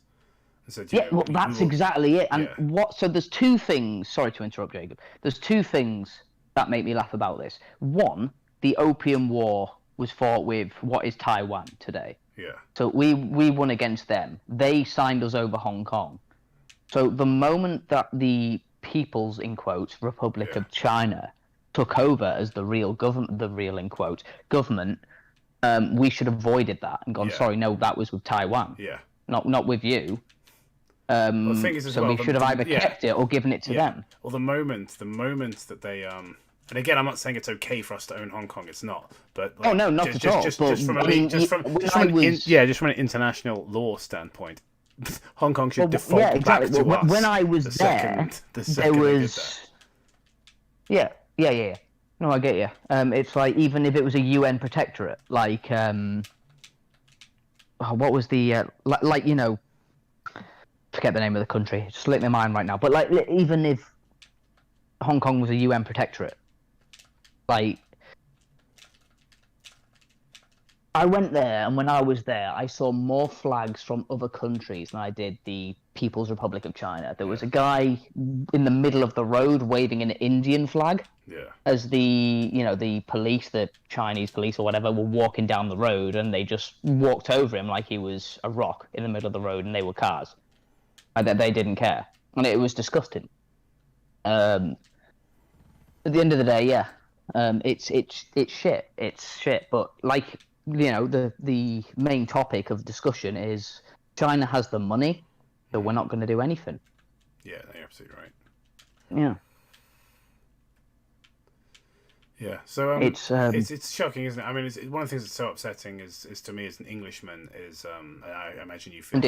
And so, Well, that's exactly it. And so there's two things. Sorry to interrupt, Jacob. There's two things that make me laugh about this. One, the Opium War was fought with what is Taiwan today. Yeah. So we won against them. They signed us over Hong Kong. So the moment that the People's, in quotes, Republic of China took over as the real government, in quotes, government, we should have avoided that and gone, sorry, no, that was with Taiwan. Yeah. Not with you. Well, the thing is, so we should have either kept it or given it to them. Well, the moment that they and again, I'm not saying it's okay for us to own Hong Kong. It's not. But like, not at all. Just from an international law standpoint, Hong Kong should default back to us. When I was there was. Yeah. No, I get you. It's like even if it was a UN protectorate, like what was the forget the name of the country. It slipped my mind right now. But like even if Hong Kong was a UN protectorate, like I went there, and when I was there, I saw more flags from other countries than I did the People's Republic of China. There was a guy in the middle of the road waving an Indian flag. Yeah. As the police, the Chinese police or whatever, were walking down the road, and they just walked over him like he was a rock in the middle of the road, and they were cars. And that they didn't care, and it was disgusting. At the end of the day, it's shit. It's shit. But like the main topic of discussion is China has the money, so we're not going to do anything. Yeah, you're absolutely right. Yeah. Yeah, so it's shocking, isn't it? I mean, one of the things that's so upsetting is to me as an Englishman is, and I imagine you feel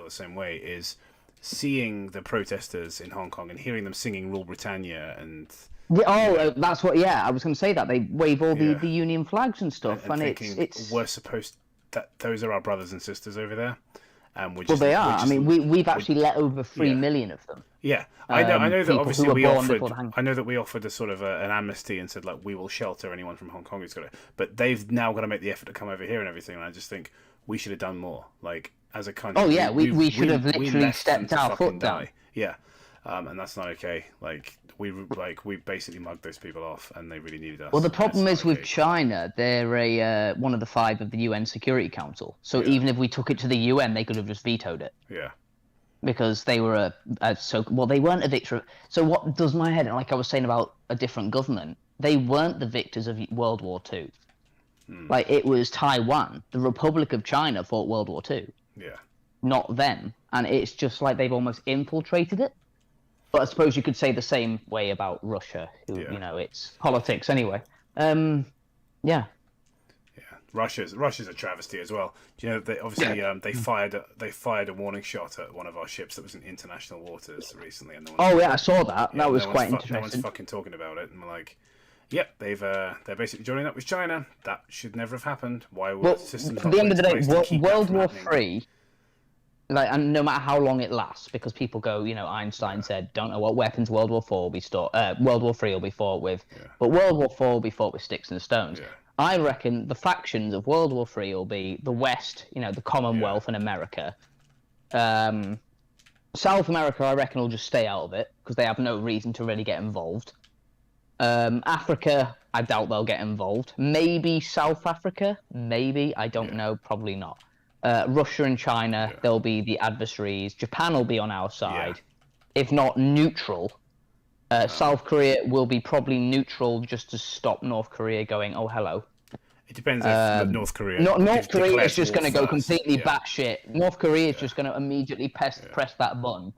the same way, is seeing the protesters in Hong Kong and hearing them singing "Rule Britannia" and. That's what. Yeah, I was going to say that they wave all the Union flags and stuff, and it's we're supposed that those are our brothers and sisters over there, and they are. I mean, we've actually let over 3 million of them. Yeah, I know that obviously we offered. I know that we offered a sort of an amnesty and said like we will shelter anyone from Hong Kong who's got it, but they've now got to make the effort to come over here and everything. And I just think we should have done more, like as a country. Oh yeah, we should have literally stepped our foot down. Yeah, and that's not okay. Like we basically mugged those people off, and they really needed us. Well, the problem is with China, they're one of the 5 of the UN Security Council. So even if we took it to the UN, they could have just vetoed it. Yeah. Because they were they weren't a victor. So what does my head? Like I was saying about a different government, they weren't the victors of World War II. Like it was Taiwan, the Republic of China fought World War II. Yeah. Not them, and it's just like they've almost infiltrated it. But I suppose you could say the same way about Russia, who it's politics anyway. Yeah. Russia's a travesty as well. Do you know they obviously they fired a warning shot at one of our ships that was in international waters recently, and I saw that. That was quite interesting. No one's fucking talking about it, and we're like, yep, they're basically joining up with China. That should never have happened. Why would systems? At the end of the day, World War III, like, and no matter how long it lasts, because people go, Einstein said, don't know what weapons World War IV will be World War III will be fought with, but World War IV will be fought with sticks and stones. Yeah. I reckon the factions of World War III will be the West, the Commonwealth and America. South America, I reckon, will just stay out of it because they have no reason to really get involved. Africa, I doubt they'll get involved. Maybe South Africa, maybe. I don't know, probably not. Russia and China, they'll be the adversaries. Japan will be on our side, if not neutral. South Korea will be probably neutral just to stop North Korea going, oh, hello. It depends if North Korea... North Korea is just going to go completely batshit. North Korea is just going to immediately press that button.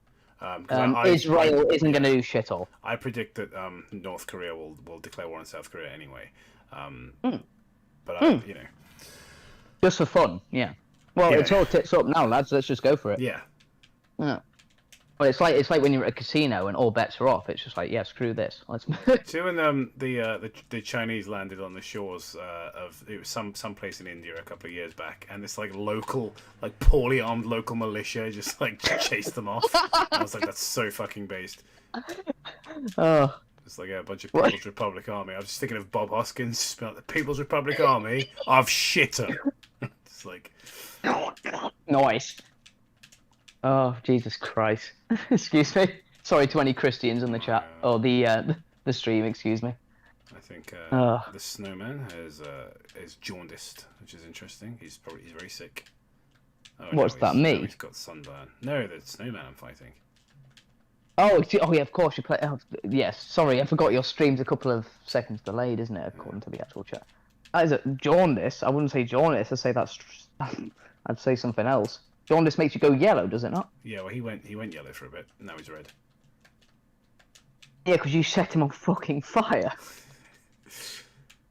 Israel isn't going to do shit all. I predict that North Korea will declare war on South Korea anyway. But, Just for fun, yeah. Well, it's all tits up now, lads. Let's just go for it. Yeah. Yeah. Well, it's like when you're at a casino and all bets are off. It's just like, yeah, screw this. Let's. See when the Chinese landed on the shores of it was some place in India a couple of years back, and this like local, like poorly armed local militia just like chased them off. I was like, that's so fucking based. Oh. It's like a bunch of People's Republic Army. I was just thinking of Bob Hoskins, the People's Republic Army of shitter. It's like Nice. Oh, Jesus Christ. Excuse me. Sorry to any Christians in the chat or the stream. Excuse me. I think Ugh. the snowman is jaundiced, which is interesting. He's very sick. Oh, What's that, no, me? he's got sunburn. No, the snowman I'm fighting. Oh, yeah, of course you play. Oh, yes, sorry, I forgot your stream's a couple of seconds delayed, isn't it? According to the actual chat. Is it jaundice? I wouldn't say jaundice. I'd say that's. I'd say something else. Jaundice makes you go yellow, does it not? Yeah, well, he went yellow for a bit. Now he's red. Yeah, because you set him on fucking fire.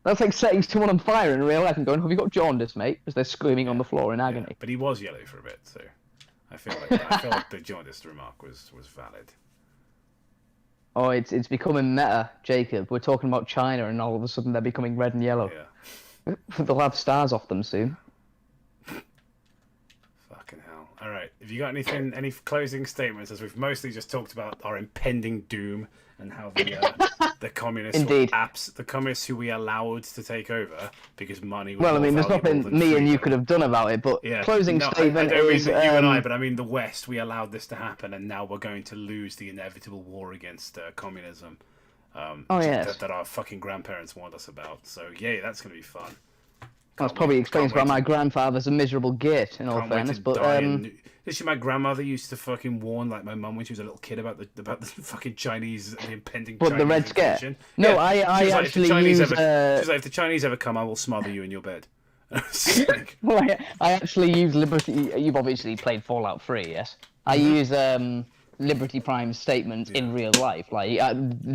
That's like setting someone on fire in real life and going, "Have you got jaundice, mate?" As they're screaming on the floor in agony. Yeah, but he was yellow for a bit, so I feel like the jaundice remark was valid. Oh, it's becoming meta, Jacob. We're talking about China, and all of a sudden they're becoming red and yellow. Yeah. They'll have stars off them soon. Fucking hell. All right. Have you got any closing statements? As we've mostly just talked about our impending doom and how the communists the communists who we allowed to take over because money was Well, I mean, there's valuable nothing than me and freedom. you could have done about it, but Yeah. closing No, statement I don't is... mean that you and I, but I mean the West. We allowed this to happen, and now we're going to lose the inevitable war against communism. That our fucking grandparents warned us about. So, yeah, that's going to be fun. That's probably explains why my grandfather's a miserable git, in all Can't wait fairness, to but... die Literally, my grandmother used to fucking warn, like, my mum when she was a little kid about the fucking Chinese, the impending But Chinese the Red Scare? invasion. No, Yeah. I She was like, actually use... she was like, if the Chinese ever come, I will smother you in your bed. Well, I actually use Liberty... You've obviously played Fallout 3, yes? I use Liberty Prime's statement in real life. Like,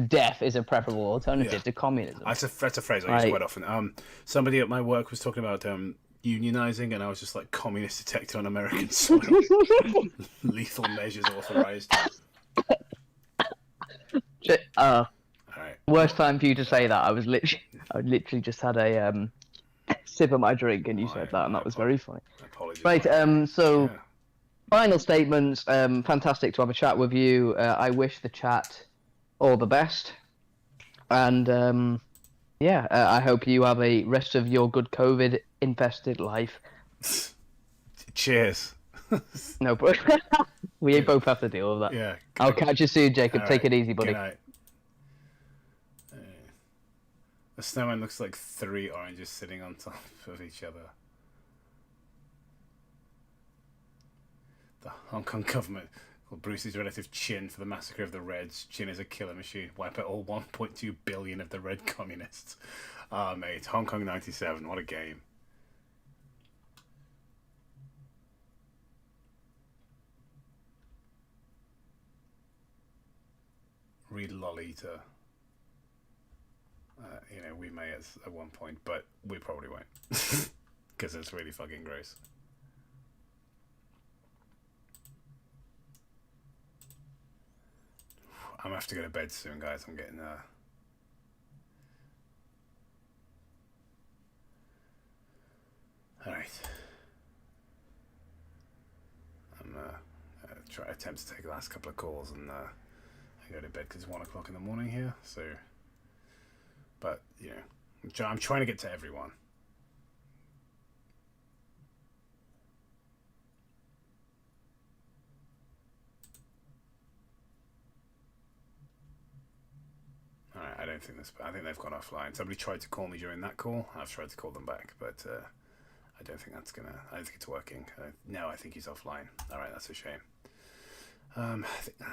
death is a preferable alternative to communism. That's a phrase I use quite often. Somebody at my work was talking about unionizing, and I was just like, communist detected on American soil. Lethal measures authorized. Worst time for you to say that. I literally just had a sip of my drink, and you said that, and that was very funny. Apologies. Right. So, final statements. Fantastic to have a chat with you. I wish the chat all the best, and I hope you have a rest of your good COVID-infested life. Cheers. No, but we both have to deal with that. Yeah. I'll catch you soon, Jacob. All Take right. it easy, buddy. Good night. The snowman looks like 3 oranges sitting on top of each other. The Hong Kong government called Bruce's relative Chin for the massacre of the Reds. Chin is a killer machine. Wipe out all 1.2 billion of the Red communists. Ah, mate. Hong Kong 97. What a game. Read Lolita. We may at one point, but we probably won't. Because it's really fucking gross. I'm gonna have to go to bed soon, guys. I'm getting Alright. I'm attempt to take the last couple of calls, and I go to bed because it's 1 o'clock in the morning here, so... But, I'm trying to get to everyone. Alright, I don't think this... I think they've gone offline. Somebody tried to call me during that call. I've tried to call them back, but I don't think that's gonna... I don't think it's working. No, I think he's offline. Alright, that's a shame. I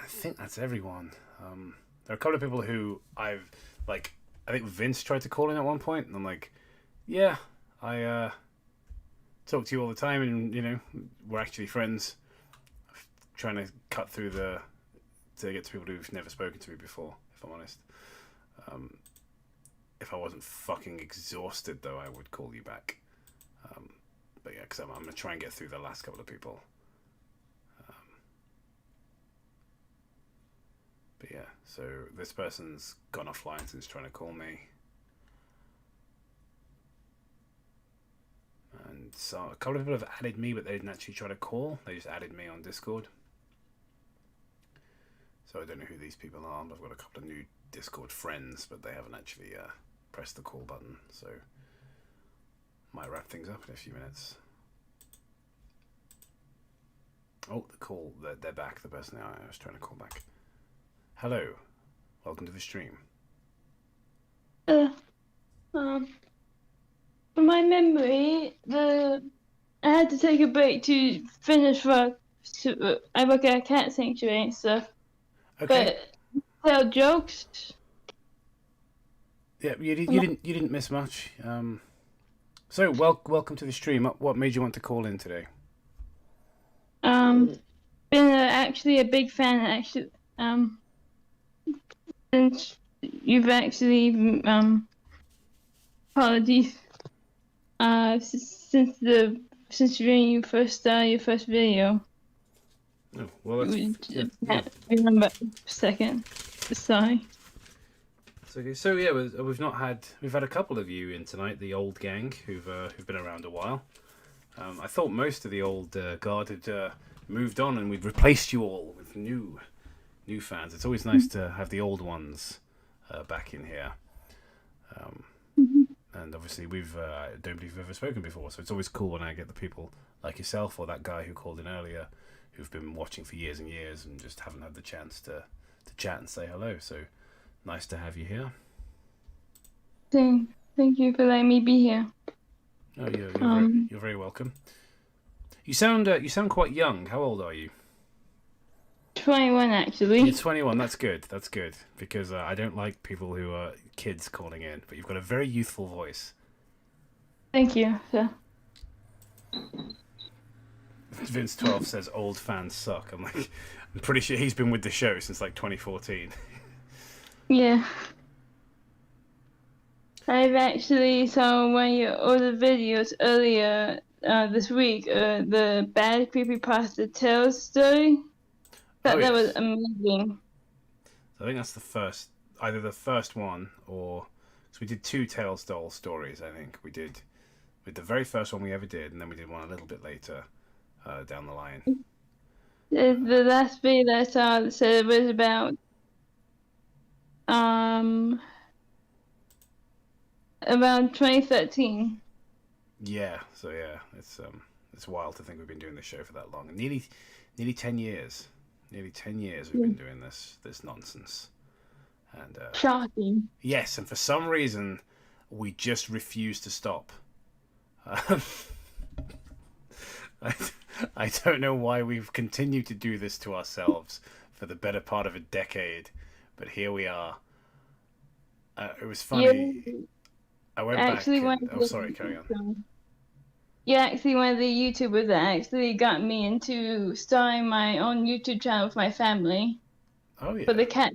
think that's everyone. There are a couple of people who I've... Like, I think Vince tried to call in at one point, and I'm like, yeah, I talk to you all the time, and, we're actually friends. I'm trying to cut through to get to people who've never spoken to me before, if I'm honest. If I wasn't fucking exhausted, though, I would call you back. But yeah, because I'm going to try and get through the last couple of people. But yeah, so this person's gone offline since trying to call me. And so a couple of people have added me, but they didn't actually try to call. They just added me on Discord. So I don't know who these people are. I've got a couple of new Discord friends, but they haven't actually pressed the call button. So might wrap things up in a few minutes. Oh, the call. They're back. The person I was trying to call back. Hello. Welcome to the stream. From my memory, I had to take a break to finish work. I work at a cat sanctuary and stuff. Okay. But tell jokes. Yeah, you didn't miss much. So welcome to the stream. What made you want to call in today? Been actually a big fan. Actually, since you've actually apologies. Since you're doing your first video. Oh, well, Can't remember a second. Sorry. It's okay. So yeah, we've had a couple of you in tonight, the old gang who've been around a while. I thought most of the old guard had moved on, and we've replaced you all with new fans. It's always nice to have the old ones back in here. And obviously I don't believe we've ever spoken before, so it's always cool when I get the people like yourself or that guy who called in earlier, who've been watching for years and years and just haven't had the chance to chat and say hello. So nice to have you here. Thank you for letting me be here. Oh, you're very welcome. You sound quite young. How old are you? 21, actually. You're 21. That's good. That's good, because I don't like people who are kids calling in. But you've got a very youthful voice. Thank you, sir. Vince 12 says old fans suck. I'm pretty sure he's been with the show since like 2014. Yeah. I've actually saw one of your older videos earlier this week, the bad creepypasta tales story. That was amazing. I think that's either the first one or... So we did 2 Tales Doll stories, I think. We did with the very first one we ever did, and then we did one a little bit later down the line. The last video I saw said it was about around 2013. Yeah, so yeah, it's wild to think we've been doing this show for that long. Nearly 10 years. Nearly 10 years we've been doing this nonsense. And shocking. Yes, and for some reason we just refuse to stop. I don't know why we've continued to do this to ourselves for the better part of a decade, but here we are. It was funny. Yeah. I went Actually, back. Sorry, carry on. You're actually one of the YouTubers that actually got me into starting my own YouTube channel with my family. Oh yeah. For the cat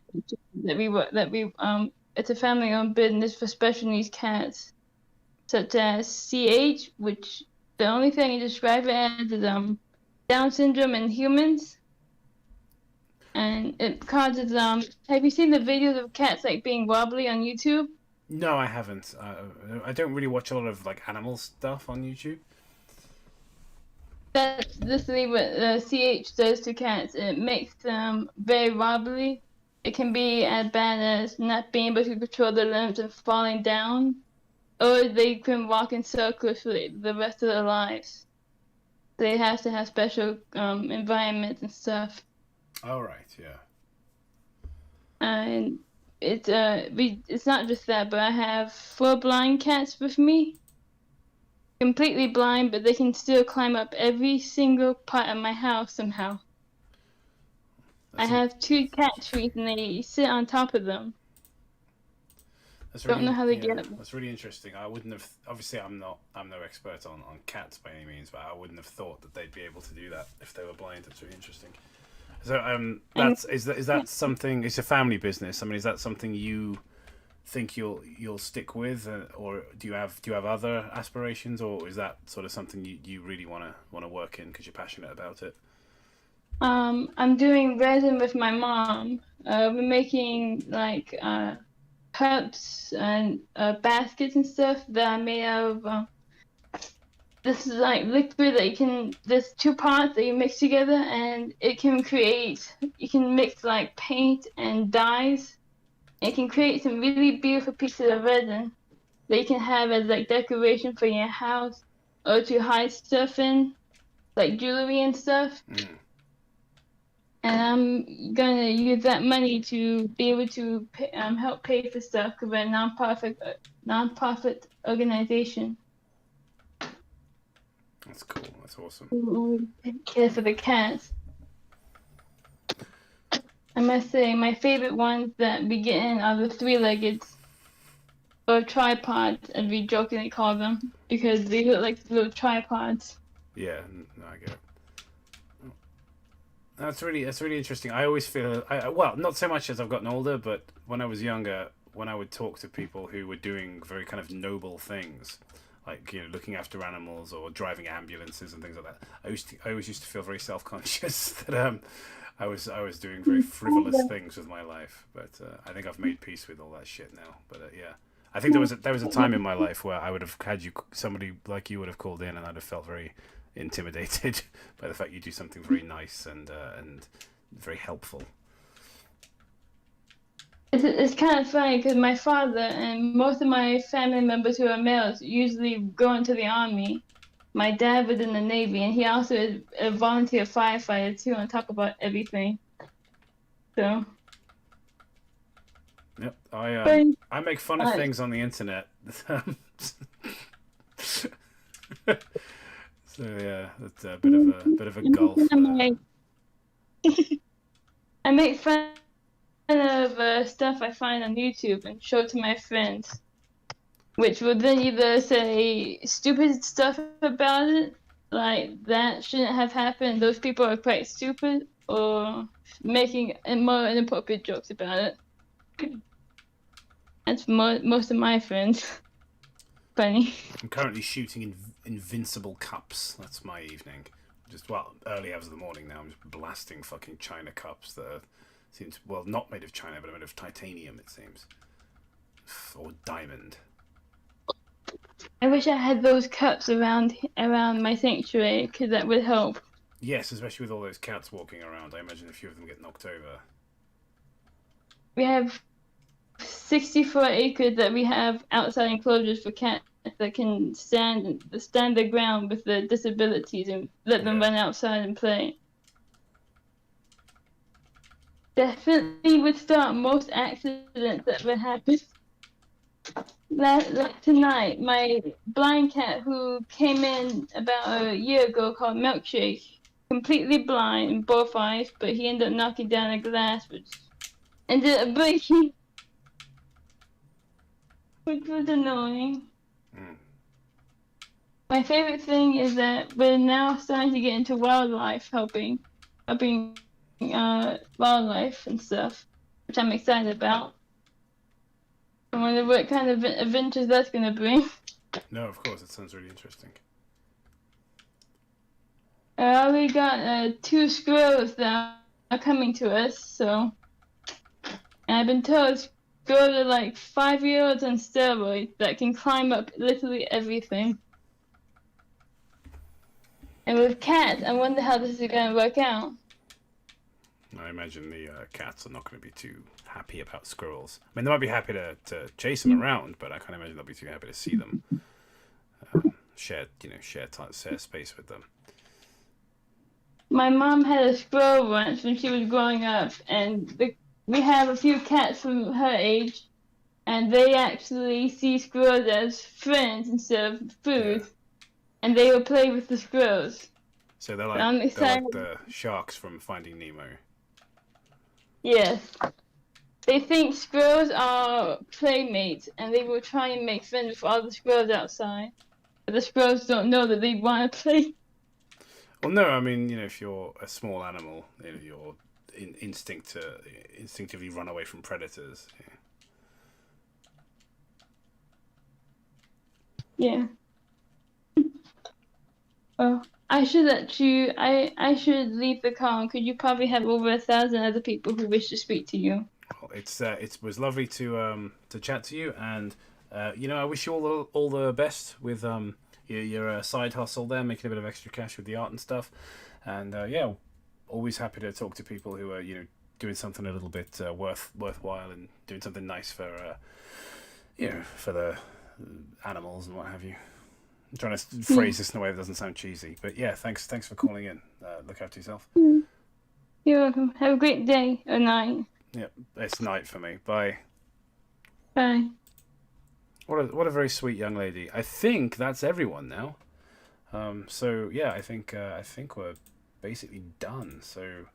it's a family-owned business for special needs cats, such as CH, which the only thing I describe it as is Down syndrome in humans, and it causes Have you seen the videos of cats like being wobbly on YouTube? No, I haven't. I don't really watch a lot of like animal stuff on YouTube. That's literally what CH does to cats. It makes them very wobbly. It can be as bad as not being able to control their limbs and falling down, or they can walk in circles for the rest of their lives. They have to have special environments and stuff. All right, yeah. And it's not just that, but I have 4 blind cats with me. Completely blind, but they can still climb up every single part of my house somehow. I have 2 cat trees, and they sit on top of them. Don't know how they get up. That's really interesting. I wouldn't have. Obviously, I'm no expert on cats by any means, but I wouldn't have thought that they'd be able to do that if they were blind. That's really interesting. So, is that something? It's a family business. I mean, is that something you think you'll stick with, or do you have other aspirations, or is that sort of something you really want to work in because you're passionate about it? I'm doing resin with my mom. We're making like cups and baskets and stuff that are made out of. This is like liquid that you can. There's two parts that you mix together, and it can create. You can mix like paint and dyes. It can create some really beautiful pieces of resin that you can have as like decoration for your house or to hide stuff in, like jewelry and stuff. And I'm gonna use that money to be able to help pay for stuff because we're a nonprofit organization. That's cool. That's awesome. Who care for the cats. I must say, my favorite ones that we get in are the three-legged or tripods, as we jokingly call them, because they look like little tripods. Yeah, no, I get it. That's really interesting. I always feel, well, not so much as I've gotten older, but when I was younger, when I would talk to people who were doing very kind of noble things, like looking after animals or driving ambulances and things like that, I always used to feel very self-conscious that I was doing very frivolous things with my life. But I think I've made peace with all that shit now. But yeah, I think there was a time in my life where I would have had somebody like you would have called in, and I'd have felt very intimidated by the fact you do something very nice and very helpful. It's kind of funny because my father and most of my family members who are males usually go into the army. My dad was in the Navy, and he also is a volunteer firefighter too, on top of everything. So. Yep, I make fun of things on the internet. So yeah, that's a bit of a gulf. I make fun of stuff I find on YouTube and show to my friends, which will then either say stupid stuff about it, like that shouldn't have happened, those people are quite stupid, or making more inappropriate jokes about it. That's most of my friends. Funny. I'm currently shooting invincible cups. That's my evening. Early hours of the morning now. I'm just blasting fucking china cups that seems not made of china, but made of titanium. It seems, or diamond. I wish I had those cups around my sanctuary, because that would help. Yes, especially with all those cats walking around. I imagine a few of them get knocked over. We have 64 acres that we have outside enclosures for cats that can stand their ground with their disabilities and let them run outside and play. Definitely would stop most accidents that would happen. Like tonight, my blind cat who came in about a year ago called Milkshake, completely blind in both eyes, but he ended up knocking down a glass, which ended up breaking, which was annoying. My favorite thing is that we're now starting to get into wildlife, helping wildlife and stuff, which I'm excited about. I wonder what kind of adventures that's going to bring. No, of course, it sounds really interesting. We got 2 squirrels that are coming to us, so. And I've been told squirrels are like 5-year-olds on steroids that can climb up literally everything. And with cats, I wonder how this is going to work out. I imagine the cats are not going to be too happy about squirrels. I mean, they might be happy to chase them around, but I can't imagine they'll be too happy to see them. Share space with them. My mom had a squirrel once when she was growing up, and we have a few cats from her age, and they actually see squirrels as friends instead of food. Yeah. And they will play with the squirrels. So they're like the sharks from Finding Nemo. Yes. They think squirrels are playmates, and they will try and make friends with all the squirrels outside. But the squirrels don't know that they want to play. Well, no, I mean, if you're a small animal, your instinct to instinctively run away from predators. Yeah. Well, I should let you. I should leave the call because you probably have over 1,000 other people who wish to speak to you. Well, it was lovely to chat to you, and I wish you all the best with your side hustle there, making a bit of extra cash with the art and stuff, and always happy to talk to people who are doing something a little bit worthwhile and doing something nice for for the animals and what have you. I'm trying to phrase this in a way that doesn't sound cheesy, but yeah, thanks for calling in. Look after yourself. You're welcome. Have a great day or night. Yep, it's night for me. Bye. Bye. What a very sweet young lady. I think that's everyone now. So yeah, I think we're basically done. So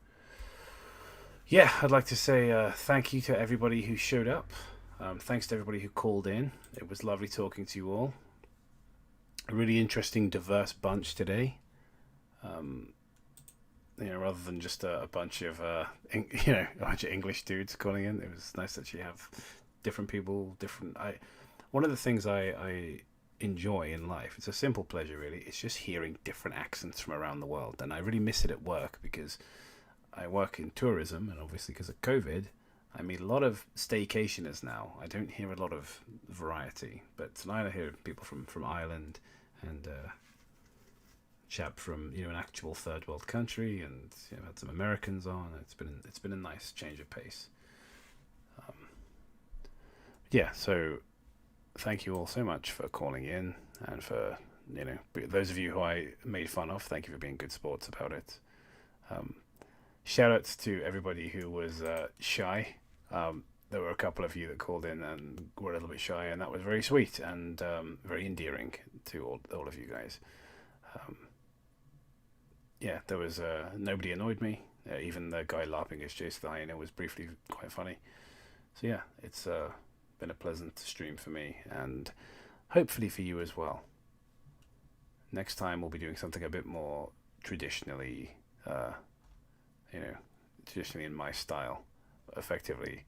yeah, I'd like to say thank you to everybody who showed up. Thanks to everybody who called in. It was lovely talking to you all. A really interesting, diverse bunch today. Rather than just a bunch of a bunch of English dudes calling in, it was nice that you have different people, one of the things I enjoy in life, it's a simple pleasure really, it's just hearing different accents from around the world, and I really miss it at work because I work in tourism, and obviously because of COVID, I meet a lot of staycationers now. I don't hear a lot of variety, but tonight I hear people from Ireland and chap from an actual third world country, and had some Americans on. It's been a nice change of pace. So thank you all so much for calling in, and for those of you who I made fun of, thank you for being good sports about it. Shout outs to everybody who was shy. There were a couple of you that called in and were a little bit shy, and that was very sweet and very endearing to all of you guys. There was nobody annoyed me. Even the guy laughing as Jace the Hyena was briefly quite funny. So yeah, it's been a pleasant stream for me, and hopefully for you as well. Next time we'll be doing something a bit more traditionally, traditionally in my style, effectively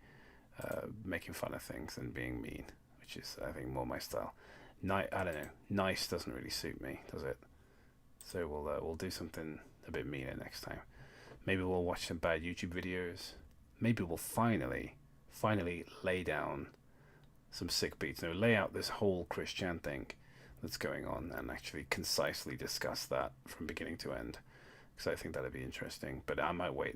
making fun of things and being mean, which is, I think, more my style. I don't know. Nice doesn't really suit me, does it? So we'll do something a bit meaner next time. Maybe we'll watch some bad YouTube videos. Maybe we'll finally lay down some sick beats. Lay out this whole Christian thing that's going on and actually concisely discuss that from beginning to end. Because I think that'd be interesting. But I might wait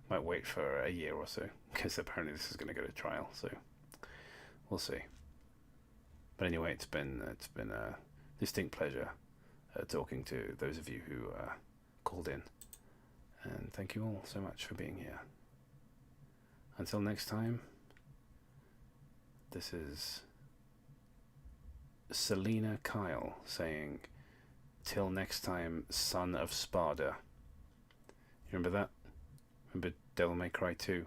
might wait for a year or so, because apparently this is going to go to trial. So we'll see. But anyway, it's been a distinct pleasure talking to those of you who called in, and thank you all so much for being here. Until next time, this is Selena Kyle saying, "Till next time, son of Sparda." You remember that? Remember Devil May Cry 2?